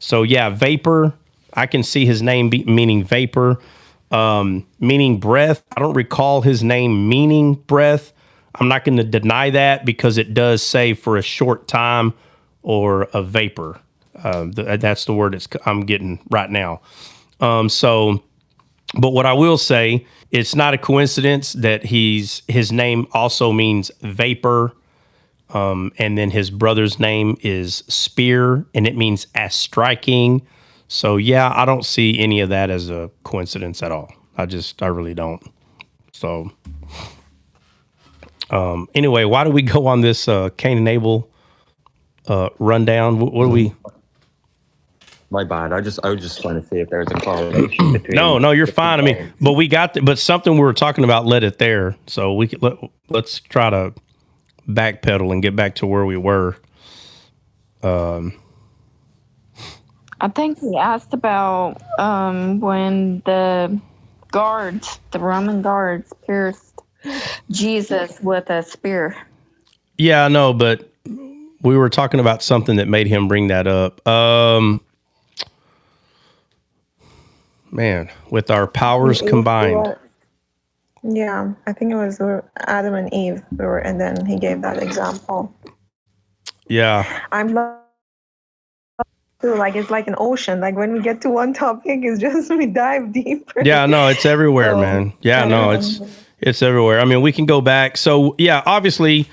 So yeah, vapor. I can see his name meaning vapor. Meaning breath. I don't recall his name meaning breath. I'm not going to deny that because it does say for a short time or a vapor. That's the word I'm getting right now. But what I will say, it's not a coincidence that his name also means vapor. And then his brother's name is spear, and it means as striking. So yeah, I don't see any of that as a coincidence at all. I really don't. So anyway, why do we go on this Cain and Abel rundown? What do we? My bad. I was just trying to see if there's a correlation between. No, you're fine. I mean, but we got but something we were talking about led it there. So we could let's try to backpedal and get back to where we were. I think he asked about when the Roman guards pierced Jesus with a spear. Yeah, I know, but we were talking about something that made him bring that up. Man, with our powers combined. Yeah, I think it was Adam and Eve, and then he gave that example. Yeah. Like it's like an ocean. Like when we get to one topic, it's just we dive deeper. Yeah, no, it's everywhere, man. Yeah, no, it's everywhere. I mean, we can go back. So yeah, obviously,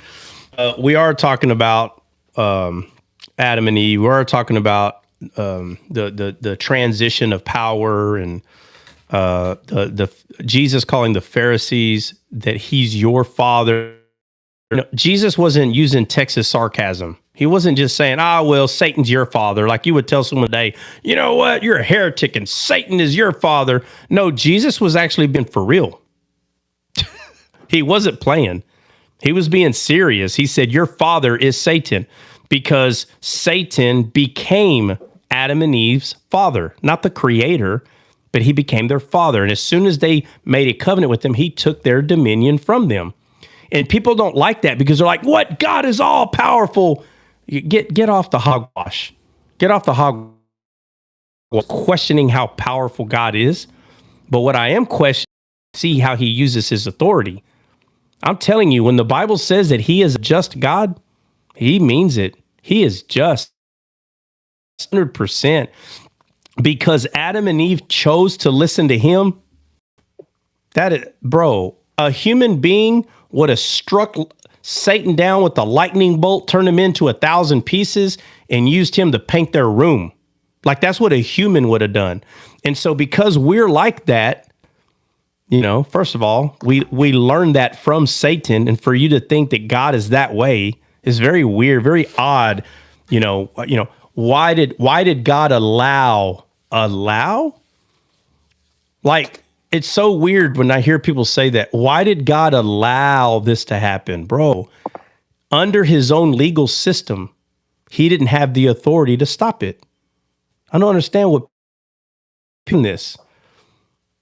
we are talking about Adam and Eve. We are talking about the transition of power and the Jesus calling the Pharisees that he's your father. You know, Jesus wasn't using Texas sarcasm. He wasn't just saying, well, Satan's your father. Like you would tell someone today, you know what, you're a heretic and Satan is your father. No, Jesus was actually being for real. He wasn't playing. He was being serious. He said, your father is Satan, because Satan became Adam and Eve's father, not the creator, but he became their father. And as soon as they made a covenant with him, he took their dominion from them. And people don't like that because they're like, what? God is all powerful. Get off the hogwash. Get off the hogwash questioning how powerful God is. But what I am questioning, see how he uses his authority. I'm telling you, when the Bible says that he is a just God, he means it. He is just 100%. Because Adam and Eve chose to listen to him. That is, bro, a human being would have struck Satan down with a lightning bolt, turned him into 1,000 pieces, and used him to paint their room. Like that's what a human would have done. And so because we're like that, you know, first of all, we learned that from Satan, and for you to think that God is that way is very weird, very odd. You know, why did God allow? Like, it's so weird when I hear people say that. Why did God allow this to happen? Bro, under his own legal system, he didn't have the authority to stop it. I don't understand what this.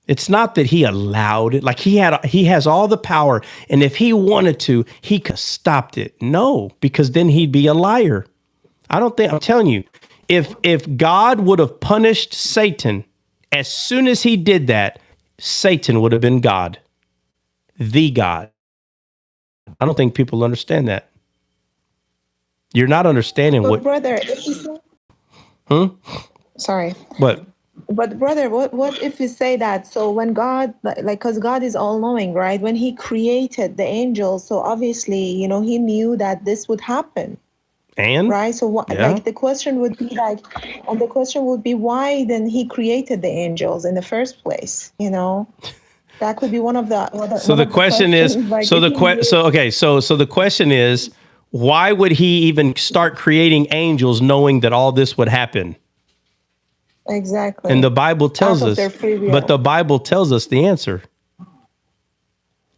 It's not that he allowed it. Like he has all the power. And if he wanted to, he could have stopped it. No, because then he'd be a liar. I'm telling you, if God would have punished Satan as soon as he did that, Satan would have been God, the God. I don't think people understand that. You're not understanding But what, brother, sorry. What? But brother, what if you say that? So when God, because God is all knowing, right? When he created the angels, so obviously, you know, he knew that this would happen. And right. So what, yeah. the question would be why then he created the angels in the first place? You know, that could be one of the. So the question is, so the question is, why would he even start creating angels knowing that all this would happen? Exactly. And the Bible tells us, but the Bible tells us the answer.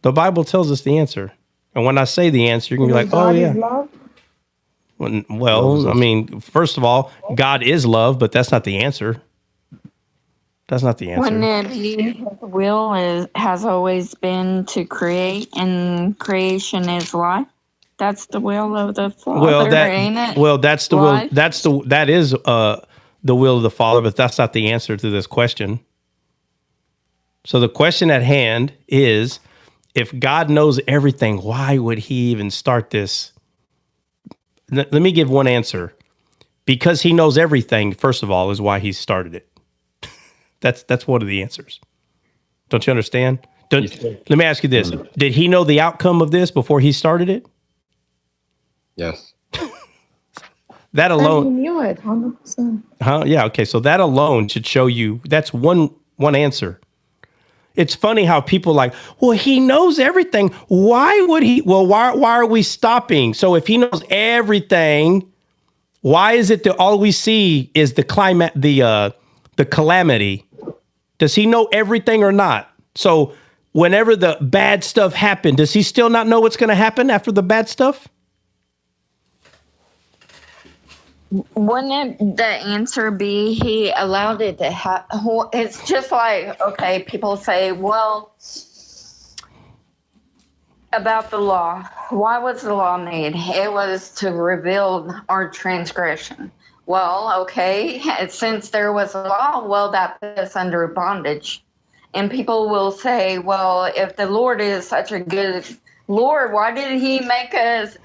The Bible tells us the answer. And when I say the answer, you're going to be like, God oh, yeah. is love? Well, I mean, first of all, God is love, but that's not the answer. That's not the answer. Wouldn't it be his will has always been to create, and creation is life? That's the will of the Father, ain't it? Well, that's the life? will. That is the will of the Father, but that's not the answer to this question. So the question at hand is, if God knows everything, why would he even start this? Let me give one answer. Because he knows everything, first of all, is why he started it. That's one of the answers. Don't you understand? Let me ask you this. Did he know the outcome of this before he started it? Yes. And That he alone. knew it 100%. Yeah. Okay. So that alone should show you that's one answer. It's funny how people like, well, he knows everything. Why would he? Well, why are we stopping? So if he knows everything, why is it that all we see is the climate, the calamity? Does he know everything or not? So whenever the bad stuff happened, does he still not know what's going to happen after the bad stuff? Wouldn't the answer be he allowed it to happen? It's just like, okay, people say, well, about the law. Why was the law made? It was to reveal our transgression. Well, okay, since there was a law, well, that put us under bondage. And people will say, well, if the Lord is such a good Lord, why did he make us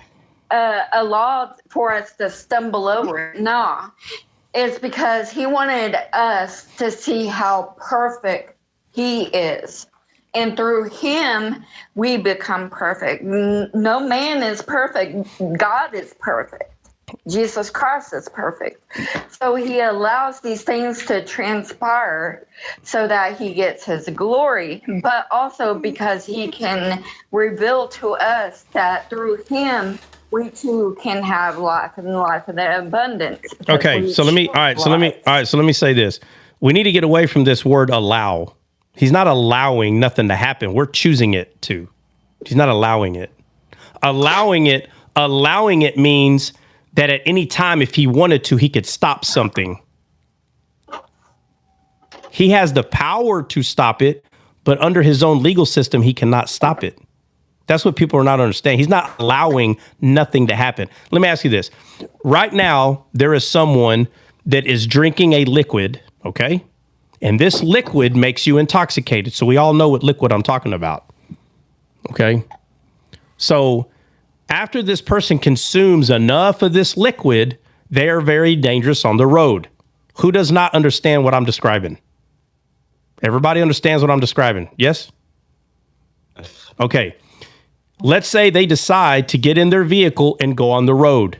a law for us to stumble over it? No, it's because he wanted us to see how perfect he is. And through him, we become perfect. No man is perfect. God is perfect. Jesus Christ is perfect. So he allows these things to transpire so that he gets his glory, but also because he can reveal to us that through him we too can have life and life in abundance. Okay, so let me say this. We need to get away from this word allow. He's not allowing nothing to happen. We're choosing it to. He's not allowing it. Allowing it means that at any time, if he wanted to, he could stop something. He has the power to stop it, but under his own legal system, he cannot stop it. That's what people are not understanding. He's not allowing nothing to happen. Let me ask you this. Right now, there is someone that is drinking a liquid, okay? And this liquid makes you intoxicated. So we all know what liquid I'm talking about, okay? So after this person consumes enough of this liquid, they are very dangerous on the road. Who does not understand what I'm describing? Everybody understands what I'm describing, yes? Okay. Let's say they decide to get in their vehicle and go on the road.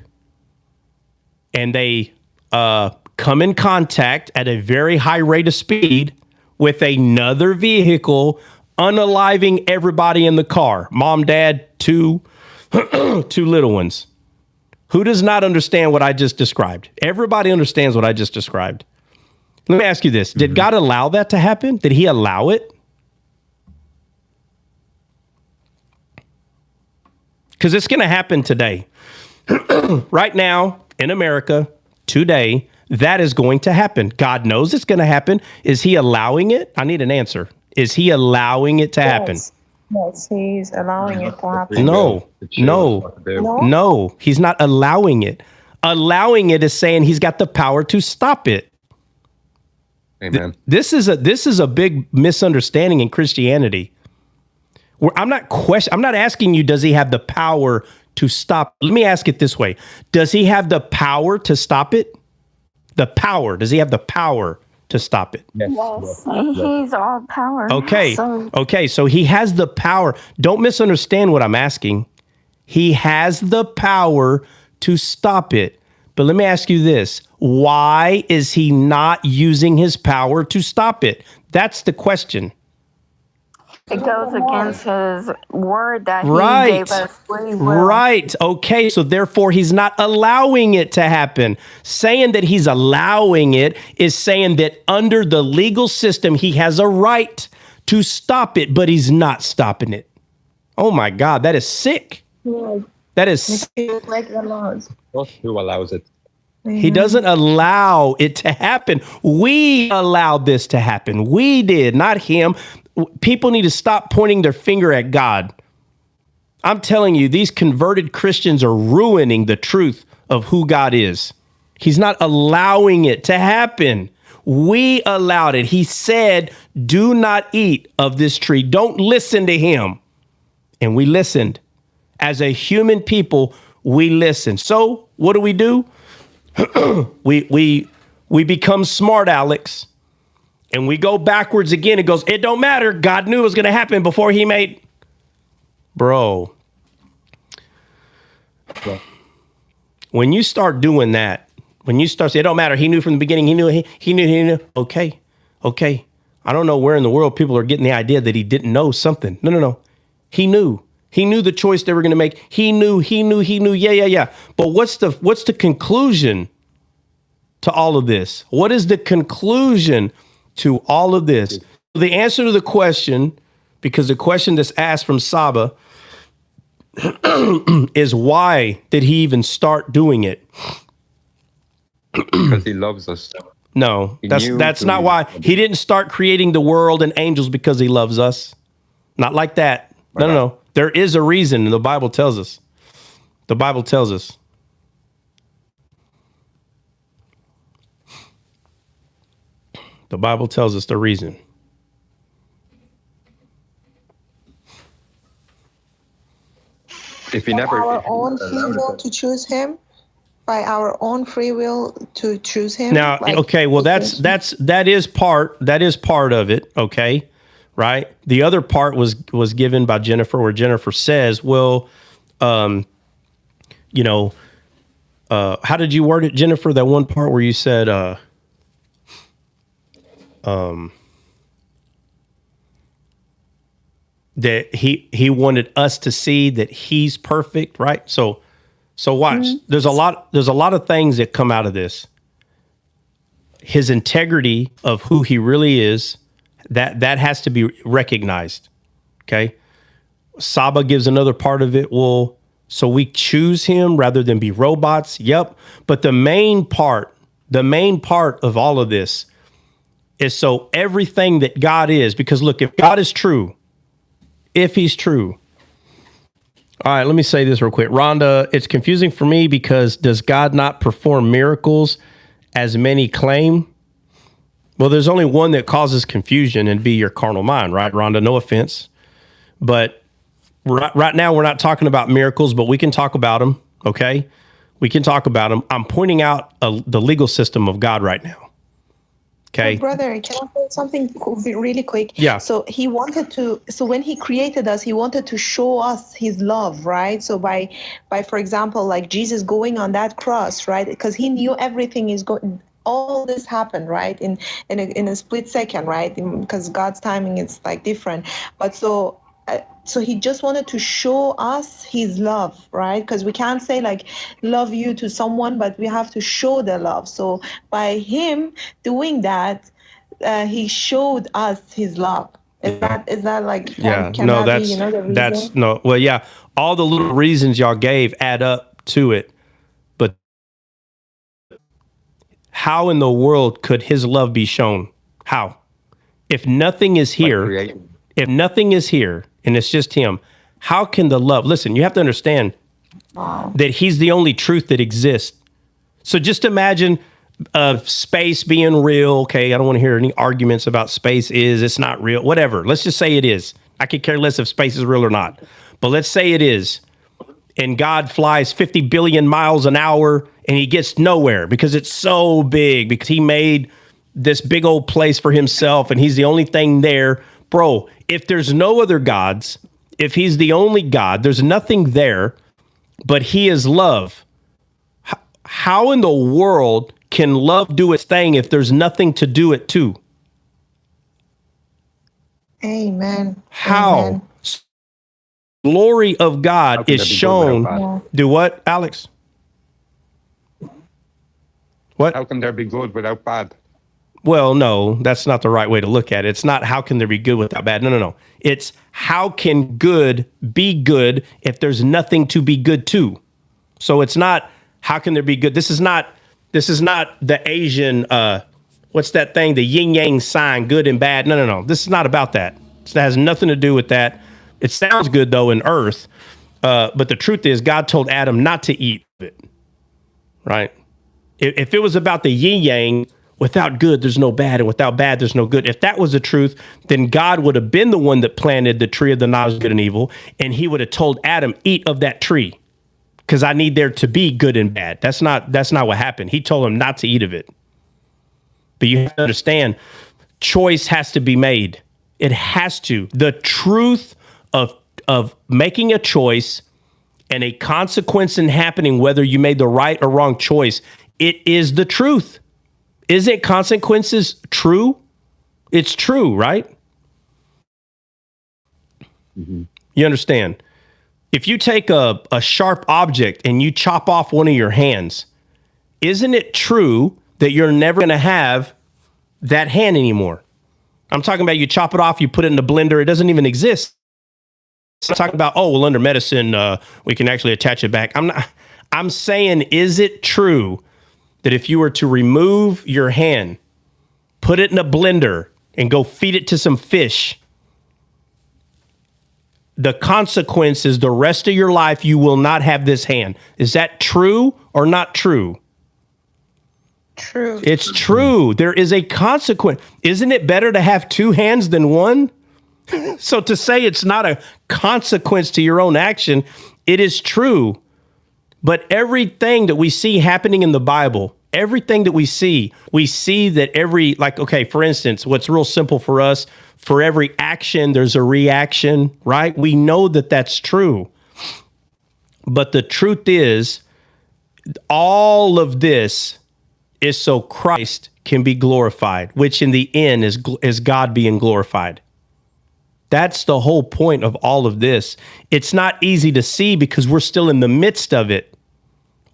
And they come in contact at a very high rate of speed with another vehicle, unaliving everybody in the car. Mom, dad, two little ones. Who does not understand what I just described? Everybody understands what I just described. Let me ask you this. Did God allow that to happen? Did he allow it? Because it's going to happen today. Right now, in America, today, that is going to happen. God knows it's going to happen. Is he allowing it? I need an answer. Is he allowing it to happen? Yes, he's allowing it to happen. No, he's not allowing it. Allowing it is saying he's got the power to stop it. Amen. This is a big misunderstanding in Christianity. I'm not asking you, does he have the power to stop? Let me ask it this way. Does he have the power to stop it? The power. Does he have the power to stop it? Yes. He's all power. Okay. Okay. So he has the power. Don't misunderstand what I'm asking. He has the power to stop it. But let me ask you this. Why is he not using his power to stop it? That's the question. It goes against his word that he gave us free will. Right. Okay. So therefore, he's not allowing it to happen. Saying that he's allowing it is saying that under the legal system, he has a right to stop it, but he's not stopping it. Oh, my God. That is sick. Yeah. That is sick. Like the laws. Who allows it? He doesn't allow it to happen. We allowed this to happen. We did, not him. People need to stop pointing their finger at God. I'm telling you, these converted Christians are ruining the truth of who God is. He's not allowing it to happen. We allowed it. He said, do not eat of this tree. Don't listen to him. And we listened. As a human people, we listened. So what do? We become smart, Alex. And we go backwards again. It goes, it don't matter. God knew it was going to happen before he made. Bro. When you start doing that, when you start saying, it don't matter. He knew from the beginning. He knew. Okay. I don't know where in the world people are getting the idea that he didn't know something. No. He knew. He knew the choice they were going to make. He knew. Yeah. But what's the conclusion to all of this? What is the conclusion to all of this? The answer to the question, because the question that's asked from Saba is, why did he even start doing it? Because he loves us. No, that's not why. He didn't start creating the world and angels because he loves us. Not like that. No. There is a reason, and the Bible tells us. The Bible tells us. The Bible tells us the reason. If he never our own free will to choose him, by our own free will to choose him. Now, okay, well that is part of it, okay? Right? The other part was given by Jennifer, where Jennifer says, well, how did you word it, Jennifer? That one part where you said, that he wanted us to see that he's perfect, right? So watch. There's a lot of things that come out of this. His integrity of who he really is, that has to be recognized. Okay. Saba gives another part of it. Well, so we choose him rather than be robots. Yep. But the main part of all of this is so everything that God is, because look, if God is true, if he's true. All right, let me say this real quick. Rhonda, it's confusing for me because does God not perform miracles as many claim? Well, there's only one that causes confusion and be your carnal mind, right, Rhonda? No offense. But right now we're not talking about miracles, but we can talk about them, okay? We can talk about them. I'm pointing out the legal system of God right now. Okay. Brother, can I say something really quick? Yeah. So when he created us, he wanted to show us his love, right? So by for example, like Jesus going on that cross, right? Because he knew everything is going, all this happened, right? In a split second, right? Because God's timing is like different. But so he just wanted to show us his love, right? Because we can't say like love you to someone, but we have to show the love. So by him doing that, he showed us his love. Is that like, can no, that be, the reason? that's no, well, yeah, all the little reasons y'all gave add up to it. But how in the world could his love be shown? How? If nothing is here, and it's just him, how can the love? Listen, you have to understand that he's the only truth that exists. So just imagine space being real. Okay, I don't want to hear any arguments about space it's not real, whatever. Let's just say it is. I could care less if space is real or not. But let's say it is. And God flies 50 billion miles an hour and he gets nowhere because it's so big, because he made this big old place for himself and he's the only thing there. Bro, if there's no other gods, if he's the only God, there's nothing there, but he is love. How in the world can love do its thing if there's nothing to do it to? Amen. How? Amen. Glory of God is shown. Do what, Alex? What? How can there be good without bad? Well, no, that's not the right way to look at it. It's not how can there be good without bad. No. It's how can good be good if there's nothing to be good to. So it's not how can there be good. This is not the Asian, what's that thing? The yin yang sign, good and bad. No. This is not about that. It has nothing to do with that. It sounds good though in earth. But the truth is God told Adam not to eat it. Right. If it was about the yin yang, without good, there's no bad, and without bad, there's no good. If that was the truth, then God would have been the one that planted the tree of the knowledge of good and evil, and he would have told Adam, eat of that tree, because I need there to be good and bad. That's not what happened. He told him not to eat of it. But you have to understand, choice has to be made. It has to. The truth of making a choice and a consequence in happening, whether you made the right or wrong choice, it is the truth. Isn't consequences true? It's true, right? Mm-hmm. You understand? If you take a sharp object and you chop off one of your hands, isn't it true that you're never going to have that hand anymore? I'm talking about you chop it off, you put it in the blender, it doesn't even exist. I'm talking about, under medicine, we can actually attach it back. I'm saying, is it true that if you were to remove your hand, put it in a blender, and go feed it to some fish, the consequence is the rest of your life you will not have this hand? Is that true or not true? True. It's true. There is a consequence. Isn't it better to have two hands than one? So to say it's not a consequence to your own action, it is true. But everything that we see happening in the Bible, everything that we see that for instance, what's real simple for us, for every action, there's a reaction, right? We know that that's true. But the truth is, all of this is so Christ can be glorified, which in the end is God being glorified. That's the whole point of all of this. It's not easy to see because we're still in the midst of it.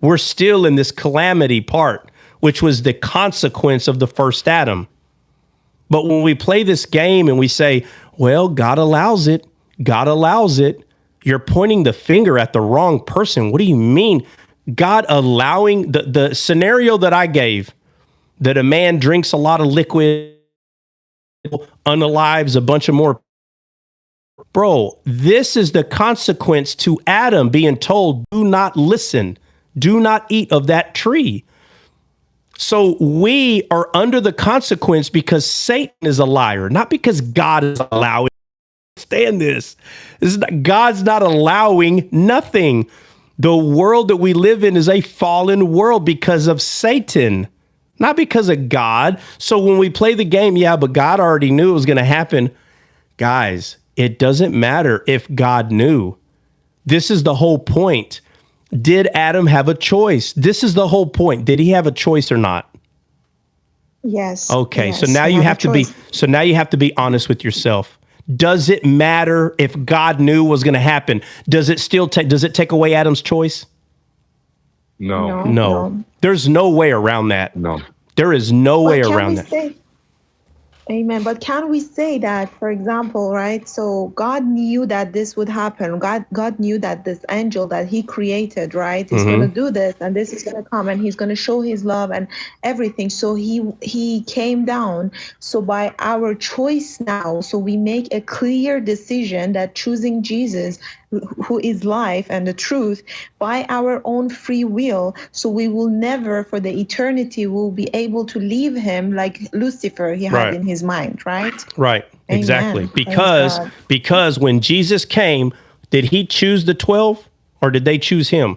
We're still in this calamity part, which was the consequence of the first Adam. But when we play this game and we say, well, God allows it, you're pointing the finger at the wrong person. What do you mean? God allowing the scenario that I gave, that a man drinks a lot of liquid, unalives a bunch of more. Bro, this is the consequence to Adam being told, do not listen, do not eat of that tree. So we are under the consequence because Satan is a liar, not because God is allowing. Understand this. God's not allowing nothing. The world that we live in is a fallen world because of Satan, not because of God. So when we play the game, yeah, but God already knew it was going to happen. Guys, it doesn't matter if God knew. This is the whole point. Did Adam have a choice? This is the whole point. Did he have a choice or not? Yes. Okay, yes, so now he you had a have to be choice. so now you have to be honest with yourself. Does it matter if God knew was going to happen? Does it take away Adam's choice? No. There's no way around that. No. There is no way But can around we that. say, Amen. But can we say that, for example, right? So God knew that this would happen. God knew that this angel that he created, right, is going to do this, and this is going to come, and he's going to show his love and everything. So he came down. So by our choice now, so we make a clear decision that choosing Jesus, who is life and the truth, by our own free will. So we will never, for the eternity, will be able to leave him like Lucifer he had in his mind, right? Right. Amen. Exactly. Praise God. Because when Jesus came, did he choose the 12 or did they choose him?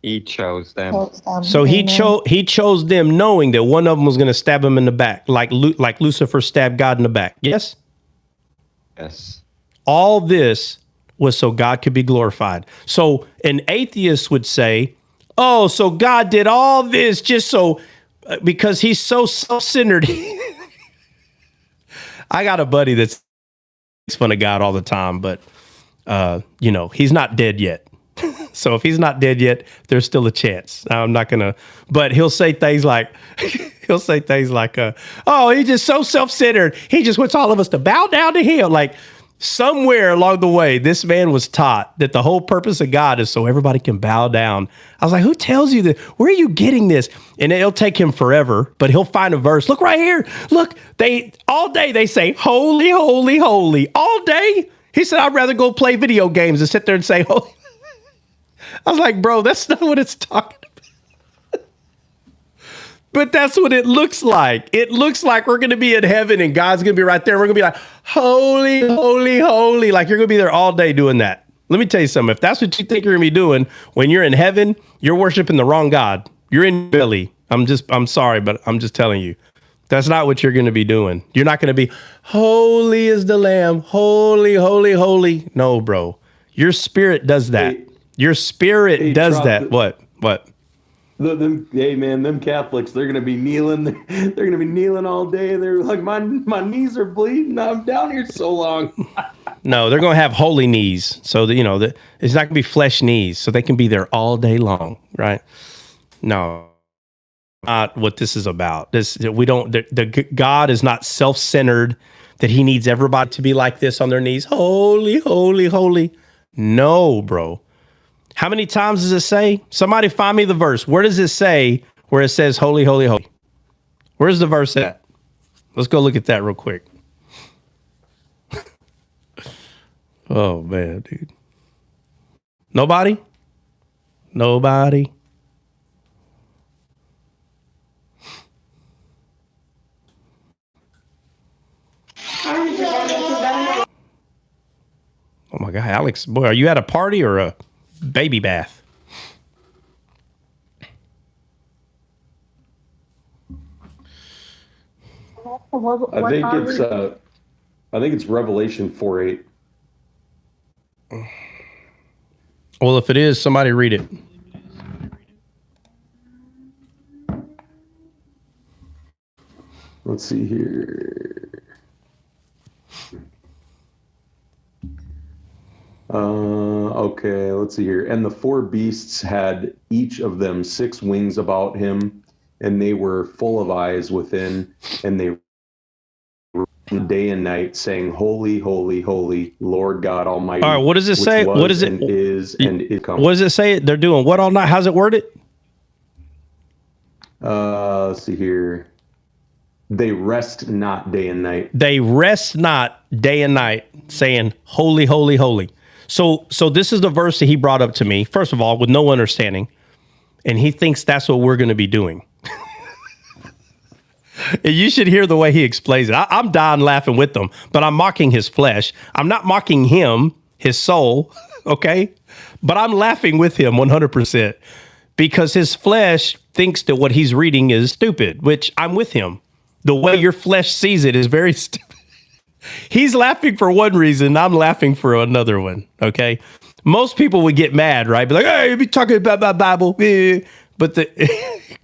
He chose them. So he chose them knowing that one of them was going to stab him in the back, like Lucifer stabbed God in the back. Yes? Yes. All this was so God could be glorified. So an atheist would say, oh, so God did all this just so, because he's so self-centered. I got a buddy that's fun of God all the time, but, he's not dead yet. So if he's not dead yet, there's still a chance. I'm not going to, but he'll say things like, oh, he's just so self-centered. He just wants all of us to bow down to him. Like, somewhere along the way, this man was taught that the whole purpose of God is so everybody can bow down. I was like, who tells you that? Where are you getting this? And it'll take him forever, but he'll find a verse. Look right here. Look, all day they say, holy, holy, holy. All day. He said, I'd rather go play video games than sit there and say, holy. I was like, bro, that's not what it's talking about. But that's what it looks like. It looks like we're going to be in heaven and God's going to be right there. We're going to be like, holy, holy, holy. Like you're going to be there all day doing that. Let me tell you something. If that's what you think you're going to be doing when you're in heaven, you're worshiping the wrong God. You're in belly. I'm sorry, but I'm just telling you. That's not what you're going to be doing. You're not going to be, holy is the Lamb. Holy, holy, holy. No, bro. Your spirit does that. Your spirit does that. What? Them Catholics, they're gonna be kneeling. They're gonna be kneeling all day. They're like, my knees are bleeding. I'm down here so long. No, they're gonna have holy knees, so that it's not gonna be flesh knees, so they can be there all day long, right? No, not what this is about. The God is not self-centered that He needs everybody to be like this on their knees. Holy, holy, holy. No, bro. How many times does it say? Somebody find me the verse. Where does it say where it says holy, holy, holy? Where's the verse at? Let's go look at that real quick. Oh, man, dude. Nobody? Nobody? Oh, my God. Alex, boy, are you at a party or a baby bath? I think it's Revelation 4:8. Well, if it is, somebody read it. Let's see here. Okay, let's see here. And the four beasts had each of them 6 wings about him, and they were full of eyes within, and they were day and night saying, Holy, holy, holy, Lord God Almighty. All right, what does it say? What is it? And is coming. What does it say? They're doing what all night? How's it worded? Let's see here. They rest not day and night. They rest not day and night, saying, Holy, holy, holy. So this is the verse that he brought up to me, first of all, with no understanding. And he thinks that's what we're going to be doing. And you should hear the way he explains it. I'm dying laughing with them, but I'm mocking his flesh. I'm not mocking him, his soul, okay? But I'm laughing with him 100% because his flesh thinks that what he's reading is stupid, which I'm with him. The way your flesh sees it is very stupid. He's laughing for one reason. I'm laughing for another one. Okay. Most people would get mad, right? Be like, hey, you be talking about my Bible. But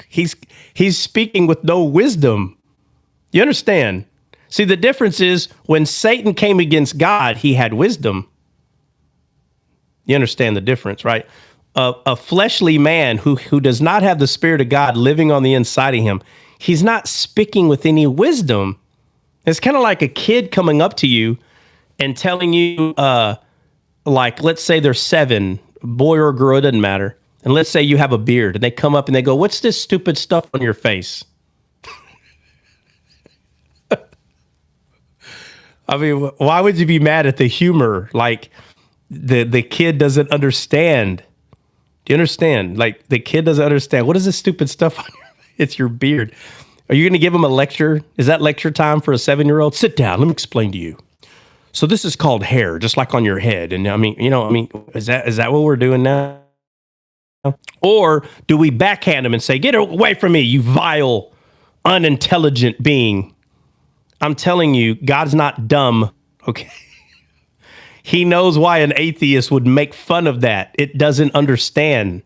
he's speaking with no wisdom. You understand? See, the difference is when Satan came against God, he had wisdom. You understand the difference, right? A fleshly man who does not have the Spirit of God living on the inside of him, he's not speaking with any wisdom. It's kind of like a kid coming up to you and telling you, like, let's say they're 7, boy or girl, it doesn't matter. And let's say you have a beard and they come up and they go, what's this stupid stuff on your face? I mean, why would you be mad at the humor? Like the kid doesn't understand. Do you understand? Like the kid doesn't understand. What is this stupid stuff on your face? It's your beard. Are you going to give him a lecture? Is that lecture time for a 7-year-old? Sit down. Let me explain to you. So this is called hair, just like on your head. And I mean, is that what we're doing now? Or do we backhand him and say, get away from me, you vile, unintelligent being? I'm telling you, God's not dumb. Okay. He knows why an atheist would make fun of that. It doesn't understand.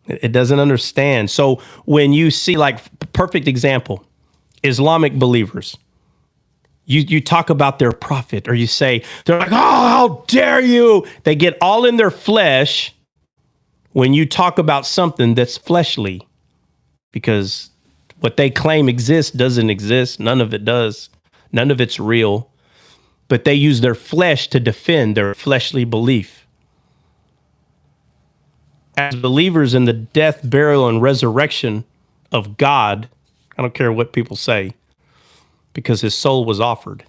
It doesn't understand. So when you see, like, perfect example, Islamic believers, you talk about their prophet, or you say, they're like, oh, how dare you? They get all in their flesh when you talk about something that's fleshly, because what they claim exists doesn't exist. None of it does. None of it's real. But they use their flesh to defend their fleshly belief. As believers in the death, burial, and resurrection of God, I don't care what people say, because his soul was offered.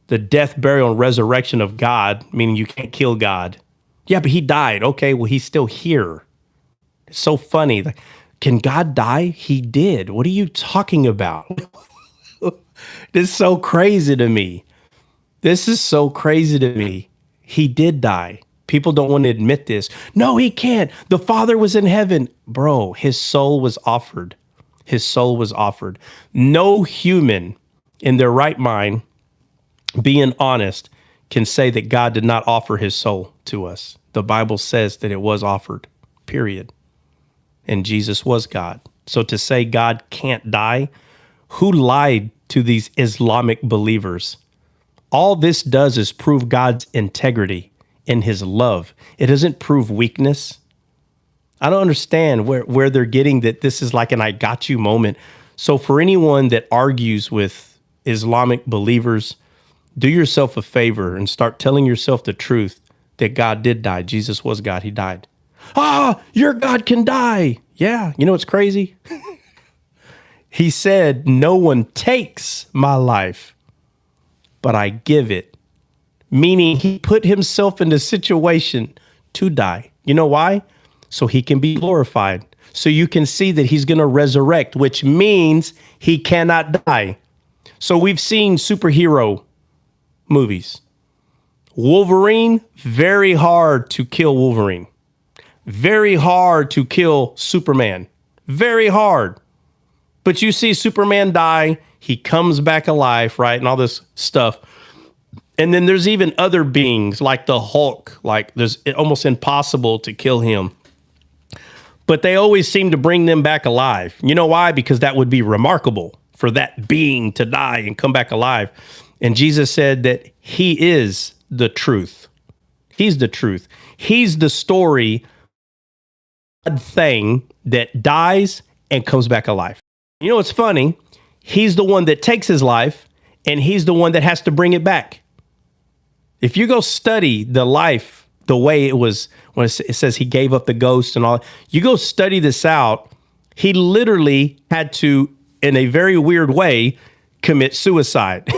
The death, burial, and resurrection of God, meaning you can't kill God. Yeah, but he died. Okay, well, he's still here. It's so funny. Like, can God die? He did. What are you talking about? This is so crazy to me. This is so crazy to me. He did die. People don't want to admit this. No, he can't. The Father was in heaven. Bro, his soul was offered. His soul was offered. No human in their right mind, being honest, can say that God did not offer his soul to us. The Bible says that it was offered, period. And Jesus was God. So to say God can't die, who lied to these Islamic believers? All this does is prove God's integrity in his love. It doesn't prove weakness. I don't understand where they're getting that this is like an I got you moment. So for anyone that argues with Islamic believers, do yourself a favor and start telling yourself the truth that God did die. Jesus was God. He died. Your God can die. Yeah. You know what's crazy? He said, no one takes my life, but I give it. Meaning he put himself in a situation to die. You know why? So he can be glorified. So you can see that he's going to resurrect, which means he cannot die. So we've seen superhero movies. Wolverine, very hard to kill Wolverine. Very hard to kill Superman. Very hard. But you see Superman die, he comes back alive, right? And all this stuff. And then there's even other beings like the Hulk, like it's almost impossible to kill him. But they always seem to bring them back alive. You know why? Because that would be remarkable for that being to die and come back alive. And Jesus said that he is the truth. He's the truth. He's the story thing that dies and comes back alive. You know what's funny? He's the one that takes his life, and he's the one that has to bring it back. If you go study the life, the way it was, when it says he gave up the ghost and all, you go study this out, he literally had to, in a very weird way, commit suicide.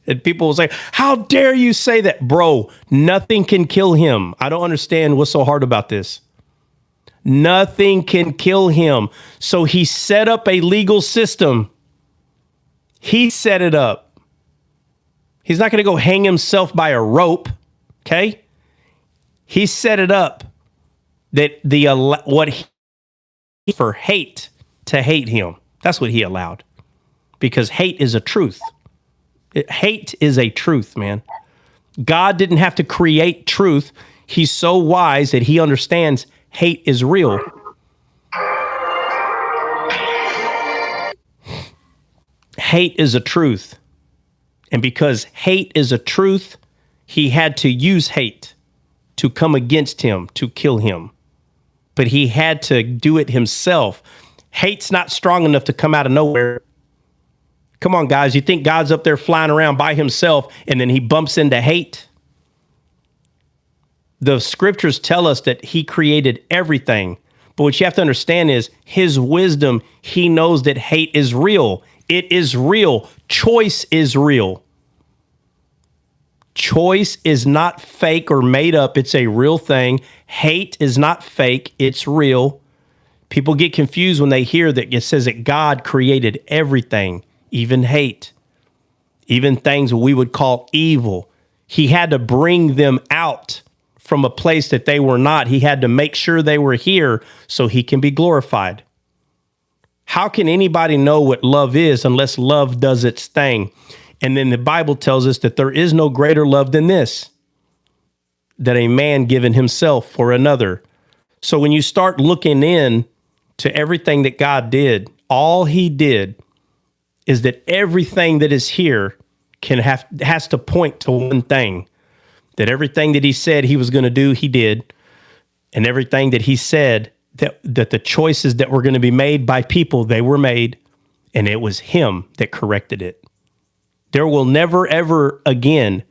And people will say, how dare you say that? Bro, nothing can kill him. I don't understand what's so hard about this. Nothing can kill him. So he set up a legal system. He set it up. He's not going to go hang himself by a rope, okay? He set it up that for hate to hate him. That's what he allowed. Because hate is a truth. Hate is a truth, man. God didn't have to create truth. He's so wise that he understands hate is real. Hate is a truth. And because hate is a truth, he had to use hate to come against him, to kill him. But he had to do it himself. Hate's not strong enough to come out of nowhere. Come on, guys. You think God's up there flying around by himself and then he bumps into hate? The scriptures tell us that he created everything. But what you have to understand is his wisdom, he knows that hate is real. It is real. Choice is real. Choice is not fake or made up. It's a real thing. Hate is not fake. It's real. People get confused when they hear that it says that God created everything, even hate, even things we would call evil. He had to bring them out from a place that they were not. He had to make sure they were here so he can be glorified. How can anybody know what love is unless love does its thing? And then the Bible tells us that there is no greater love than this, that a man given himself for another. So when you start looking in to everything that God did, all he did is that everything that is here has to point to one thing, that everything that he said he was going to do, he did. And everything that he said that the choices that were going to be made by people, they were made, and it was him that corrected it. There will never, ever again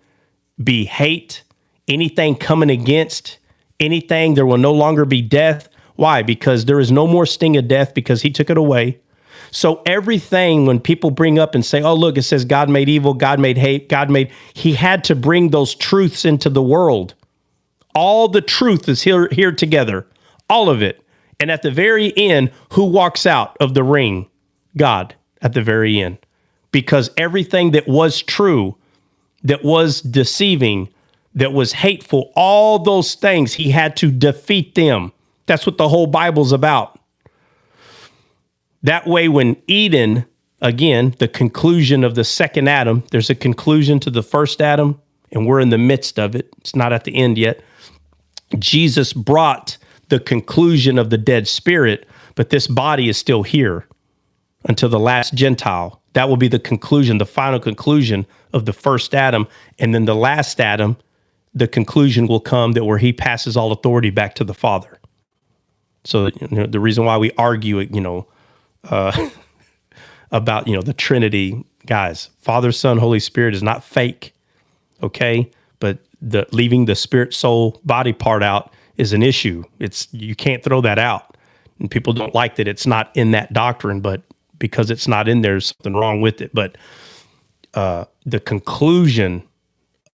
be hate, anything coming against anything. There will no longer be death. Why? Because there is no more sting of death because he took it away. So everything, when people bring up and say, oh, look, it says God made evil, God made hate, he had to bring those truths into the world. All the truth is here together, all of it. And at the very end, who walks out of the ring? God, at the very end. Because everything that was true, that was deceiving, that was hateful, all those things, he had to defeat them. That's what the whole Bible's about. That way, when Eden, again, the conclusion of the second Adam, there's a conclusion to the first Adam, and we're in the midst of it. It's not at the end yet. Jesus brought the conclusion of the dead spirit, but this body is still here until the last Gentile. That will be the conclusion, the final conclusion of the first Adam. And then the last Adam, the conclusion will come that where he passes all authority back to the Father. So the reason why we argue, about, the Trinity, guys, Father, Son, Holy Spirit is not fake, okay? But leaving the spirit, soul, body part out is an issue. You can't throw that out. And people don't like that it's not in that doctrine, but because it's not in there, there's something wrong with it. But the conclusion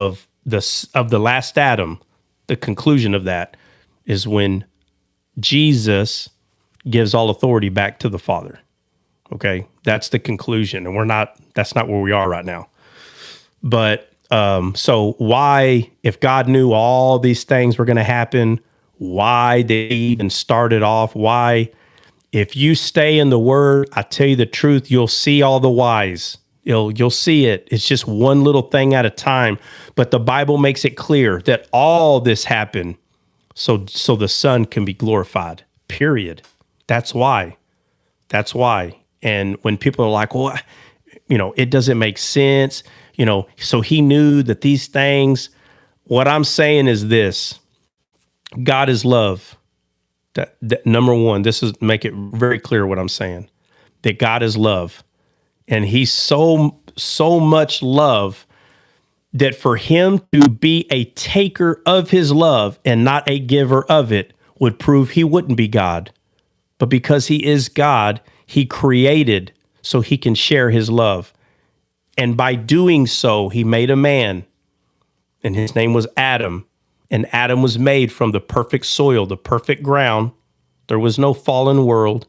of the last Adam, the conclusion of that is when Jesus gives all authority back to the Father. Okay, that's the conclusion, and that's not where we are right now. But so why, if God knew all these things were going to happen, why did he even start it off? Why? If you stay in the Word, I tell you the truth, you'll see all the whys. You'll see it. It's just one little thing at a time. But the Bible makes it clear that all this happened so the Son can be glorified. Period. That's why. That's why. And when people are like, well, it doesn't make sense, so he knew that these things, what I'm saying is this: God is love. That number one, this is make it very clear what I'm saying, that God is love. And he's so much love that for him to be a taker of his love and not a giver of it would prove he wouldn't be God. But because he is God, he created so he can share his love. And by doing so, he made a man, and his name was Adam. And Adam was made from the perfect soil, the perfect ground. There was no fallen world.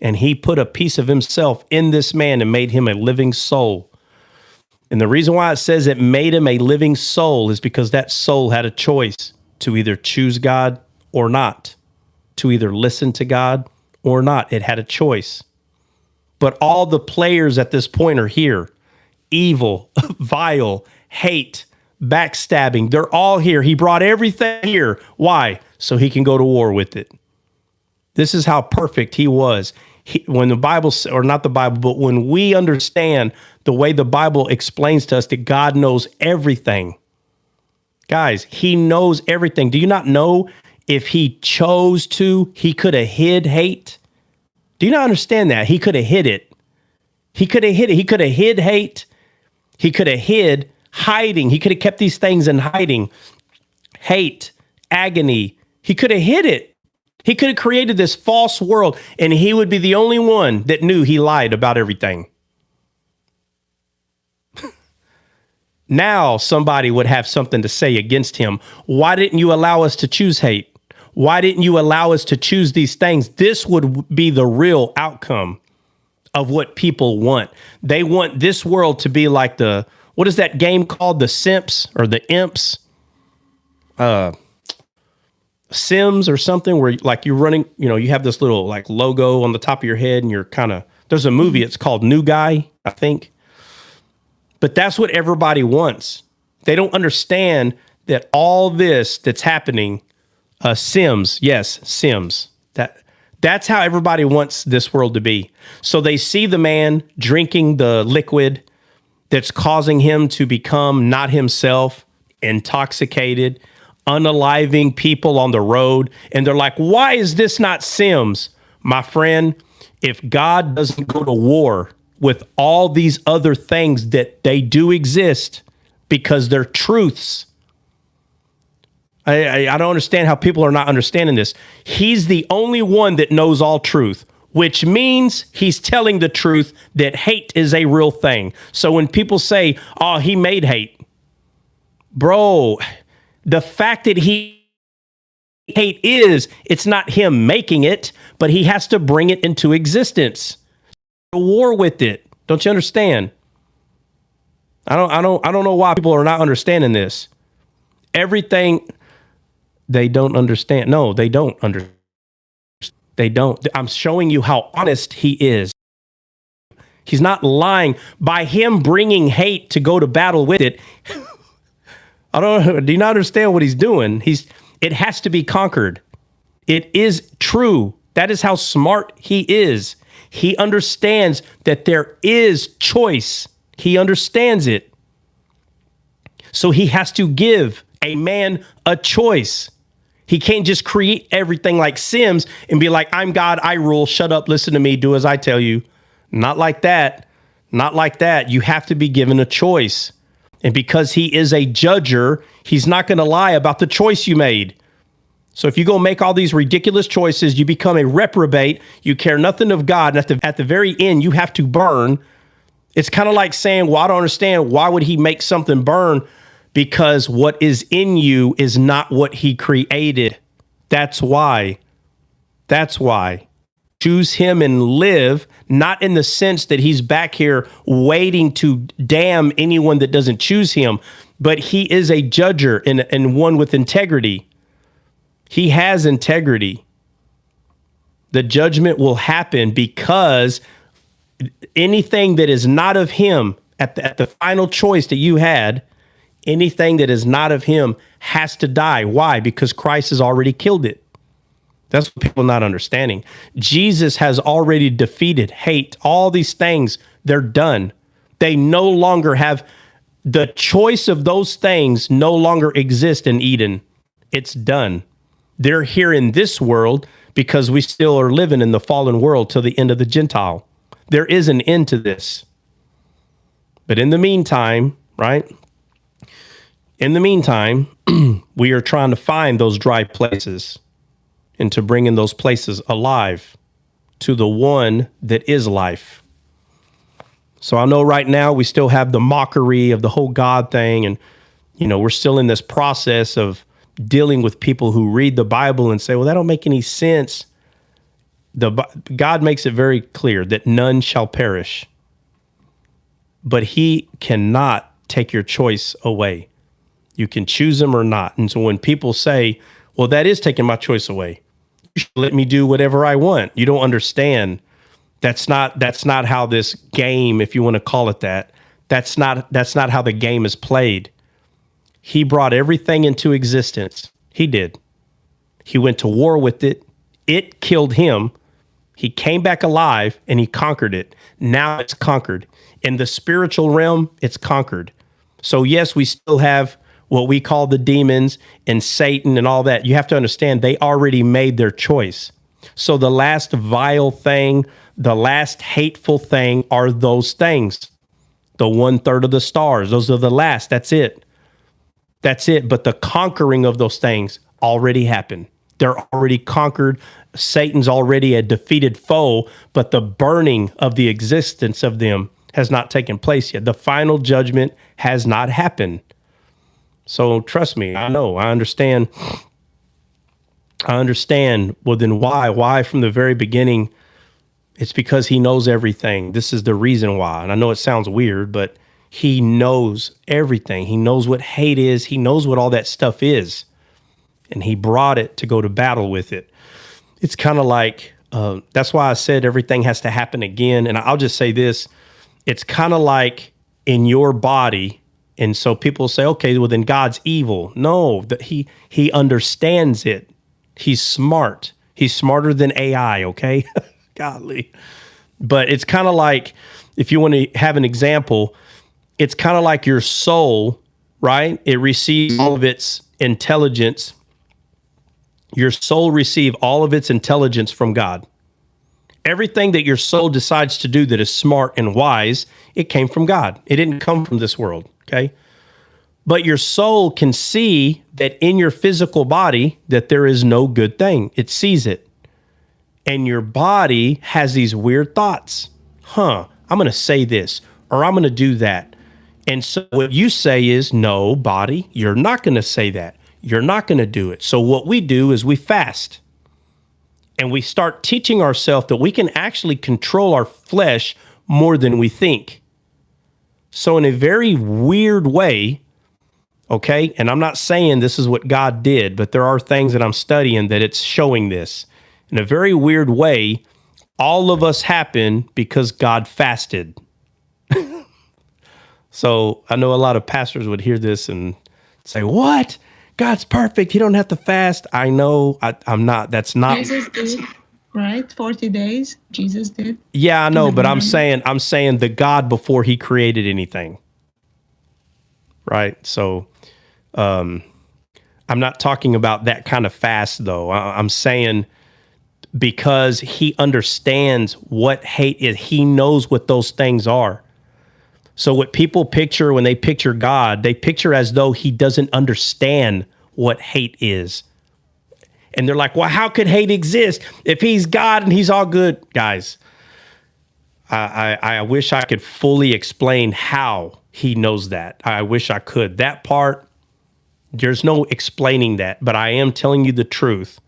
And he put a piece of himself in this man and made him a living soul. And the reason why it says it made him a living soul is because that soul had a choice to either choose God or not, to either listen to God or not. It had a choice. But all the players at this point are here: evil, vile, hate, backstabbing. They're all here. He brought everything here. Why? So he can go to war with it. This is how perfect he was. When the Bible, or not the Bible, but when we understand the way the Bible explains to us that God knows everything. Guys, he knows everything. Do you not know if he chose to, he could have hid hate? Do you not understand that? He could have hid it. He could have hid it. He could have hid hate. He could have hid hiding. He could have kept these things in hiding. Hate, agony. He could have hid it. He could have created this false world, and he would be the only one that knew he lied about everything. Now somebody would have something to say against him. Why didn't you allow us to choose hate? Why didn't you allow us to choose these things? This would be the real outcome of what people want. They want this world to be like what is that game called? The Simps or the Imps? Sims or something, where like you're running, you have this little like logo on the top of your head and you're there's a movie, it's called New Guy, I think. But that's what everybody wants. They don't understand that all this that's happening, Sims, yes, Sims, that's how everybody wants this world to be. So they see the man drinking the liquid that's causing him to become not himself, intoxicated, unaliving people on the road. And they're like, why is this not Sims? My friend, if God doesn't go to war with all these other things that they do exist because they're truths, I don't understand how people are not understanding this. He's the only one that knows all truth, which means he's telling the truth that hate is a real thing. So when people say, oh, he made hate, bro, the fact that he hate it's not him making it, but he has to bring it into existence. War with it. Don't you understand? I don't know why people are not understanding this. Everything they don't understand. No, they don't understand. They don't. I'm showing you how honest he is. He's not lying. By him bringing hate to go to battle with it, do you not understand what he's doing? It has to be conquered. It is true. That is how smart he is. He understands that there is choice. He understands it. So he has to give a man a choice. He can't just create everything like Sims and be like, I'm God, I rule, shut up, listen to me, do as I tell you. Not like that. Not like that. You have to be given a choice. And because he is a judger, he's not going to lie about the choice you made. So if you go make all these ridiculous choices, you become a reprobate, you care nothing of God, and at the very end, you have to burn. It's kind of like saying, well, I don't understand, why would he make something burn? Because what is in you is not what he created. That's why. That's why. Choose him and live, not in the sense that he's back here waiting to damn anyone that doesn't choose him, but he is a judger and one with integrity. He has integrity. The judgment will happen because anything that is not of him, at the final choice that you had, anything that is not of him has to die. Why? Because Christ has already killed it. That's what people are not understanding. Jesus has already defeated hate. All these things, they're done. They no longer have the choice of those things no longer exist in Eden. It's done. They're here in this world because we still are living in the fallen world till the end of the Gentile. There is an end to this. But in the meantime, right? In the meantime, we are trying to find those dry places and to bring in those places alive to the one that is life. So I know right now we still have the mockery of the whole God thing. And, we're still in this process of dealing with people who read the Bible and say, well, that don't make any sense. God makes it very clear that none shall perish. But he cannot take your choice away. You can choose him or not. And so when people say, well, that is taking my choice away, you should let me do whatever I want. You don't understand. That's not how this game, if you want to call it that, that's not how the game is played. He brought everything into existence. He did. He went to war with it. It killed him. He came back alive and he conquered it. Now it's conquered. In the spiritual realm, it's conquered. So yes, we still have what we call the demons and Satan and all that. You have to understand they already made their choice. So the last vile thing, the last hateful thing are those things. The 1/3 of the stars, those are the last. That's it. That's it. But the conquering of those things already happened. They're already conquered. Satan's already a defeated foe, but the burning of the existence of them has not taken place yet. The final judgment has not happened. So trust me, I know, I understand. Well, then why? Why from the very beginning? It's because he knows everything. This is the reason why. And I know it sounds weird, but he knows everything. He knows what hate is. He knows what all that stuff is. And he brought it to go to battle with it. It's kind of like, that's why I said everything has to happen again. And I'll just say this. It's kind of like in your body. And so people say, okay, well then God's evil. No, that he understands it. He's smart. He's smarter than AI, okay? Godly. But it's kind of like, if you want to have an example, it's kind of like your soul, right? It receives all of its intelligence. Your soul receives all of its intelligence from God. Everything that your soul decides to do that is smart and wise, it came from God. It didn't come from this world, okay? But your soul can see that in your physical body that there is no good thing. It sees it. And your body has these weird thoughts. I'm going to say this or I'm going to do that. And so what you say is, no, body, you're not going to say that. You're not going to do it. So what we do is we fast. And we start teaching ourselves that we can actually control our flesh more than we think. So in a very weird way, okay, and I'm not saying this is what God did, but there are things that I'm studying that it's showing this. In a very weird way, all of us happen because God fasted. So I know a lot of pastors would hear this and say, what? God's perfect. He don't have to fast. I know I'm not. That's not. Jesus did, right? 40 days. Jesus did. Yeah, I know. But I'm saying the God before he created anything. Right. So I'm not talking about that kind of fast, though. I'm saying because he understands what hate is. He knows what those things are. So what people picture when they picture God, they picture as though he doesn't understand what hate is. And they're like, well, how could hate exist if he's God and he's all good? Guys, I wish I could fully explain how he knows that. I wish I could. That part, there's no explaining that, but I am telling you the truth.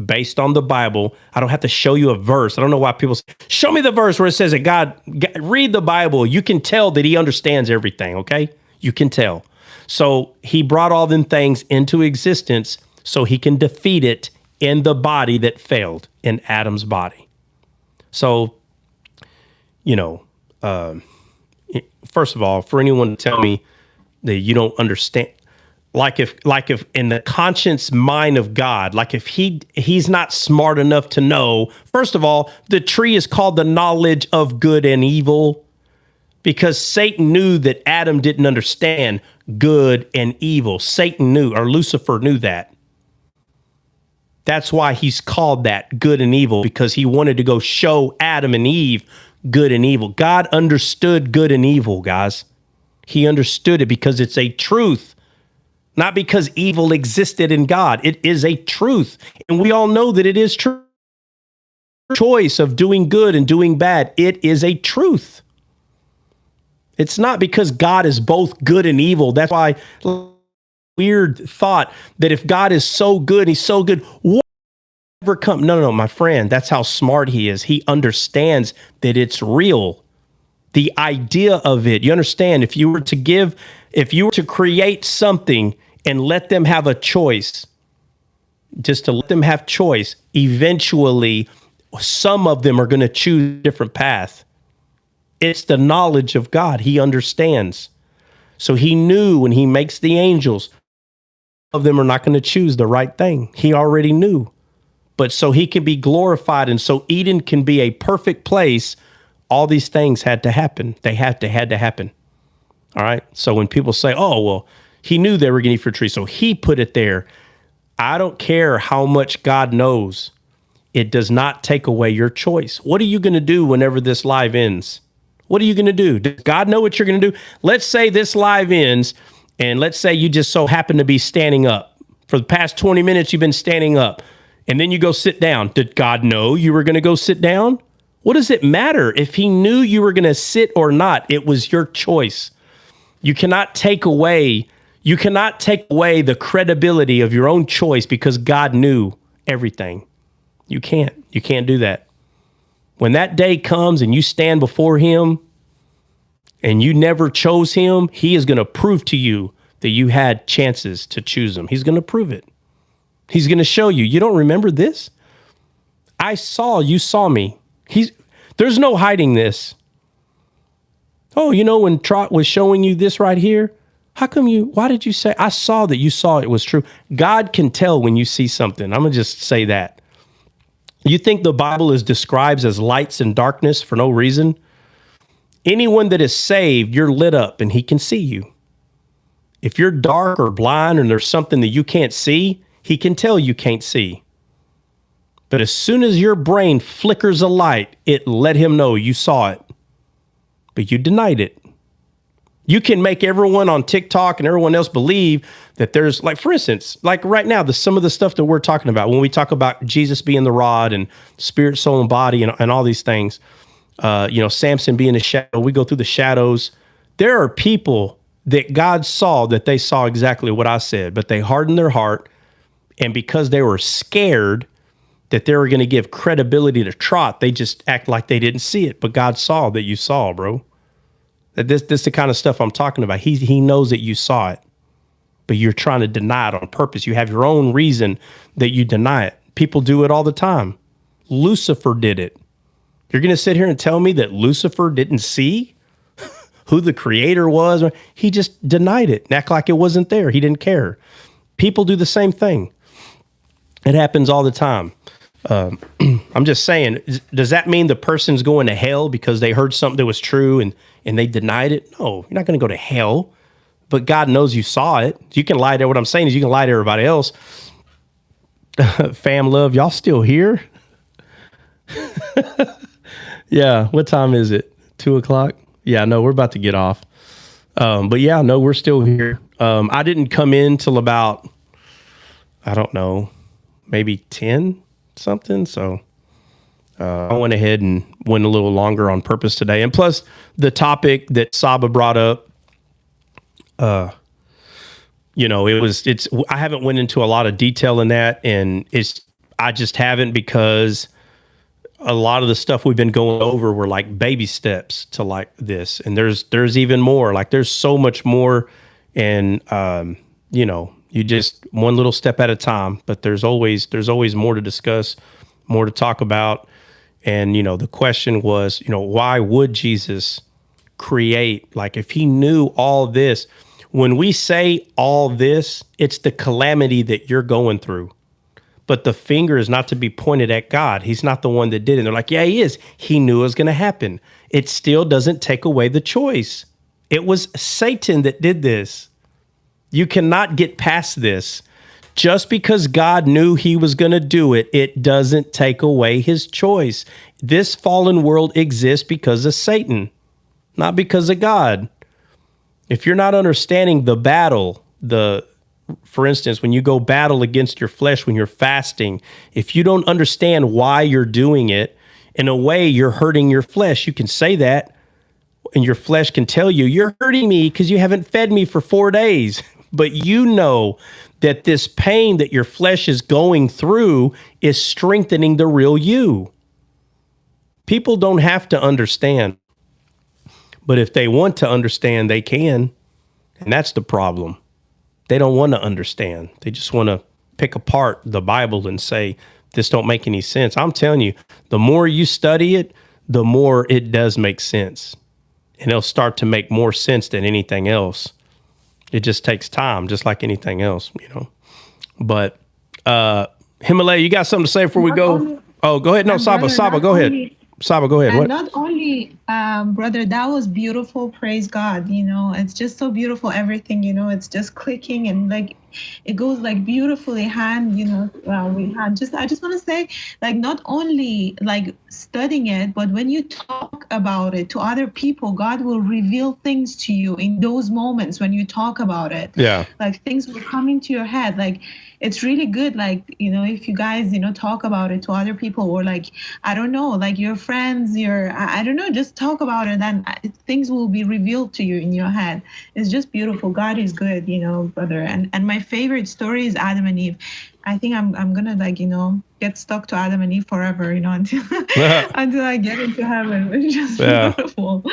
Based on the Bible, I don't have to show you a verse. I don't know why people say, show me the verse where it says that God, read the Bible. You can tell that he understands everything, okay? You can tell. So he brought all them things into existence so he can defeat it in the body that failed, in Adam's body. So, first of all, for anyone to tell me that you don't understand, Like if in the conscious mind of God, like if he's not smart enough to know, first of all, the tree is called the knowledge of good and evil because Satan knew that Adam didn't understand good and evil. Satan knew, or Lucifer knew that. That's why he's called that good and evil, because he wanted to go show Adam and Eve good and evil. God understood good and evil, guys. He understood it because it's a truth. Not because evil existed in God. It is a truth. And we all know that it is true. Choice of doing good and doing bad. It is a truth. It's not because God is both good and evil. That's why weird thought that if God is so good, he's so good, what ever come? No, my friend, that's how smart he is. He understands that it's real. The idea of it, you understand, if you were to create something and let them have a choice, just to let them have choice, eventually some of them are going to choose a different path. It's the knowledge of God. He understands. So he knew when he makes the angels, some of them are not going to choose the right thing. He already knew. But so he can be glorified and so Eden can be a perfect place, all these things had to happen. They had to happen. All right. So when people say, oh, well, he knew they were going to eat fruit tree, so he put it there. I don't care how much God knows. It does not take away your choice. What are you going to do whenever this live ends? What are you going to do? Does God know what you're going to do? Let's say this live ends, and let's say you just so happen to be standing up. For the past 20 minutes, you've been standing up, and then you go sit down. Did God know you were going to go sit down? What does it matter if he knew you were going to sit or not? It was your choice. You cannot take away the credibility of your own choice because God knew everything. You can't do that. When that day comes and you stand before him and you never chose him, he is going to prove to you that you had chances to choose him. He's going to prove it. He's going to show you. You don't remember this? You saw me. There's no hiding this. Oh, when Trot was showing you this right here, why did you say, I saw that you saw it was true. God can tell when you see something. I'm going to just say that. You think the Bible is described as lights and darkness for no reason? Anyone that is saved, you're lit up and he can see you. If you're dark or blind and there's something that you can't see, he can tell you can't see. But as soon as your brain flickers a light, it let him know you saw it. But you denied it. You can make everyone on TikTok and everyone else believe that there's, like, for instance, like right now, some of the stuff that we're talking about, when we talk about Jesus being the rod and spirit, soul, and body and all these things, Samson being a shadow, we go through the shadows. There are people that God saw that they saw exactly what I said, but they hardened their heart. And because they were scared that they were going to give credibility to Trot, they just act like they didn't see it. But God saw that you saw, bro. This is the kind of stuff I'm talking about. He knows that you saw it, but you're trying to deny it on purpose. You have your own reason that you deny it. People do it all the time. Lucifer did it. You're going to sit here and tell me that Lucifer didn't see who the creator was? He just denied it and act like it wasn't there. He didn't care. People do the same thing. It happens all the time. I'm just saying, does that mean the person's going to hell because they heard something that was true and they denied it? No, you're not going to go to hell, but God knows you saw it. You can lie to, what I'm saying is you can lie to everybody else. Fam love, y'all still here? Yeah. What time is it? 2:00? Yeah, no, we're about to get off. But yeah, no, we're still here. I didn't come in till about, I don't know, maybe 10 something. So I went ahead and went a little longer on purpose today. And plus the topic that Saba brought up, I haven't went into a lot of detail in that, and I just haven't, because a lot of the stuff we've been going over were like baby steps to like this. And there's even more, like there's so much more. And, you just one little step at a time, but there's always more to discuss, more to talk about. And, the question was, why would Jesus create, like if he knew all this, When we say all this, it's the calamity that you're going through. But the finger is not to be pointed at God. He's not the one that did it. They're like, yeah, he is. He knew it was going to happen. It still doesn't take away the choice. It was Satan that did this. You cannot get past this. Just because God knew he was going to do it, it doesn't take away his choice. This fallen world exists because of Satan, not because of God. If you're not understanding the battle, for instance, when you go battle against your flesh, when you're fasting, if you don't understand why you're doing it, in a way, you're hurting your flesh. You can say that, and your flesh can tell you, you're hurting me because you haven't fed me for 4 days. But you know that this pain that your flesh is going through is strengthening the real you. People don't have to understand. But if they want to understand, they can. And that's the problem. They don't want to understand. They just want to pick apart the Bible and say, this don't make any sense. I'm telling you, the more you study it, the more it does make sense. And it'll start to make more sense than anything else. It just takes time, just like anything else, you know. But Himalaya, you got something to say before we go? Oh, go ahead. No, Saba, go ahead. Saba, go ahead. And What? not only, brother, that was beautiful. Praise God. You know, it's just so beautiful. Everything, you know, it's just clicking and like it goes like beautifully hand, you know, we had I just want to say, like, not only like studying it, but when you talk about it to other people, God will reveal things to you in those moments when you talk about it. Yeah. Like things will come into your head. Like it's really good. Like, you know, if you guys, you know, talk about it to other people or like, I don't know, like your friends, I don't know, just talk about it. And things will be revealed to you in your head. It's just beautiful. God is good, you know, brother. And my favorite story is Adam and Eve. I think I'm gonna, like, you know, get stuck to Adam and Eve forever, you know, until I get into heaven, which is beautiful.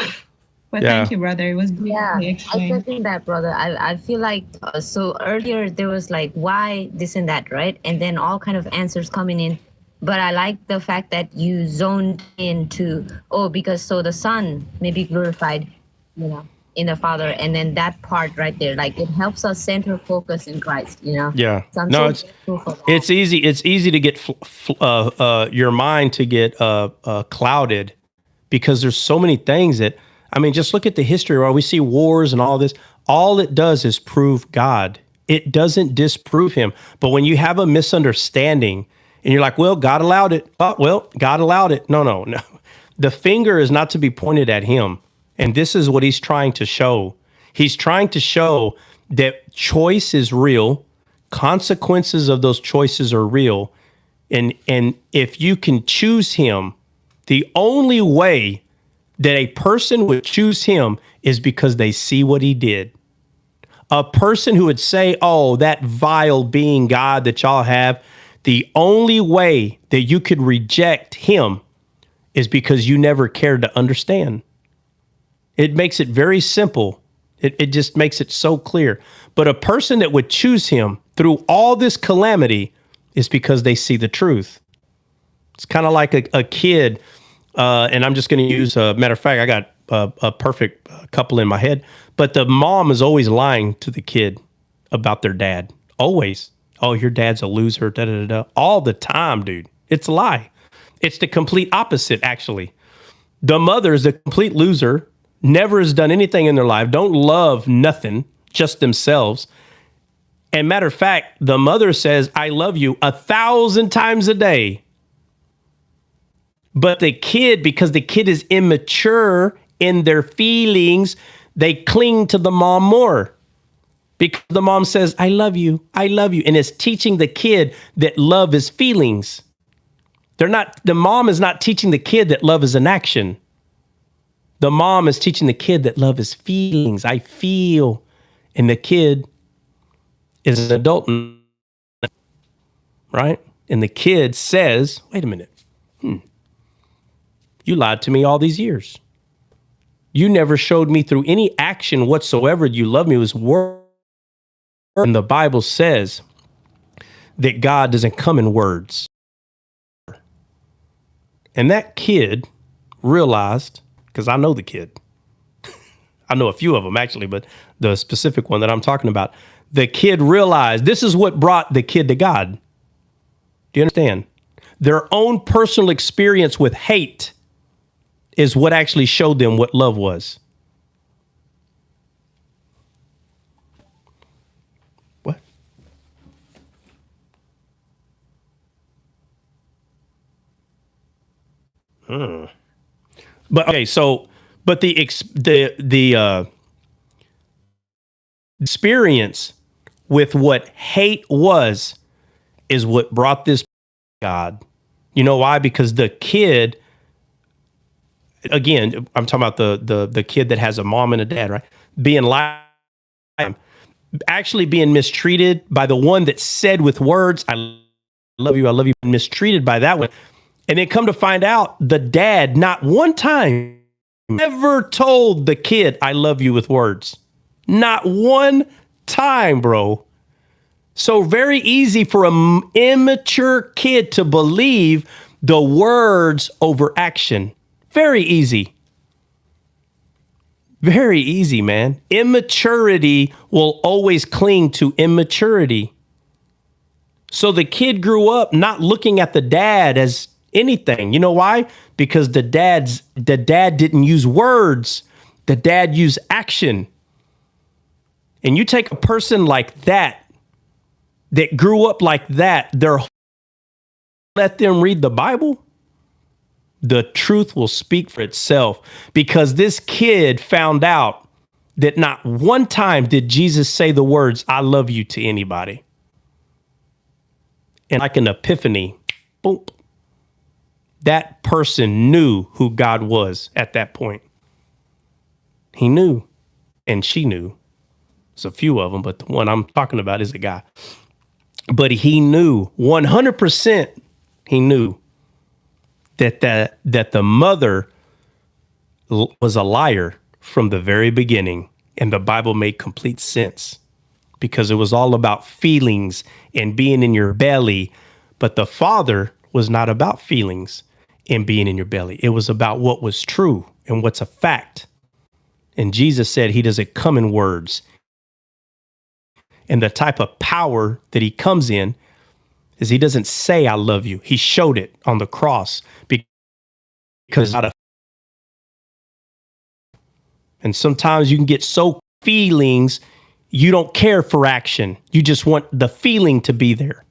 But thank you, brother. It was beautifully explained. I second that, brother. I feel like so earlier there was like why this and that, right? And then all kind of answers coming in. But I like the fact that you zoned into because so the Son may be glorified, you know, in the Father, and then that part right there, like it helps us center focus in Christ, you know. Yeah. So No, it's easy. It's easy to get your mind to get clouded because there's so many things that. I mean, just look at the history where we see wars and all this. All it does is prove God. It doesn't disprove him. But when you have a misunderstanding and you're like, well, God allowed it. Oh, well, God allowed it. No. The finger is not to be pointed at him. And this is what he's trying to show. He's trying to show that choice is real. Consequences of those choices are real. And if you can choose him, the only way that a person would choose him is because they see what he did. A person who would say, oh, that vile being God that y'all have, the only way that you could reject him is because you never cared to understand. It makes it very simple. It just makes it so clear. But a person that would choose him through all this calamity is because they see the truth. It's kind of like a kid. And I'm just going to use, matter of fact, I got a perfect couple in my head, but the mom is always lying to the kid about their dad. Always. Oh, your dad's a loser, da-da-da-da. All the time, dude. It's a lie. It's the complete opposite, actually. The mother is a complete loser, never has done anything in their life, don't love nothing, just themselves. And matter of fact, the mother says, I love you 1,000 times a day. But the kid, because the kid is immature in their feelings, they cling to the mom more. Because the mom says, I love you. And it's teaching the kid that love is feelings. The mom is not teaching the kid that love is an action. The mom is teaching the kid that love is feelings. I feel. And the kid is an adult, right? And the kid says, wait a minute. You lied to me all these years. You never showed me through any action whatsoever you love me. It was word. And the Bible says that God doesn't come in words. And that kid realized, because I know the kid. I know a few of them actually, but the specific one that I'm talking about, the kid realized this is what brought the kid to God. Do you understand? Their own personal experience with hate is what actually showed them what love was. What? But okay, so but the experience with what hate was is what brought this God. You know why? Because the kid, again, I'm talking about the kid that has a mom and a dad, right? Being lied, actually being mistreated by the one that said with words, I love you, mistreated by that one. And then come to find out the dad, not one time, never told the kid, I love you with words. Not one time, bro. So very easy for an immature kid to believe the words over action. Very easy. Very easy, man. Immaturity will always cling to immaturity. So the kid grew up not looking at the dad as anything. You know why? Because the dad didn't use words. The dad used action. And you take a person like that grew up like that, let them read the Bible, the truth will speak for itself, because this kid found out that not one time did Jesus say the words, I love you, to anybody. And like an epiphany, boom, that person knew who God was at that point. He knew, and she knew. There's a few of them, but the one I'm talking about is a guy. But he knew 100%. He knew that the mother was a liar from the very beginning, and the Bible made complete sense because it was all about feelings and being in your belly. But the father was not about feelings and being in your belly. It was about what was true and what's a fact. And Jesus said he doesn't come in words. And the type of power that he comes in is he doesn't say, I love you. He showed it on the cross because out of, and sometimes you can get so feelings, you don't care for action. You just want the feeling to be there.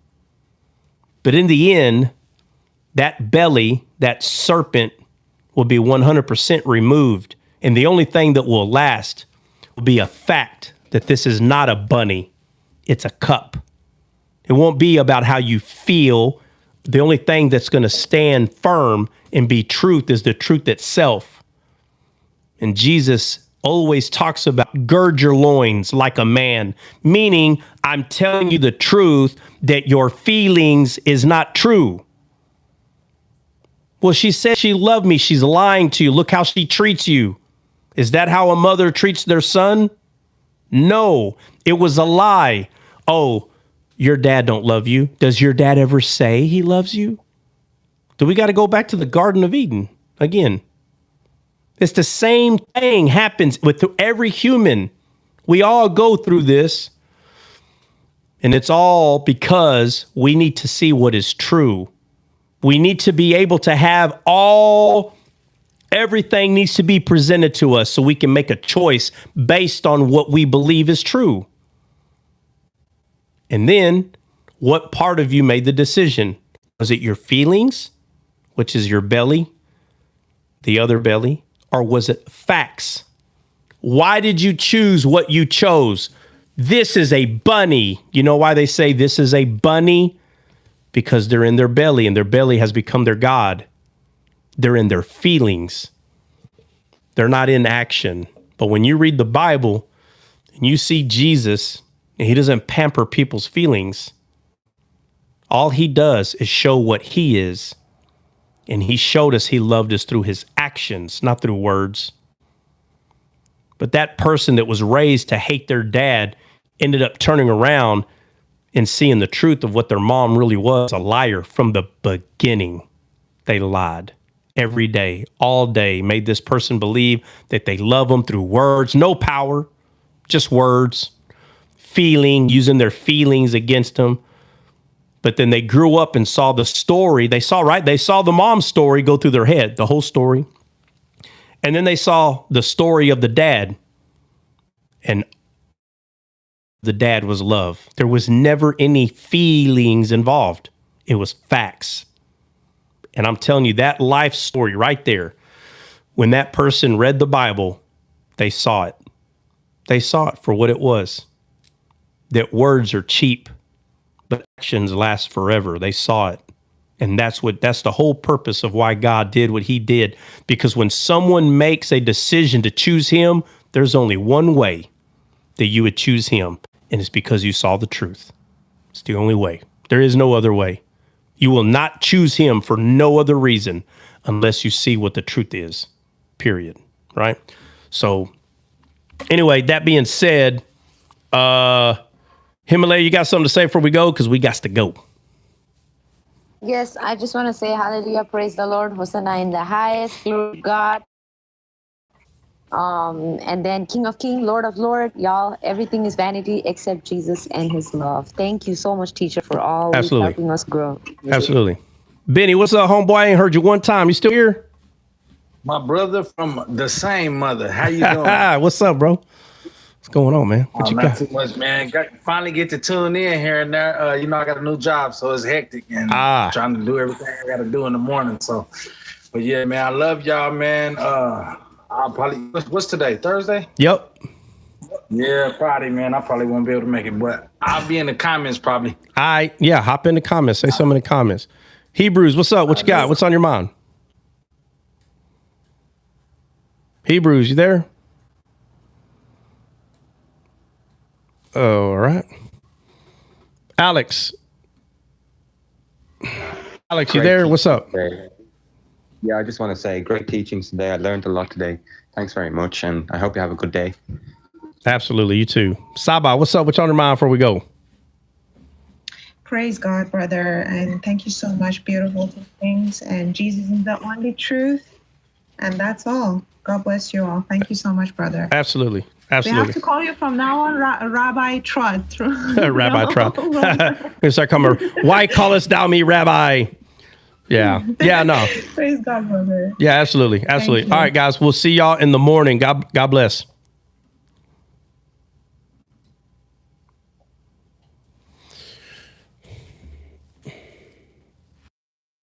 But in the end, that belly, that serpent will be 100% removed. And the only thing that will last will be a fact that this is not a bunny. It's a cup. It won't be about how you feel. The only thing that's going to stand firm and be truth is the truth itself. And Jesus always talks about gird your loins like a man, meaning I'm telling you the truth that your feelings is not true. Well, she said she loved me. She's lying to you. Look how she treats you. Is that how a mother treats their son? No, it was a lie. Oh, your dad don't love you. Does your dad ever say he loves you? Do we got to go back to the Garden of Eden again? It's the same thing happens with every human. We all go through this. And it's all because we need to see what is true. We need to be able to have everything needs to be presented to us so we can make a choice based on what we believe is true. And then, what part of you made the decision? Was it your feelings, which is your belly, the other belly, or was it facts? Why did you choose what you chose? This is a bunny. You know why they say this is a bunny? Because they're in their belly, and their belly has become their God. They're in their feelings. They're not in action. But when you read the Bible and you see Jesus, and he doesn't pamper people's feelings, all he does is show what he is. And he showed us he loved us through his actions, not through words. But that person that was raised to hate their dad ended up turning around and seeing the truth of what their mom really was, a liar from the beginning. They lied. every day, all day, made this person believe that they love them through words, no power, just words, using their feelings against them. But then they grew up and saw the story. They saw the mom's story go through their head, the whole story. And then they saw the story of the dad. And the dad was love. There was never any feelings involved. It was facts. And I'm telling you, that life story right there, when that person read the Bible, they saw it. They saw it for what it was. That words are cheap, but actions last forever. They saw it. And that's the whole purpose of why God did what he did. Because when someone makes a decision to choose him, there's only one way that you would choose him. And it's because you saw the truth. It's the only way. There is no other way. You will not choose him for no other reason unless you see what the truth is, period. Right? So anyway, that being said, Himalaya, you got something to say before we go? Because we got to go. Yes, I just want to say hallelujah, praise the Lord, Hosanna in the highest, glory to God. And then King of King, Lord of Lord, y'all, everything is vanity except Jesus and his love. Thank you so much, teacher, for always helping us grow. Absolutely. Benny, what's up, homeboy? I ain't heard you one time. You still here? My brother from the same mother. How you doing? What's up, bro? What's going on, man? What you not got? too much, man. Finally get to tune in here and there. I got a new job, so it's hectic and trying to do everything I got to do in the morning. So, but yeah, man, I love y'all, man. I'll probably what's today? Thursday? Yep. Yeah, Friday, man. I probably won't be able to make it, but I'll be in the comments probably. Hop in the comments. Say something in the comments. Hebrews, what's up? What you got? What's on your mind? Hebrews, you there? All right. Alex, you there? What's up? Yeah, I just want to say great teachings today. I learned a lot today. Thanks very much, and I hope you have a good day. Absolutely, you too. Saba, what's up? What's on your mind before we go? Praise God, brother, and thank you so much. Beautiful things, and Jesus is the only truth, and that's all. God bless you all. Thank you so much, brother. Absolutely. We have to call you from now on Rabbi Trot. Rabbi Trot. It's like, why callest thou me Rabbi? Yeah. Yeah, no. Praise God, brother. Yeah, absolutely. All right, guys. We'll see y'all in the morning. God bless.